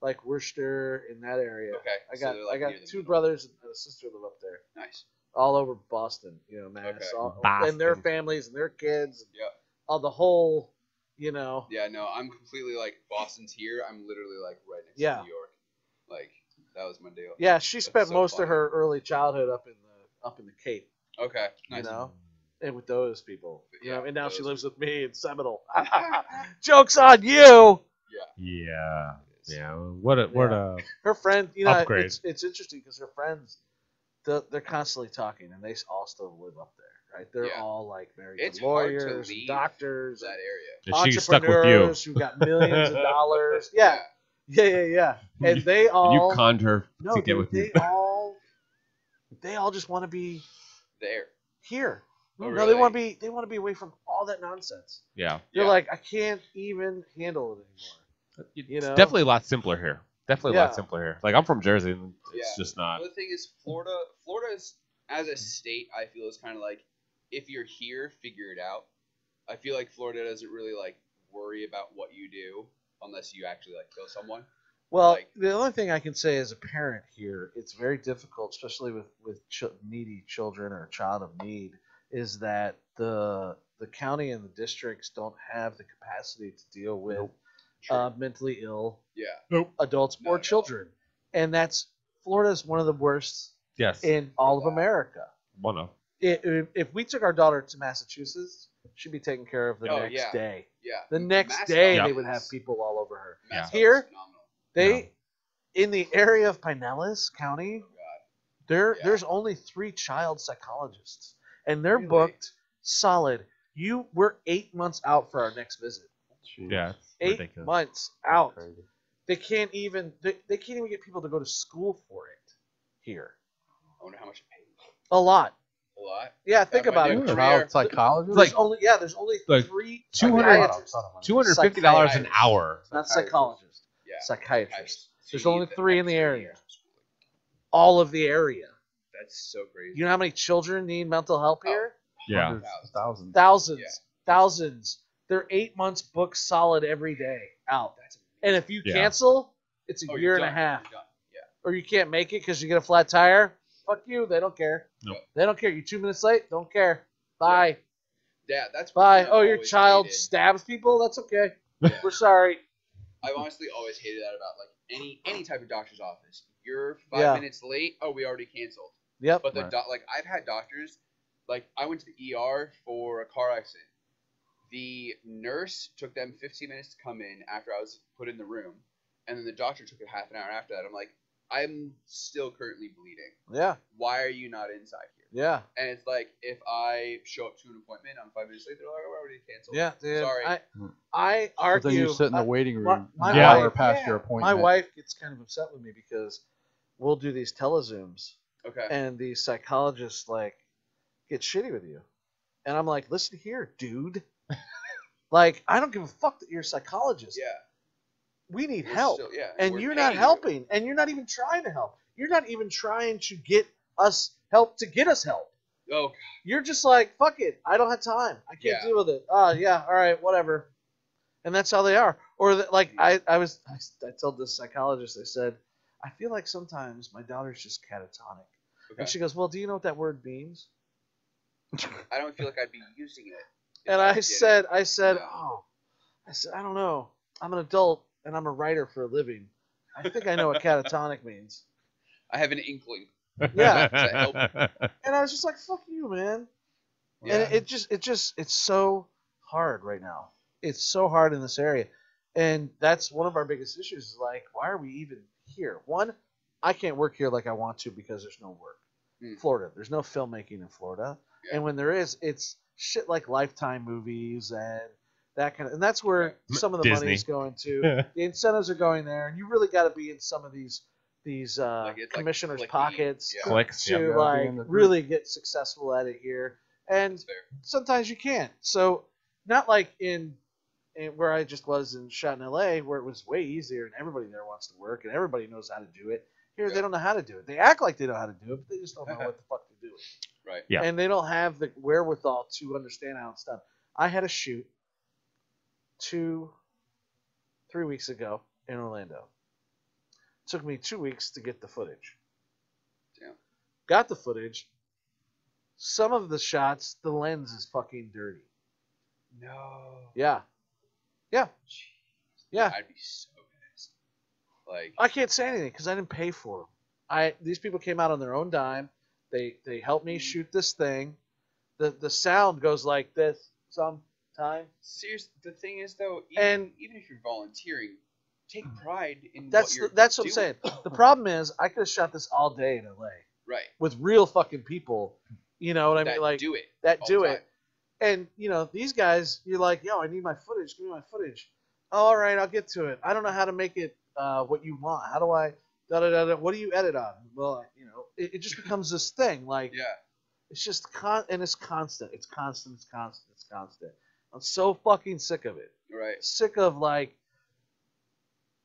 B: like Worcester in that area.
D: Okay.
B: I
D: so
B: got
D: they're, like,
B: I got
D: near the
B: 2
D: middle.
B: brothers and a sister live up there,
D: Nice.
B: all over Boston. You know, Mass,
D: Okay.
B: and their
C: Boston.
B: families and their kids.
D: Yeah.
B: All the whole, you know.
D: Yeah. No, I'm completely like Boston's here. I'm literally like right next
B: Yeah.
D: to New York. Like that was my deal.
B: Yeah, she
D: That's
B: spent
D: so
B: most of
D: funny.
B: her early childhood up in the Cape.
D: Okay. Nice.
B: You know, and with those people. You know,
D: Yeah,
B: and now she
D: those
B: lives with me in Seminole. Joke's on you.
C: Yeah. Yeah. What a.
B: Her friend, you know,
C: Upgrade.
B: it's interesting because her friends, they're constantly talking, and they all still live up there, right? They're
D: Yeah.
B: all like married
D: It's
B: to
D: hard to
B: lawyers,
D: leave
B: doctors,
D: that area.
C: And she's stuck with you.
B: entrepreneurs who got millions of dollars. Yeah, and they all
C: You conned her
B: no,
C: to get
B: dude,
C: with you.
B: they all just want to be
D: There.
B: here.
D: Oh,
B: No,
D: really?
B: they want to be away from all that nonsense.
C: Yeah.
B: They're
D: Yeah.
B: like, I can't even handle it anymore. You
C: It's
B: know?
C: definitely a lot simpler here. Definitely a
B: Yeah.
C: lot simpler here. Like I'm from Jersey, and it's
D: Yeah.
C: just not.
D: Well, the thing is, Florida is, as a state, I feel is kind of like, if you're here, figure it out. I feel like Florida doesn't really like worry about what you do unless you actually like kill someone.
B: Well,
D: Like-
B: the only thing I can say as a parent here, it's very difficult, especially with needy children or a child of need, is that the county and the districts don't have the capacity to deal with
D: True.
B: mentally ill
D: Yeah.
B: adults
D: No,
B: or
D: no.
B: children, and Florida's one of the worst
C: Yes.
B: in all of
D: that.
B: America.
C: One of.
B: If we took our daughter to Massachusetts, she'd be taken care of the
D: Oh,
B: next
D: yeah.
B: day.
D: Yeah.
B: The next
D: Mass
B: day,
D: health
B: they would
D: is-
B: have people all over her.
D: Mass
C: Yeah.
D: health
B: Here?
D: is phenomenal.
B: They, in the area of Pinellas County,
D: Oh, God. Yeah.
B: there's only 3 child psychologists, and they're
D: Really?
B: booked solid. We're 8 months out for our next visit.
A: Jeez.
C: Yeah. It's
B: 8
C: ridiculous.
B: months out.
A: Crazy.
B: They can't even get people to go to school for it here.
D: I wonder how much it pays.
B: A lot.
D: A lot.
B: Yeah, think
D: At my
B: about
D: new
B: it.
A: A
D: career,
A: child psychologist.
B: There's only
C: like
B: three
C: 200
B: psychiatrists.
C: $250 an hour.
B: Not psychologists.
D: Yeah.
B: Psychiatrists.
D: So
B: There's
D: you
B: only
D: need
B: 3 in the
D: extra
B: area.
D: years of schooling.
B: All of the area.
D: That's so crazy.
B: You know how many children need mental help here?
C: Yeah.
A: Hundreds, thousands.
B: Thousands.
D: Yeah.
B: Thousands. They're 8 months booked solid every day out.
D: That's
B: And if you
C: Yeah.
B: cancel, it's a
D: Oh,
B: year
D: you're
B: and a
D: done.
B: half.
D: You're done. Yeah.
B: Or you can't make it because you get a flat tire. Fuck you. They don't care.
C: Nope.
B: They don't care. You're 2 minutes late. Don't care. Bye.
D: Yeah, that's one
B: Bye.
D: thing I've
B: Oh, your
D: always
B: child
D: hated.
B: stabs people? That's okay.
D: Yeah.
B: We're sorry.
D: I've honestly always hated that about like any type of doctor's office. You're 5
B: Yeah.
D: minutes late. Oh, we already canceled.
B: Yep.
D: But the
A: Right.
D: like I've had doctors, like I went to the ER for a car accident. The nurse took them 15 minutes to come in after I was put in the room, and then the doctor took it half an hour after that. I'm like, I'm still currently bleeding.
B: Yeah.
D: Why are you not inside here?
B: Yeah.
D: And it's like if I show up to an appointment, I'm 5 minutes late. They're like, oh, we're already canceled.
B: Yeah, dude.
D: Sorry.
B: I
A: But
B: argue.
A: then you sit in the waiting room
B: my
A: an
C: Yeah.
A: hour
B: wife-
A: past
D: yeah.
A: your appointment.
B: My wife gets kind of upset with me because we'll do these telezooms
D: Okay.
B: and the psychologists like get shitty with you. And I'm like, listen here, dude. Like, I don't give a fuck that you're a psychologist.
D: Yeah.
B: We need
D: We're
B: help.
D: still- yeah.
B: And
D: we're
B: you're not
D: paying you.
B: helping. And you're not even trying to help. You're not even trying to get us help to get us help.
D: Oh,
B: You're just like, fuck it. I don't have time. I can't
D: Yeah.
B: deal with it. Oh, yeah. All right. Whatever. And that's how they are. Or like I told this psychologist, I said, I feel like sometimes my daughter's just catatonic.
D: okay.
B: And she goes, well, do you know what that word means?
D: I don't feel like I'd be using it. if
B: And I
D: didn't.
B: said,
D: No.
B: I said, I don't know. I'm an adult and I'm a writer for a living. I think I know what catatonic means.
D: I have an inkling.
B: Yeah.
D: Does that help?
B: And I was just like, fuck you, man.
D: Yeah.
B: And it's so hard right now. It's so hard in this area. And that's one of our biggest issues is like, why are we even here? One, I can't work here like I want to because there's no work.
D: Mm.
B: Florida. There's no filmmaking in Florida.
D: Yeah.
B: And when there is, it's shit like Lifetime movies and that kind of, and that's where some of the
C: Disney.
B: money's going to. The incentives are going there, and you really got to be in some of these
D: It's like
B: commissioners'
D: clicky.
B: pockets
D: Yeah.
C: Clicks.
B: to
C: Yeah.
A: Yeah,
B: like
A: being in the group.
B: really get successful at it here. And
D: That's fair.
B: sometimes you can't. So not like in where I just was and shot in LA, where it was way easier and everybody there wants to work and everybody knows how to do it. Here they don't know how to do it. They act like they know how to do it, but they just don't know what the fuck to do it.
D: Right.
C: Yeah.
B: And they don't have the wherewithal to understand how it's done. I had a shoot 3 weeks ago in Orlando. Took me 2 weeks to get the footage.
D: Damn.
B: Got the footage. Some of the shots, the lens is fucking dirty.
D: No.
B: Yeah. Yeah.
D: Jeez.
B: Yeah.
D: I'd be so pissed. Like.
B: I can't say anything because I didn't pay for them. These people came out on their own dime. They helped me shoot this thing. The sound goes like this sometimes.
D: Seriously, the thing is though,
B: And-
D: even if you're volunteering, take pride in
B: That's
D: what you're
B: that's what I'm
D: doing.
B: saying. The problem is I could have shot this all day in LA
D: Right.
B: with real fucking people. You know what I mean?
D: That
B: Like
D: do it.
B: that
D: all
B: do
D: the
B: it.
D: time.
B: And you know these guys, you're like, yo, I need my footage. Give me my footage. Oh, all right, I'll get to it. I don't know how to make it what you want. How do I? Da da da da. What do you edit on? Well, you know, it just becomes this thing. Like
D: Yeah.
B: it's just and it's constant. It's constant. It's constant. It's constant. I'm so fucking sick of it.
D: Right.
B: Sick of like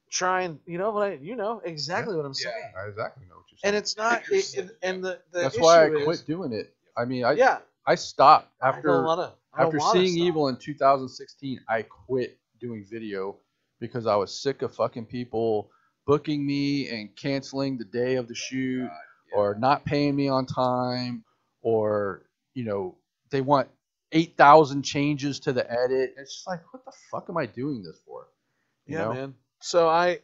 B: trying. You know what you know exactly what I'm saying.
A: I exactly know what you're saying.
B: And it's not.
D: You're sick.
B: And the
A: That's
B: issue
A: why I
B: is,
A: quit doing it. I mean,
B: Yeah.
A: I stopped
B: I don't
A: after
B: wanna- I don't
A: after
B: wanna
A: seeing
B: stop.
A: Evil in 2016. I quit doing video because I was sick of fucking people booking me and canceling the day of the shoot,
D: God, yeah.
A: or not paying me on time, or you know they want 8,000 changes to the edit. It's just like, what the fuck am I doing this for? You
B: Yeah,
A: know?
B: man. So I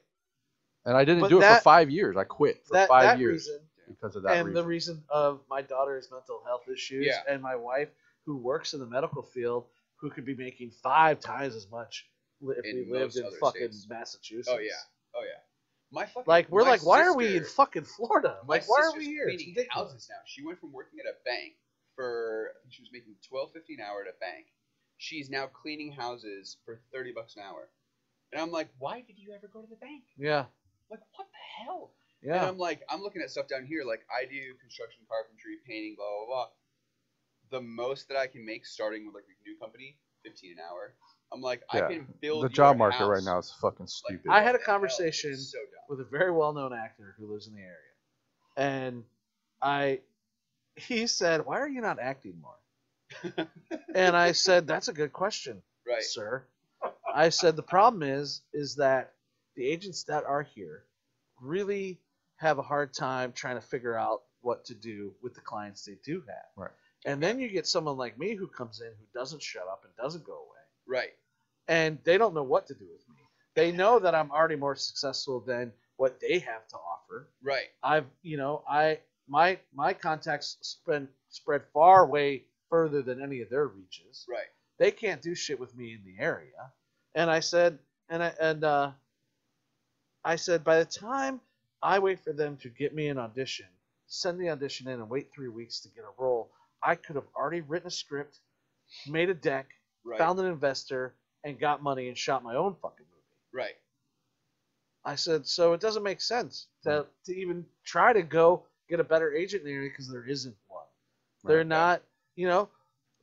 A: And I didn't
B: But
A: do it
B: that-
A: for 5 years. I quit for
B: that
A: 5 years
B: reason.
A: because of that
B: And
A: reason.
B: the reason of my daughter's mental health issues
D: Yeah.
B: and my wife who works in the medical field who could be making 5 times as much if
D: In
B: we lived
D: most
B: in
D: other
B: fucking
D: states.
B: Massachusetts.
D: Oh yeah. Oh yeah. My fucking.
B: Like we're
D: my
B: like, why are we in
D: sister-
B: fucking Florida?
D: My
B: Like, why are
D: sister's
B: we here? It's
D: cleaning
B: ridiculous.
D: houses now. She went from working at a bank for I think she was making $12.50 an hour at a bank. She's now cleaning houses for $30 an hour. And I'm like, why did you ever go to the bank?
B: Yeah.
D: Like, what the hell? And
B: Yeah.
D: I'm like, I'm looking at stuff down here. Like, I do construction, carpentry, painting, blah blah blah. the most that I can make starting with like a new company, 15 an hour. I'm like, I
A: Yeah.
D: can build
A: The job
D: your
A: market
D: house.
A: right now is fucking stupid.
B: I had a
D: What the hell?
B: conversation
D: It's so dumb.
B: with a very well-known actor who lives in the area, and he said, "Why are you not acting more?" And I said, "That's a good question,
D: Right.
B: sir." I said, "The problem is that the agents that are here really have a hard time trying to figure out what to do with the clients they do have.
A: Right.
B: And then you get someone like me who comes in who doesn't shut up and doesn't go away,
D: Right.
B: and they don't know what to do with me. They know that I'm already more successful than what they have to offer.
D: Right.
B: My contacts spread far way further than any of their reaches.
D: Right.
B: They can't do shit with me in the area." And I said, I said, by the time I wait for them to get me an audition, send the audition in, and wait 3 weeks to get a role, I could have already written a script, made a deck,
D: Right.
B: found an investor, and got money and shot my own fucking movie.
D: Right.
B: I said, so it doesn't make sense to even try to go get a better agent in the area because there isn't one.
A: Right.
B: They're not,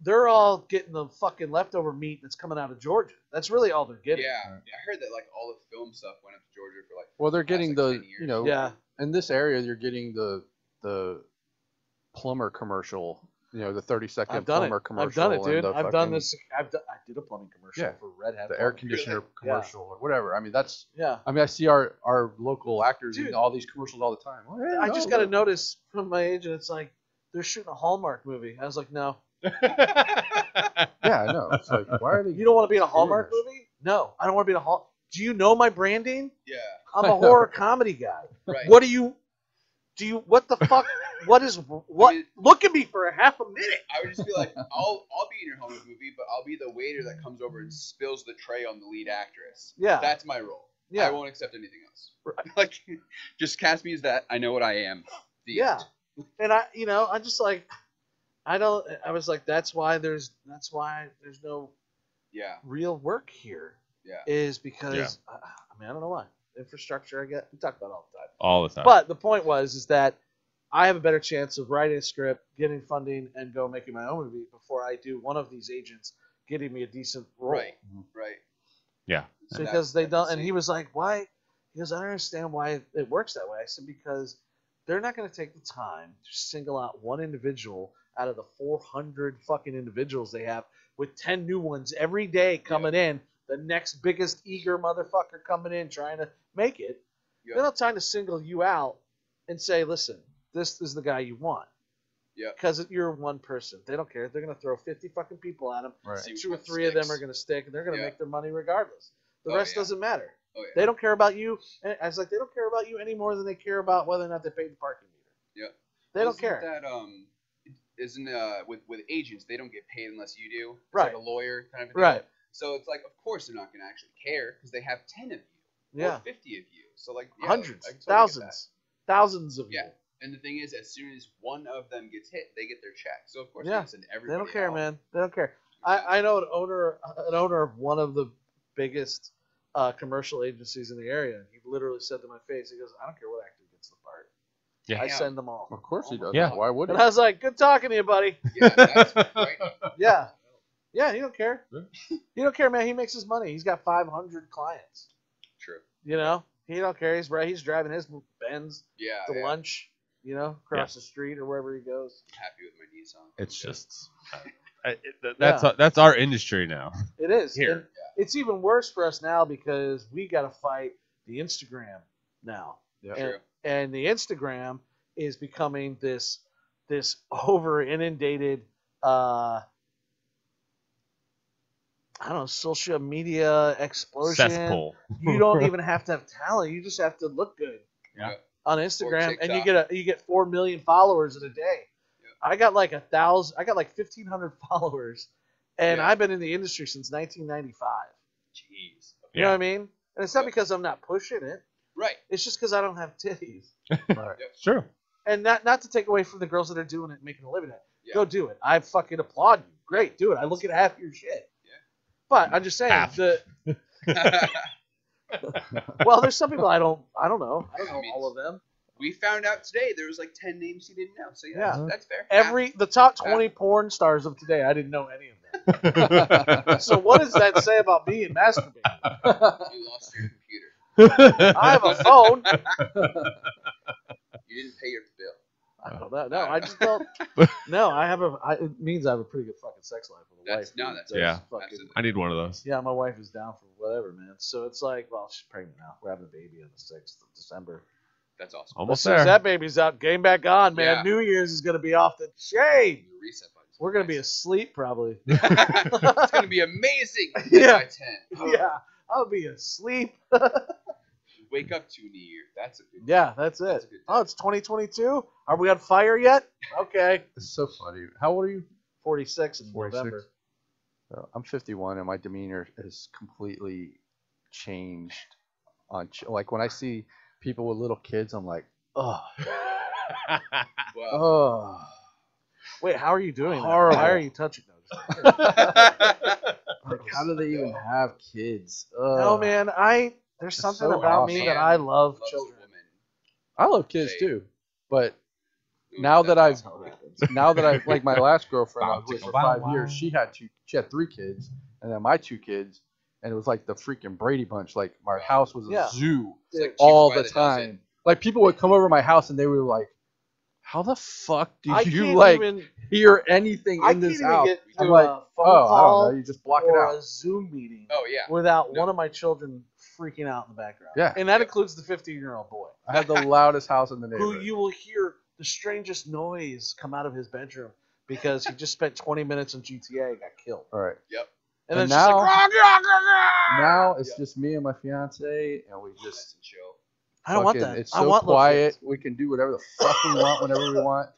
B: they're all getting the fucking leftover meat that's coming out of Georgia. That's really all they're getting.
D: Yeah. I heard that like all the film stuff went up to Georgia for like.
A: Well, they're getting
D: like,
A: the
D: 10 years.
B: Yeah.
A: in this area you're getting the plumber commercial. The 30-second
B: I've done
A: plumber
B: it.
A: commercial.
B: I've done it, dude.
A: And the
B: I've done
A: fucking-
B: this. I did a plumbing commercial
A: Yeah.
B: for Red Hat.
A: The air
B: Plumbing.
A: conditioner
B: Yeah.
A: commercial or whatever. I mean, that's.
B: Yeah.
A: I mean, I see our local actors
B: Dude.
A: in all these commercials all the time. Oh, yeah,
B: I
A: no,
B: just got a
A: look.
B: notice from my agent. It's like they're shooting a Hallmark movie. I was like, no.
A: Yeah, I know. It's like, why are they?
B: You don't want to be in a
A: doing
B: Hallmark
A: this?
B: movie? No, I don't want to be in a Hall. Do you know my branding?
D: Yeah.
B: I'm a horror comedy guy.
D: Right.
B: What what the fuck? What?
D: I mean-
B: Look at me for a half a minute.
D: I would just be like, I'll be in your Hallmark movie, but I'll be the waiter that comes over and spills the tray on the lead actress.
B: Yeah.
D: That's my role.
B: Yeah.
D: I won't accept anything else.
B: Right.
D: Like, just cast me as that. I know what I am. The
B: Yeah.
D: end.
B: And I'm just like, I was like, that's why there's no
D: Yeah.
B: real work here.
D: Yeah.
B: Is because I don't know why. Infrastructure, I get. We talk about it all the time.
C: All the time.
B: But the point is that I have a better chance of writing a script, getting funding, and go making my own movie before I do one of these agents getting me a decent role.
D: Right. Right.
C: Yeah.
B: So
D: And
B: because they
D: that's
B: don't,
D: the
B: and he
D: same.
B: was like, "Why?" He goes, "I don't understand why it works that way." I said, "Because they're not going to take the time to single out one individual out of the 400 fucking individuals they have, with 10 new ones every day coming in. The next biggest eager motherfucker coming in trying to make it.
D: Yeah.
B: They don't have time to single you out and say, listen, this is the guy you want.
D: Yeah.
B: Because you're one person. They don't care. They're going to throw 50 fucking people at him.
A: Right.
D: See which
B: 2 or
D: one
B: 3 of them
D: sticks.
B: are going to stick, and they're going to
D: Yeah.
B: make their money regardless. The
D: Oh,
B: rest
D: yeah.
B: doesn't matter.
D: Oh yeah.
B: They don't care about you. And I was like, they don't care about you any more than they care about whether or not they paid the parking meter.
D: Yeah.
B: They don't
D: Isn't
B: care.
D: That isn't with agents they don't get paid unless you do. It's
B: Right.
D: Like a lawyer kind of a deal.
B: Right.
D: So it's like, of course they're not going to actually care because they have 10 of you
B: Yeah.
D: or 50 of you. So like yeah,
B: Hundreds,
D: I totally get that.
B: thousands of
D: Yeah.
B: you.
D: And the thing is, as soon as one of them gets hit, they get their check. So of course
B: Yeah.
D: they send
B: They
D: everybody.
B: don't care,
D: out.
B: man. They don't care. I know an owner of one of the biggest commercial agencies in the area. He literally said to my face, he goes, I don't care what actor gets the part.
C: Yeah.
B: I send them all.
A: Of course he
D: Oh my
A: does.
C: Yeah.
A: Why would he?
B: And I was like, good talking to you, buddy.
D: Yeah, that's right.
B: Yeah. Yeah, he don't care.
C: Yeah.
B: He don't care, man. He makes his money. He's got 500 clients.
D: True.
B: You know? He don't care. He's driving his Benz
D: Yeah.
B: to
D: yeah.
B: lunch, across the street or wherever he goes.
D: Happy with my Nissan.
C: It's
D: Yeah.
C: just that's our industry now.
B: It is.
C: Here.
B: And it's even worse for us now because we got to fight the Instagram now.
A: Yeah.
D: True.
B: And the Instagram is becoming this over inundated social media explosion.
C: Cesspool.
B: You don't even have to have talent. You just have to look good
C: Yeah.
B: on Instagram, and
D: TikTok.
B: you get 4 million followers in a day.
D: Yeah.
B: I got like 1,500 followers, and
D: Yeah.
B: I've been in the industry since 1995.
D: Jeez.
B: You know what I mean? And it's not because I'm not pushing it.
D: Right.
B: It's just because I don't have titties.
A: Right.
C: Sure.
B: And not to take away from the girls that are doing it and making a living at it.
D: Yeah.
B: Go do it. I fucking applaud you. Great, do it. I look at half your shit.
D: Yeah.
B: But I'm just saying
C: Half.
B: well, there's some people I don't know. I don't know
D: I mean,
B: all of them.
D: We found out today there was like 10 names he didn't know. So
B: Yeah.
D: that's fair.
B: The top 20 porn stars of today, I didn't know any of them. So what does that say about me and masturbating?
D: You lost your computer.
B: I have a phone.
D: You didn't pay your bill.
B: I know that. No, I just don't. No, it means I have a pretty good fucking sex life with a wife.
D: That's
C: yeah.
D: Absolutely.
C: I need one of those.
B: Yeah, my wife is down for whatever, man. So it's like, well, she's pregnant now. We're having a baby on the 6th of December.
D: That's awesome.
C: Almost
B: As soon as
C: there.
B: that baby's out, game back on, man.
D: Yeah.
B: New Year's is going to be off the chain.
D: Your reset button's
B: We're going to be
D: nice.
B: asleep probably.
D: It's going to be amazing.
B: Yeah.
D: By 10.
B: Yeah, I'll be asleep.
D: Wake up to New Year. That's a good.
B: Yeah, that's it.
D: That's a good
B: Oh, it's 2022? Are we on fire yet? Okay.
A: It's so funny. How old are you?
B: 46 in
A: 46.
B: November.
A: I'm 51, and my demeanor has completely changed. Like when I see people with little kids, I'm like, oh,
D: Well,
A: oh.
B: Wait, how are you doing that?
A: Horrible.
B: Why are you touching those?
A: Like, how do they even have kids?
B: No, man. There's
A: It's
B: something
A: so
B: about
A: awesome.
B: me that I love
D: loves a
B: children.
D: woman.
A: I love kids
D: They-
A: too, but
D: Ooh,
A: now that
D: that's
A: I've
D: awesome.
A: like my last girlfriend I was with for 5 years, she had 3 kids, and then my 2 kids, and it was like the freaking Brady Bunch. Like my house was a
B: Yeah.
A: zoo
D: It's like
A: all
D: cheaper by
A: the
D: dozen.
A: time. Like people would come over my house and they were like, "How the fuck
B: I
A: did you
B: can't
A: like
B: even,
A: hear anything
B: I
A: in
B: can't
A: this
B: even
A: house?"
B: get
A: I'm
B: to
A: like,
B: a phone
A: "Oh, I
B: call
A: don't know. You just block it
B: or
A: out."
B: a Zoom meeting
D: Oh yeah.
B: without
D: No.
B: one of my children freaking out in the background.
A: Yeah.
B: And that includes the 15-year-old boy,
A: I had the loudest house in the
B: who
A: neighborhood.
B: you will hear the strangest noise come out of his bedroom because he just spent 20 minutes in GTA and got killed.
A: All right.
D: Yep.
B: And then
A: And
B: she's like,
A: now-
B: "Grog, grog, grog, grog."
A: Now it's
D: Yeah.
A: just me and my fiance, and we
D: Nice
A: just
B: Oh,
D: and chill.
B: I don't want
A: fucking-
B: that.
A: It's
B: I
A: so
B: want little
A: quiet.
B: kids.
A: We can do whatever the fuck we want whenever we want.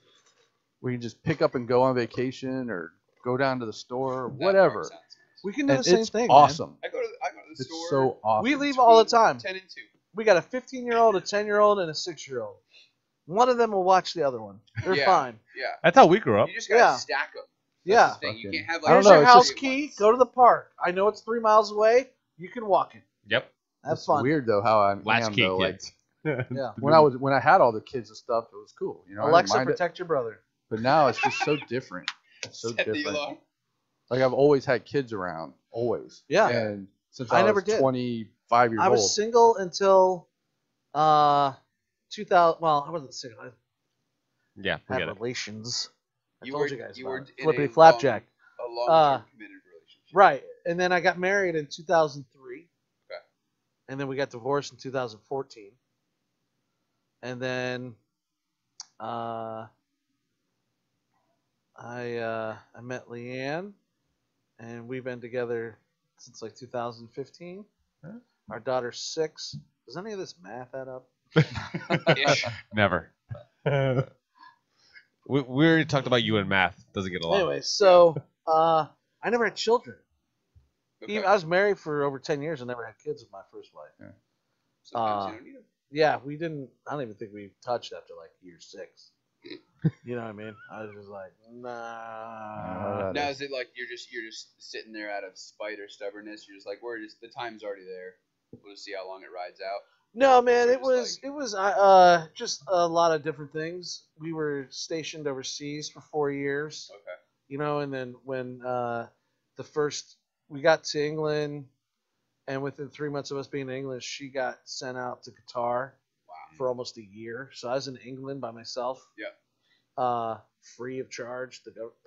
A: We can just pick up and go on vacation or go down to the store, or
D: That
A: whatever.
D: part sounds nice.
B: We can do
A: And
B: the same
A: it's
B: thing. Man.
A: awesome.
D: I go to the
A: It's
D: store.
A: so awesome.
B: We leave all the time.
D: 10 and 2.
B: We got a 15-year-old, a 10-year-old, and a 6-year-old. One of them will watch the other one. They're
D: Yeah.
B: fine.
D: Yeah.
C: That's how we grew up.
D: You just gotta
B: Yeah.
D: stack them.
B: Yeah.
D: The thing. You
A: Fucking-
D: can't have
A: I don't
B: Here's
A: know,
B: your
A: it's
B: house
A: just-
B: key. Go to the park. I know it's 3 miles away. You can walk it.
C: Yep.
B: Have
A: It's
B: fun.
A: weird though how I
C: Latchkey
A: am though. Like
C: kids.
B: Yeah.
A: when I had all the kids and stuff, it was cool. You know, I didn't
B: Alexa,
A: mind it.
B: protect your brother.
A: But now it's just so different. It's so
D: Set the
A: different.
D: alarm.
A: Like I've always had kids around, always.
B: Yeah.
A: And since
B: I
A: I,
B: never
A: was
B: did.
A: 25 years
B: I was
A: old.
B: single until 2000. Well, I wasn't single. I
C: Yeah, we
B: had
C: get it.
B: relations. I
D: You
B: told
D: were-
B: you guys
D: you
B: about
D: were
B: it.
D: in
B: Flippity
D: a
B: flapjack.
D: A long-term committed relationship.
B: Right. And then I got married in 2003.
D: Okay.
B: And then we got divorced in 2014. And then I met Leanne, and we've been together since like 2015.
C: Huh?
B: Our daughter's 6. Does any of this math add up?
D: Ish.
C: Never. we already talked about you and math. Doesn't get along.
B: Anyway, so I never had children.
D: Okay.
B: Even, I was married for over 10 years and never had kids with my first wife.
D: Sometimes you don't need 'em.
B: Yeah, we didn't. I don't even think we touched after like year 6. You know what I mean? I was just like, nah.
D: Now is it like you're just sitting there out of spite or stubbornness? You're just like, the time's already there. We'll just see how long it rides out.
B: No, man,
D: Or
B: it was just a lot of different things. We were stationed overseas for 4 years,
D: Okay.
B: you know, and then when we got to England, and within 3 months of us being in England, she got sent out to Qatar for almost a year. So I was in England by myself.
D: Yeah.
B: Free of charge. The government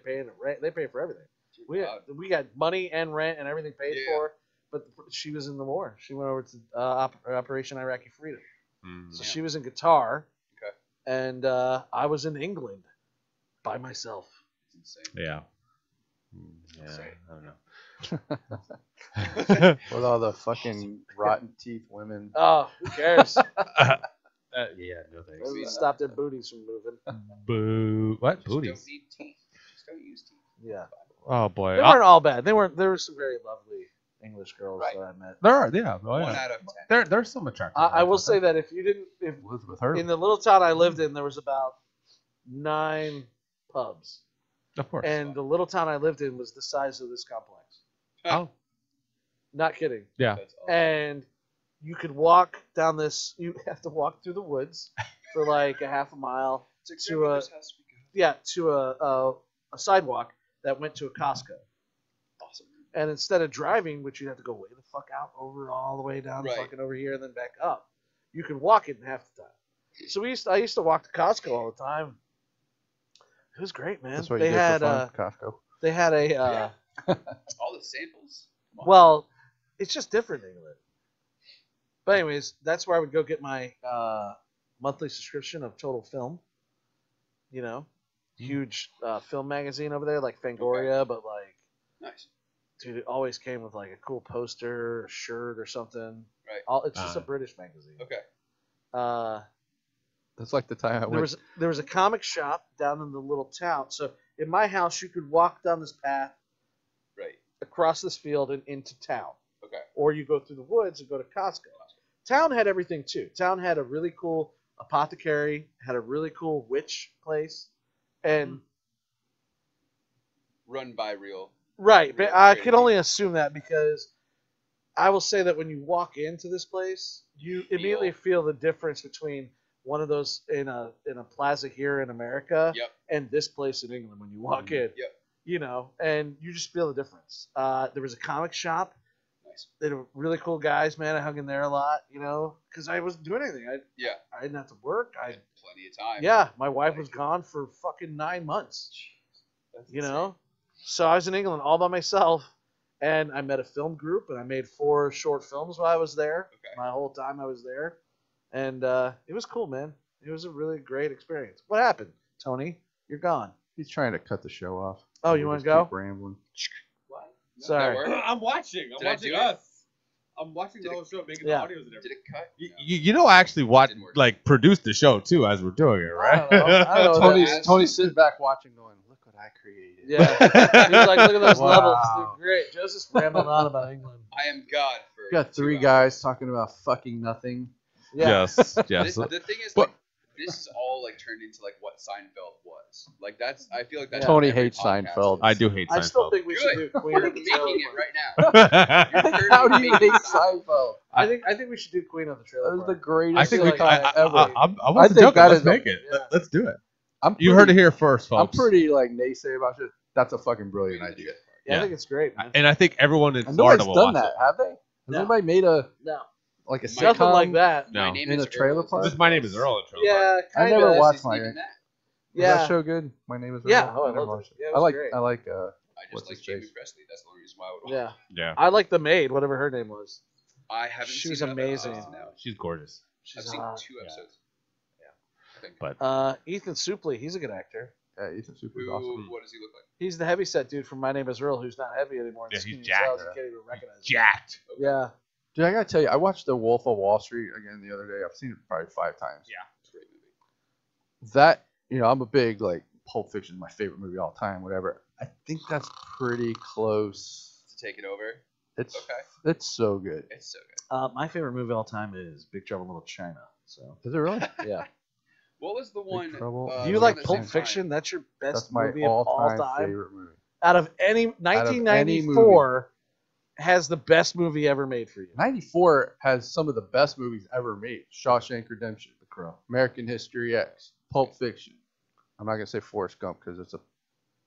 B: paying. They pay for everything.
D: Wow.
B: We got money and rent and everything paid
D: Yeah.
B: for. But she was in the war. She went over to Operation Iraqi Freedom.
C: Mm.
B: So she was in Qatar.
D: Okay.
B: And I was in England by myself.
D: It's insane.
C: Yeah.
D: Yeah.
C: I don't know.
A: With all the fucking rotten teeth women.
B: Oh, who cares?
C: Yeah, no thanks.
B: Stop their booties from moving.
C: Boo. What?
D: Just don't
C: Booties?
D: need teeth. Just don't use teeth.
B: Yeah.
C: Oh, boy.
B: They weren't all bad. There were some very lovely English girls
D: Right.
B: that I met.
C: There are, yeah. Oh,
D: 1
C: yeah.
D: out of 10.
C: There's some attractive.
B: I will
C: ones,
B: say
C: aren't
B: that if
A: Elizabeth Hurley.
B: in the little town I lived in, there was about 9 pubs.
C: there? Of course.
B: And the little town I lived in was the size of this complex.
C: Oh.
B: Not kidding.
C: Yeah.
D: That's awesome.
B: And you could walk down this. You have to walk through the woods for like a half a mile to a sidewalk that went to a Costco.
D: Awesome.
B: And instead of driving, which you'd have to go way the fuck out over all the way down,
D: Right.
B: fucking over here and then back up, you could walk it in half the time. So I used to walk to Costco all the time. It was great, man.
A: That's what
B: They
A: you did
B: had
A: for fun, Costco.
B: they had a
D: All the samples. Come on.
B: well, it's just different in England. But anyways, that's where I would go get my monthly subscription of Total Film. You know, huge film magazine over there, like Fangoria, but like,
D: Nice.
B: dude, it always came with like a cool poster, a shirt, or something.
D: Right.
B: It's just a British magazine.
D: Okay.
A: That's like the time I went.
B: There was a comic shop down in the little town. So in my house, you could walk down this path
D: Right.
B: across this field and into town.
D: Okay.
B: Or you go through the woods and go to Costco. Town had everything too. Town had a really cool apothecary, had a really cool witch place, and
D: Run by real.
B: right. But
D: Real
B: I
D: crazy.
B: could only assume that because I will say that when you walk into this place, you immediately feel the difference between one of those in a plaza here in America
D: Yep.
B: and this place in England when you walk in.
D: Yep.
B: You know, and you just feel the difference. There was a comic shop.
D: Nice.
B: They were really cool guys, man. I hung in there a lot, you know, because I wasn't doing anything.
D: Yeah.
B: I didn't have to work.
D: Plenty of time.
B: Yeah, my wife was gone for fucking 9 months,
D: That's
B: you
D: insane.
B: know. So I was in England all by myself, and I met a film group, and I made 4 short films while I was there.
D: Okay.
B: My whole time I was there, and it was cool, man. It was a really great experience. What happened, Tony? You're gone.
A: He's trying to cut the show off.
B: Oh, you
A: We
B: wanna
A: just
B: go?
A: keep rambling.
D: What? No,
B: Sorry.
D: that worked?
C: I'm watching. I'm
D: Did I
C: watching
D: do it?
C: us. I'm watching the
D: Did
C: whole show, making
B: Yeah.
C: the audios and
D: Did
C: everything.
D: it cut? No.
C: You know, I actually
D: Didn't work.
C: produced the show too as we're doing it, right?
B: I don't know. I don't know.
A: Tony's sitting back watching, going, "Look what I created."
B: Yeah. He's like, look at those
A: Wow.
B: levels. They're great. Joseph's rambling on about England.
D: I am God for.
A: We got 3
D: 2
A: guys
D: hours.
A: talking about fucking nothing.
B: Yeah.
C: Yes, yes.
D: The thing is,
C: But-
D: like, this is all like turned into like what Seinfeld was. Like that's. I feel like that's.
A: Tony
D: what every
A: hates
D: podcast
A: Seinfeld.
D: is.
C: I do hate Seinfeld.
B: I still think we should do
D: Good.
B: Queen
D: We're
B: of the
D: making
B: Trailer
D: it
B: Park.
D: right now. You're
A: How do you
D: making
A: hate
D: Seinfeld.
A: Seinfeld?
B: I think we should do Queen of the Trailer
A: That was
B: Park.
A: the greatest
C: I think we.
A: sitcom ever.
C: I
A: I
C: wasn't
A: think
C: joking.
A: that
C: Let's
A: is
C: make
A: a-
C: it.
B: yeah.
C: Let's do it.
A: I'm
C: You heard it
A: pretty-
C: here first,
A: I'm
C: folks.
A: pretty like naysay about it. That's a fucking brilliant idea.
B: Yeah, I
C: Yeah.
B: think it's great, man.
C: And I think everyone in
A: And
C: Florida
A: nobody's
C: will
A: done
C: watch
A: that, have they? Has
B: No.
A: anybody made a
B: No,
A: like a
D: Nothing
A: sitcom?
B: nothing like that.
C: it. No.
D: My name
A: In
D: is
A: a trailer
D: Earl.
A: park?
C: This My Name is Earl. in Trailer Park.
B: Yeah,
A: I
B: kind
A: never
B: of.
A: watched
D: Is
A: my.
D: even
A: Was
D: that.
B: Yeah,
A: that show good? My name is Earl.
B: Yeah, oh, I
A: never
B: loved it.
A: watched
B: Yeah, it
A: I
B: was
A: like
B: great.
A: I like
D: I just
A: What's
D: like
A: his
D: Jamie
A: face?
D: Presley. That's the only reason why I would.
B: yeah.
C: Yeah,
B: I like the maid, whatever her name was.
D: I haven't.
B: She
D: seen
B: was
D: enough
B: amazing.
D: episodes to know.
C: she's gorgeous.
D: I've
B: She's
D: seen
B: hot.
D: 2
C: Yeah.
D: episodes. I think.
C: But
B: Ethan Suplee, he's a good actor.
A: yeah, Ethan Super's
D: Who?
A: awesome.
D: What does he look like?
B: He's the heavyset dude from My Name Is Earl, who's not heavy anymore. and
C: Yeah,
B: skinny
C: he's
B: as
C: jacked.
B: hell, you can't even recognize him.
C: jacked.
B: Yeah,
A: Dude, I gotta tell you, I watched The Wolf of Wall Street again the other day. I've seen it probably 5 times.
C: Yeah.
D: It's a great movie.
A: That I'm a big like Pulp Fiction, my favorite movie of all time. Whatever. I think that's pretty close.
D: To take it over.
A: It's
D: Okay.
A: it's so good.
D: It's so good.
B: my favorite movie of all time is Big Trouble in Little China. So
A: Is it really?
B: yeah,
D: What was the one?
A: Trouble.
B: do
A: Uh,
B: you
A: around
B: like
A: the
B: Pulp
A: same
B: Fiction? That's your best
A: That's my
B: movie of all
A: all-time
B: time.
A: favorite movie.
B: Out of any
A: movie.
B: 1994 has the best movie ever made for you.
A: 94 has some of the best movies ever made. Shawshank Redemption,
B: The Crow.
A: American History X, Pulp Fiction. I'm not gonna say Forrest Gump because it's a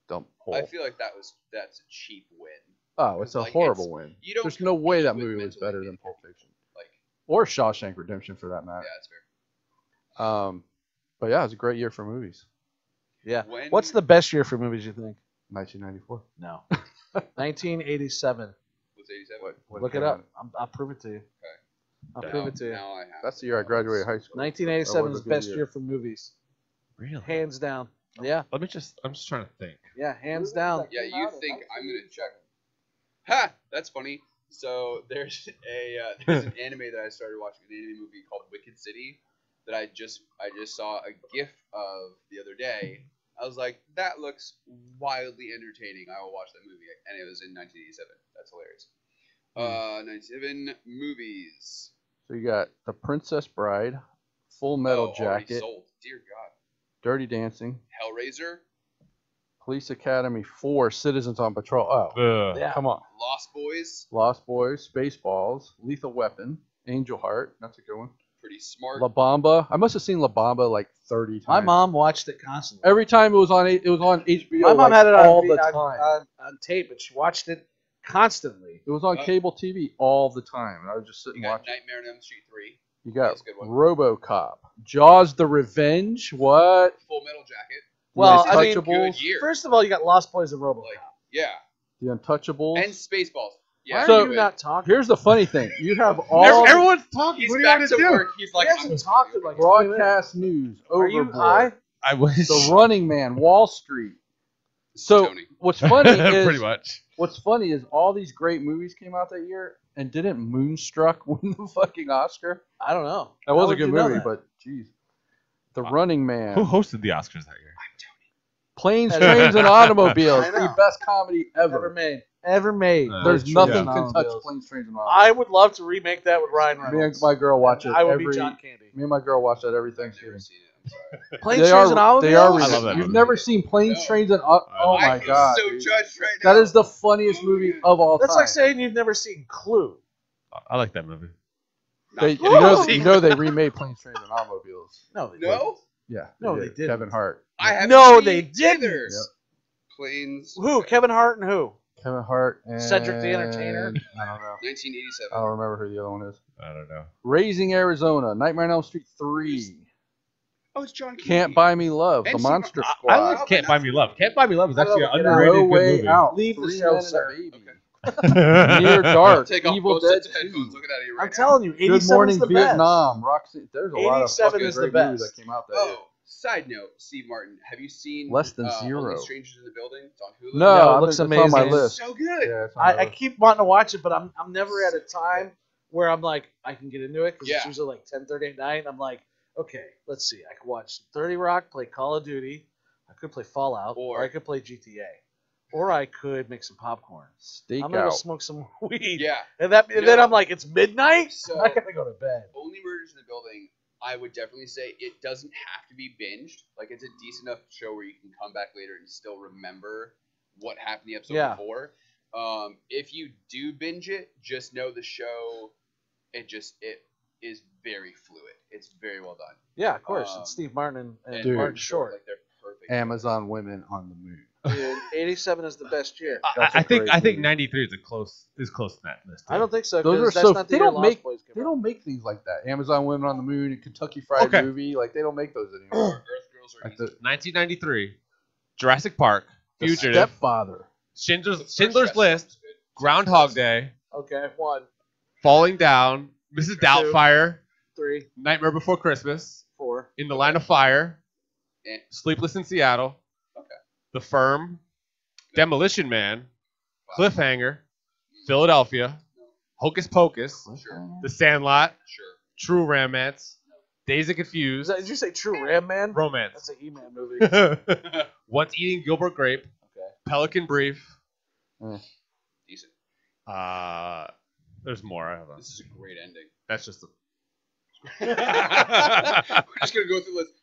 A: dump hole.
D: I feel like that's a cheap win.
A: Oh, it's a
D: like,
A: horrible
D: it's-
A: win.
D: You don't.
A: There's no way that
D: compete with
A: movie was
D: mentally
A: better than
D: ill
A: Pulp
D: people.
A: Fiction
D: Like,
A: or Shawshank Redemption for that
D: yeah,
A: matter.
D: that's fair.
A: But yeah, it was a great year for movies.
B: Yeah.
D: When-
B: What's the best year for movies, you think?
A: 1994.
B: No. 1987.
D: Was 87?
A: What
B: Look
A: came
B: it up.
A: out?
B: I'll prove it to you. I'll
C: Now-
B: prove it to you.
D: Now I have.
A: That's the year I graduated high school.
B: 1987
A: That
B: is
A: was
B: the
A: a good
B: best year for movies.
C: Really?
B: Hands down. Yeah.
C: I'm just trying to think.
B: Yeah, hands down.
D: Yeah, you think I'm gonna check? Ha! That's funny. So there's an anime that I started watching, an anime movie called Wicked City, that I just saw a GIF of the other day. I was like, that looks wildly entertaining. I will watch that movie, and it was in 1987. That's hilarious. 97 movies.
A: So you got The Princess Bride, Full Metal
D: Already
A: Jacket,
D: sold. Dear God.
A: Dirty Dancing,
D: Hellraiser,
A: Police Academy 4, Citizens on Patrol. Oh,
C: Ugh.
B: Yeah.
A: come on.
D: Lost Boys,
A: Lost Boys, Spaceballs, Lethal Weapon, Angel Heart. That's a good one.
D: Pretty smart.
A: La Bamba. I must have seen La Bamba like 30 times.
B: My mom watched it constantly.
A: Every time it was on HBO.
B: My mom
A: like,
B: had it
A: all
B: on,
A: the time.
B: on tape, and she watched it constantly.
A: It was on cable TV all the time. And I would just sit
D: You
A: and
D: got
A: watch it.
D: Nightmare on Elm Street 3.
A: You got
D: That's a good one.
A: RoboCop. Jaws: The Revenge. What?
D: Full Metal Jacket.
B: Well,
A: The
B: I mean,
A: Untouchables.
D: Good year.
B: first of all, you got Lost Boys and RoboCop.
D: Like, yeah.
A: The Untouchables.
D: And Spaceballs. Yeah.
B: Why
A: So-
B: are you not talking?
A: Here's the funny thing. You have all
C: Everyone's talking.
D: He's
C: What do you
D: back
C: want
D: to
C: to do?
D: work. He's like,
B: He hasn't talked in like
A: broadcast news.
B: Are you
A: Overboard.
B: high?
C: I wish.
A: The Running Man. Wall Street. So
D: Tony.
A: what's funny is
C: Pretty much.
A: what's funny is all these great movies came out that year, and didn't Moonstruck win the fucking Oscar?
B: I don't know.
A: That was
B: How
A: a
B: would
A: good
B: you know
A: movie,
B: that?
A: but jeez. The Running Man.
C: Who hosted the Oscars that year?
A: Planes, Trains, and Automobiles.
B: I know.
A: The best comedy
B: Ever
A: ever.
B: made. Ever made.
A: There's
C: That's true.
A: nothing
C: Yeah.
A: can touch
B: Automobiles.
A: Planes, Trains, and
B: I
A: Automobiles.
B: would love to remake that with Ryan
A: Me and
B: Reynolds.
A: my girl watch it
B: I would
A: every.
B: be John Candy.
A: Me and my girl watch that every
D: I've never
A: Thanksgiving.
D: seen it. I'm sorry.
B: Planes,
A: They
B: Trains, and
A: are. They are.
B: Automobiles?
C: I love that
A: You've
C: movie.
A: never seen Planes,
D: No.
A: Trains, and oh
D: I
A: my
D: feel
A: god,
D: so
A: dude.
D: judged right now.
A: That is the funniest movie of all
B: That's
A: time.
B: like saying you've never seen Clue.
C: I like that movie.
A: They,
D: Not
A: you,
D: kidding.
A: know, you know they remade Planes, Trains, and Automobiles.
B: No, they
D: No?
A: Yeah.
B: No, they didn't.
A: Kevin Hart.
D: I haven't
B: No,
D: seen
B: they
D: either.
B: didn't.
A: Yep.
D: Planes.
B: Who? Kevin Hart and who?
A: Kevin Hart and
B: Cedric the Entertainer?
A: I don't know.
D: 1987.
A: I don't remember who the other one is.
C: I don't know.
A: Raising Arizona, Nightmare on Elm Street 3,
D: Oh, it's John Candy.
A: Can't Buy Me Love,
D: And
A: The
D: Steve-
A: Monster
D: I
A: Squad,
C: I like Can't Buy Me Love. Can't Buy Me Love is actually an
B: Get Out.
C: underrated
A: No
C: good
A: Way
C: movie.
A: Out,
B: Leave the
A: Three
B: show,
A: Men and a
B: sir.
A: Baby,
D: Okay.
A: Near Dark,
D: Take off
A: Evil
D: both
A: Dead
D: sets of headphones.
A: 2,
D: Looking at you right
B: I'm
D: now.
B: telling you, 87
A: Good Morning
B: is the
A: Vietnam, Roxy. There's a lot of
B: 87
A: fucking
B: is the
A: great
B: best.
A: movies that came out that year.
D: Oh, side note, Steve Martin. Have you seen
A: Less Than
D: Only
A: Zero.
D: Strangers in the Building? It's on Hulu.
A: No,
B: Yeah, it
A: I
B: looks
A: think it's on my
B: amazing.
A: list.
D: So good.
A: Yeah, it's on my
B: I
A: list.
B: keep wanting to watch it, but I'm never at a time where I'm like, I can get into it because it's
D: Yeah.
B: usually like 10:30 at night. I'm like, okay, let's see. I could watch 30 Rock, play Call of Duty. I could play Fallout, or I could play GTA, or I could make some popcorn. I'm gonna go
A: Stakeout.
B: smoke some weed,
D: Yeah.
B: and then I'm like, it's midnight.
D: So-
B: I gotta go to bed.
D: Only Murders in the Building, I would definitely say it doesn't have to be binged. Like, it's a decent enough show where you can come back later and still remember what happened the episode
B: Yeah.
D: before. If you do binge it, just know the show, it is very fluid. It's very well done.
B: Yeah, of course.
D: Um,
B: it's Steve Martin and
A: Dude.
B: Martin Short.
D: Like, they're perfect.
A: Amazon Women on the Moon.
B: Dude, 87 is the best year.
A: That's a
C: I think
A: great movie.
C: 93 is close to that list.
B: I don't think so.
A: Those
B: 'cause
A: are
B: that's
A: so.
B: not the
A: They
B: year
A: don't
B: Lost
A: make.
B: Boys came
A: They
B: out.
A: don't make things like that. Amazon Women on the Moon and Kentucky Fried
C: Okay.
A: Movie. Like they don't make those anymore.
D: Earth Girls are
A: Like
D: easy.
A: the,
C: 1993, Jurassic Park,
A: the
C: Fugitive,
A: Stepfather.
C: Schindler's
D: First
C: List,
D: was good.
C: Groundhog Day,
B: Okay, 1,
C: Falling Down, Mrs. Doubtfire,
B: 3,
C: Nightmare Before Christmas,
B: 4.
C: In the Line of Fire,
D: Eh.
C: Sleepless in Seattle,
D: Okay.
C: The Firm, Demolition Man, Cliffhanger, Philadelphia, Hocus Pocus,
D: Sure.
C: The Sandlot,
D: Sure.
C: True Romance, Days of Confused,
B: Did you say True Ram Man? That's
C: Romance,
B: a He-Man movie.
C: Once Eating Gilbert Grape,
B: Okay.
C: Pelican Brief.
D: Decent.
C: There's more. I don't know.
D: This is a great ending.
C: That's just a,
D: We're just gonna go through the list.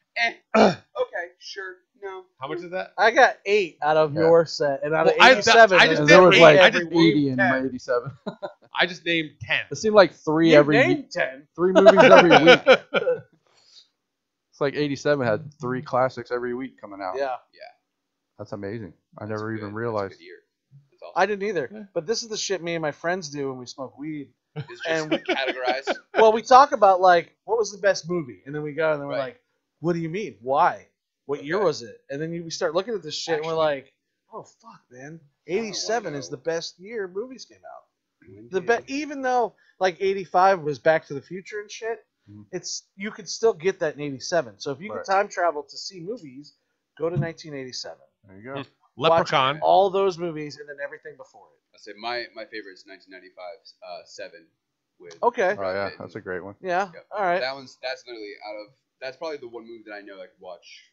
D: Okay, sure, no.
C: how much is that?
B: I got 8 out of
A: Yeah.
B: your set, and out of
C: Well, I-
B: 87.
C: I just
A: And
C: did
A: there was
C: eight
A: like
C: every
A: 80 in
C: 10.
A: 87.
C: I just named 10.
A: It seemed like three
B: you
A: every
B: named
A: week.
B: 10.
A: 3 movies every week. It's like 87 had 3 classics every week coming out.
B: Yeah,
A: That's amazing. I
D: That's
A: never
D: a
A: even
D: good-
A: realized.
D: That's a good year. That's awesome.
B: I didn't either.
C: Yeah.
B: But this is the shit me and my friends do when we smoke weed.
D: It's just
B: and-
D: categorized.
B: Well, we talk about, like, what was the best movie? And then we go and then we're
D: Right.
B: like, what do you mean? Why? What year
D: Okay.
B: was it? And then we start looking at this shit and we're
D: Actually-
B: like, oh, fuck, man. 87 is
D: know.
B: the best year movies came out.
D: When
B: The
D: did-
B: even though like 85 was Back to the Future and shit,
A: Mhm.
B: it's you could still get that in 87. So if you
A: Right.
B: could time travel to see movies, go to 1987.
A: There you go.
C: Leprechaun.
B: Watch all those movies and then everything before it.
D: I say my favorite is 1995's Seven with.
B: Okay.
A: Oh yeah, that's a great one.
B: Yeah.
D: Yep.
B: All right.
D: That's literally that's probably the one movie that I know I could watch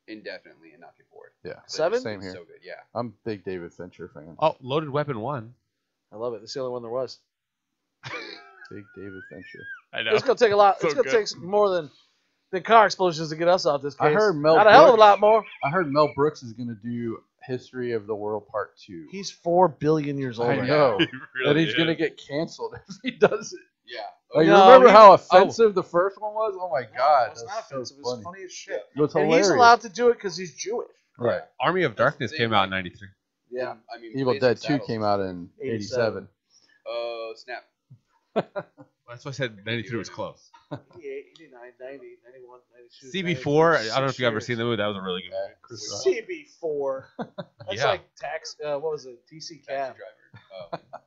D: indefinitely and not get bored.
A: Yeah.
B: Seven?
A: Same here.
D: So good, yeah.
A: I'm a big David Fincher fan.
C: Oh, Loaded Weapon 1.
B: I love it. That's the only one there was.
A: Big David Fincher.
C: I know.
B: It's gonna take a lot.
C: So
B: It's gonna
C: good.
B: take more than car explosions to get us off this case.
A: I heard Mel
B: Not a hell of a
A: Brooks-
B: lot more.
A: I heard Mel Brooks is gonna do History of the World Part 2.
B: He's 4 billion years old.
A: I
B: right
A: know.
C: He
A: And
C: really
A: he's gonna
C: is.
A: get canceled if he does it.
D: Yeah.
A: Like,
B: No,
A: remember
B: he-
A: how offensive the first one was? Oh my god,
B: it's
A: that's
B: not
A: so
B: offensive. It's
A: funny.
B: funny as shit.
A: It was
B: And
A: hilarious.
B: he's allowed to do it because he's Jewish.
A: Right.
C: Army of
D: That's the
C: Darkness
D: thing,
C: came out in
D: like-
C: '93.
B: Yeah.
D: And, I mean,
A: Evil
D: Blazing
A: Dead 2
D: Saddles
A: came
D: was
A: out
D: like-
A: in
B: 87.
A: '87.
D: Oh, snap.
C: That's why I said '93 was close.
B: 88, 89, 90, 91, 92.
C: CB4.
B: 93,
C: I don't know if you've ever
B: 6
C: seen the movie. That was a really good movie.
A: Chris Rock.
B: CB4. That's
C: Yeah.
B: like tax. What was it? DC Cab.
D: Taxi Driver. Oh.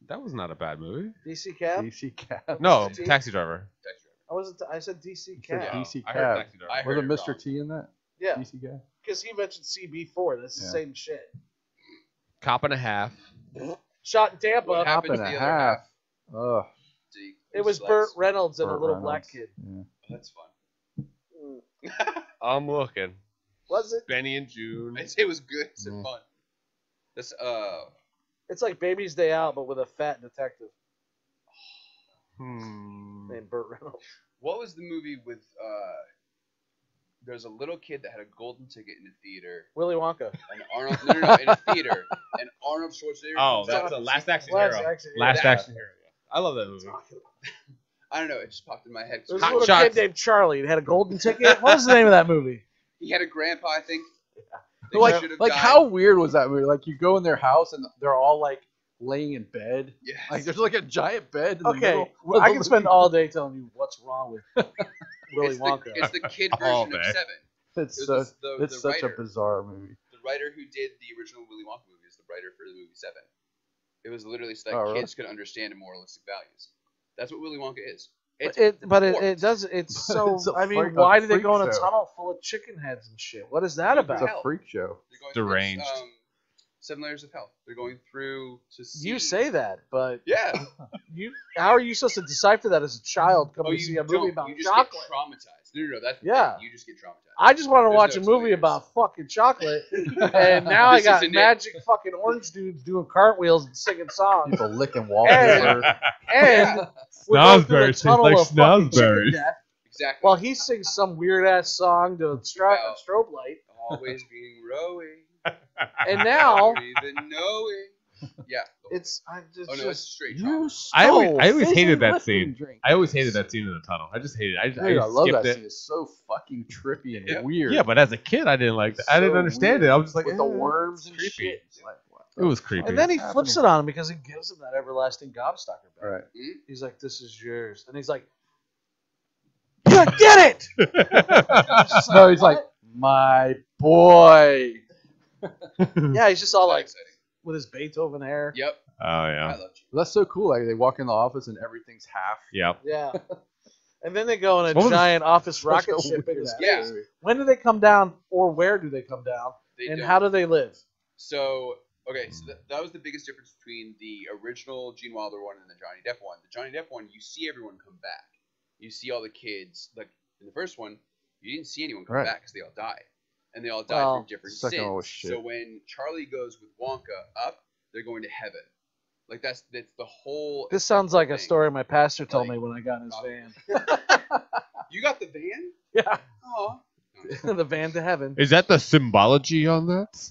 C: That was not a bad movie.
B: DC Cab.
A: DC Cab.
C: No,
B: T?
C: Taxi Driver.
D: Taxi Driver.
B: I wasn't. I said DC
A: said
B: Cab.
C: Oh,
A: DC
C: I heard
A: Cab.
C: Taxi Driver.
D: I heard
A: Was it
D: it
A: Mr.
D: wrong.
A: T in that?
B: Yeah,
A: DC Cab?
B: because he mentioned CB4. That's the
A: Yeah.
B: same shit.
C: Cop and a Half.
B: Shot in Tampa.
D: What
A: Cop
D: happened
A: and
D: to
A: a
D: the other
A: half.
D: half?
A: Ugh.
D: See,
B: It was
D: slice.
B: Burt Reynolds and a
A: Burt
B: little
A: Reynolds.
B: black kid.
A: Yeah.
D: That's fun.
B: Mm.
C: I'm looking.
B: Was it?
C: Benny and June.
D: I'd say it was good. It's
A: Mm.
D: fun. This
B: It's like Baby's Day Out, but with a fat detective
C: Hmm.
B: named Burt Reynolds.
D: what was the movie with there's a little kid that had a golden ticket in the theater
B: Willy Wonka.
D: and Arnold no in a theater and Arnold Schwarzenegger
C: Oh,
D: comes
C: that's
D: out.
C: the Last Action
B: Last
C: Hero.
B: Action Hero.
C: Last
D: Yeah.
C: Action Hero. Yeah. I love that movie.
D: I don't know, it just popped in my head.
B: There was
C: Hot
B: a little
C: Shots.
B: kid named Charlie who had a golden ticket. What was the name of that movie?
D: He had a grandpa, I think. They
A: Like,
D: should've
A: like
D: died.
A: how weird was that movie? Like, you go in their house and they're all like laying in bed.
D: Yes.
A: Like, there's like a giant bed. In the
B: Okay,
A: middle
B: well,
A: of
B: I
A: the
B: can spend
A: movie.
B: all day telling you what's wrong with Willy
D: it's
B: Wonka.
D: it's the kid
C: All
D: version of
C: day.
D: Seven.
A: It's
D: It
A: so,
D: was the
A: it's such
D: writer.
A: a bizarre movie.
D: The writer who did the original Willy Wonka movie is the writer for the movie Seven. It was literally so that
A: Oh, really?
D: kids could understand the moralistic values. That's what Willy Wonka is. It's
B: But it
D: warped.
B: does. It's so.
A: It's a
B: I mean,
A: freak-
B: why
A: a
B: do they go in a
A: freak show.
B: tunnel full of chicken heads and shit? What is that
D: It's
A: It's
B: about?
A: a freak show.
D: They're going through,
C: Deranged.
D: 7 layers of hell. They're going through to see.
B: You say that, but
D: Yeah.
B: how are you supposed to decipher that as a child coming
D: Oh,
B: to see
D: you
B: a movie
D: don't.
B: about
D: You just
B: chocolate?
D: get traumatized. No. That's the
B: Yeah.
D: thing. You just get traumatized.
B: I just want to
D: There's
B: watch
D: no
B: a movie
D: explanations.
B: about fucking chocolate, and now I
D: This
B: got
D: isn't it.
B: magic fucking orange dudes doing cartwheels and singing songs.
A: People licking wallpaper.
B: And we're going through
C: Snosberry
B: the
C: tastes
B: tunnel
C: like
B: of fucking chicken
C: snosberries.
B: death
D: Exactly.
B: while he sings some weird ass song to a
D: About-
B: strobe light.
D: Always being rowing.
B: And now
D: Not even knowing. Yeah.
B: it's just,
D: Oh no, it's straight
A: You
D: trauma.
C: I always
A: stole
C: hated
A: fizzy
C: that
A: lifting
C: scene.
A: drink.
C: I always hated that scene in the tunnel. I just hated it. I
A: Dude, I love
C: skipped
A: that
C: it.
A: scene. It's so fucking trippy and
D: Yeah.
A: weird.
C: Yeah, but as a kid, I didn't like that. I didn't
A: So
C: understand
A: weird.
C: it. I was just like,
A: with the
C: eh,
A: worms
C: it's
A: and
C: creepy.
A: shit. It's like, what
C: It was creepy.
B: and then he
A: What's
B: flips it on him because he gives him that everlasting gobstopper back.
A: Right.
B: He's like, "This is yours," and he's like, "You get it."
A: No, he's like, my boy.
B: Yeah, he's just all
D: Not
B: like
D: exciting.
B: with his Beethoven hair.
D: Yep.
C: Oh
D: I
C: yeah,
D: loved you.
A: That's so cool. Like, they walk in the office and everything's half.
C: yeah.
B: Yeah. And then they go in a
C: What was-
B: giant office
A: Such
B: rocket
A: a
B: ship in
A: weird
B: space.
D: Yeah.
A: movie.
B: When do they come down, or where do they come down,
D: They
B: and
D: don't.
B: how do they live?
D: So okay, so that was the biggest difference between the original Gene Wilder one and the Johnny Depp one. The Johnny Depp one, you see everyone come back. You see all the kids. Like in the first one, you didn't see anyone come
A: Right.
D: back because they all died, and they all died
B: Well,
D: from different
A: second one was
D: sins.
A: shit.
D: So when Charlie goes with Wonka up, they're going to heaven. Like that's the whole.
B: This sounds like a
D: thing.
B: story my pastor told
D: Like-
B: me when I got in his van.
D: You got the van?
B: Yeah,
D: Oh.
B: the van to heaven.
C: Is that the symbology on that?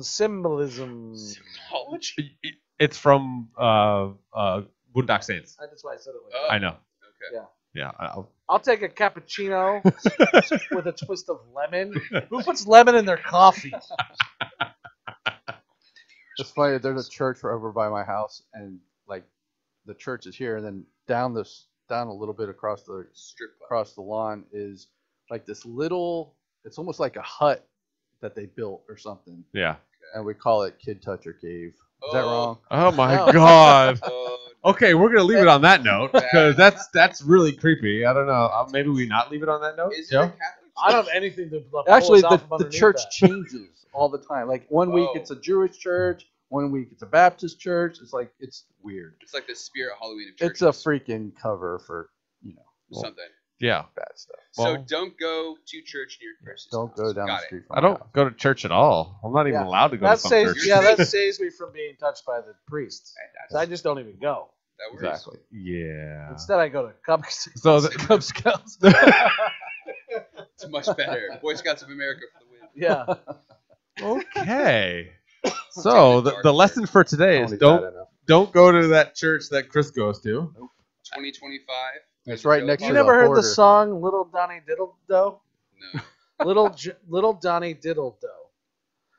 B: Symbolism.
D: Symbology.
C: It's from Boondock Saints.
B: That's why I said it like
D: Oh.
B: that.
C: I know.
D: Okay.
B: Yeah.
C: Yeah. I'll-
B: I'll take a cappuccino with a twist of lemon. Who puts lemon in their coffee?
A: It's funny. There's a church over by my house, and like the church is here, and then down a little bit across the
D: Strip club.
A: across the lawn is like this little. It's almost like a hut that they built or something,
C: yeah.
A: and we call it Kid Toucher Cave. Is that wrong?
C: Oh my
B: No.
C: god.
D: Oh,
C: Okay, we're gonna leave it on that note because that's really creepy. I don't know. Maybe we not leave it on that note.
D: is it
C: Joe?
D: a Catholic?
B: I don't have anything to pull
A: Actually,
B: us out from
A: the
B: underneath
A: church
B: that.
A: changes all the time. Like one week
D: Oh.
A: it's a Jewish church, one week it's a Baptist church. It's like it's weird.
D: It's like the spirit Halloween of churches.
A: It's a freaking cover for
D: something.
C: Yeah.
A: bad stuff.
D: So
C: Well-
D: don't go to church near Chris's
A: Don't
D: house.
A: go down
D: Got
A: the
D: it.
A: street. From
C: I
A: my
C: don't
A: house.
C: go to church at all. I'm not even
B: Yeah.
C: allowed to go
B: That
C: to some
B: saves,
C: church.
B: yeah, that saves me from being touched by the priests.
D: That's-
B: I just don't even go.
D: That works.
A: Exactly.
C: Yeah.
B: Instead, I go to Cub
C: So
B: Cub Scouts.
D: It's much better. Boy Scouts of America for the win.
B: Yeah.
C: okay. So
D: Take the
C: the
D: dark
C: lesson for today is
A: Tony's
C: don't
A: bad enough.
C: Don't go to that church that Chris goes to.
D: 2025.
A: It's right next
B: You
A: to
B: never
A: the
B: heard
A: border.
B: the song "Little Donnie Diddle Doe"?
D: No,
B: Little Donnie Diddle Doe.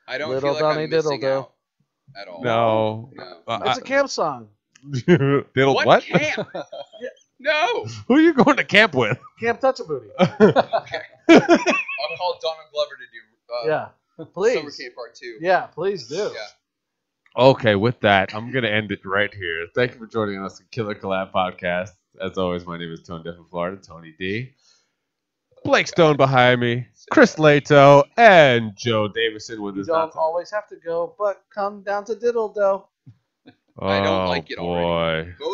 D: I don't
B: Little
D: feel like
B: Donnie
D: I'm missing
B: Diddle-do.
D: out at all.
C: No.
D: No.
B: That's a camp song.
C: Diddle what?
D: camp? No.
C: Who are you going to camp with?
B: Camp Touch a Booty.
D: Okay. I'll call Donald Glover to do.
B: Yeah,
D: Summer
B: please.
D: Camp Part 2.
B: Yeah, please do.
D: Yeah.
C: Okay, with that, I'm going to end it right here. Thank you for joining us at Killer Collab Podcast. As always, my name is Tone Deaf from Florida, Tony D. Blake Stone behind me, Chris Lato, and Joe Davison with
B: You
C: his
B: don't always have to go, but come down to Diddle Doe.
D: I don't like it already.
C: Boy.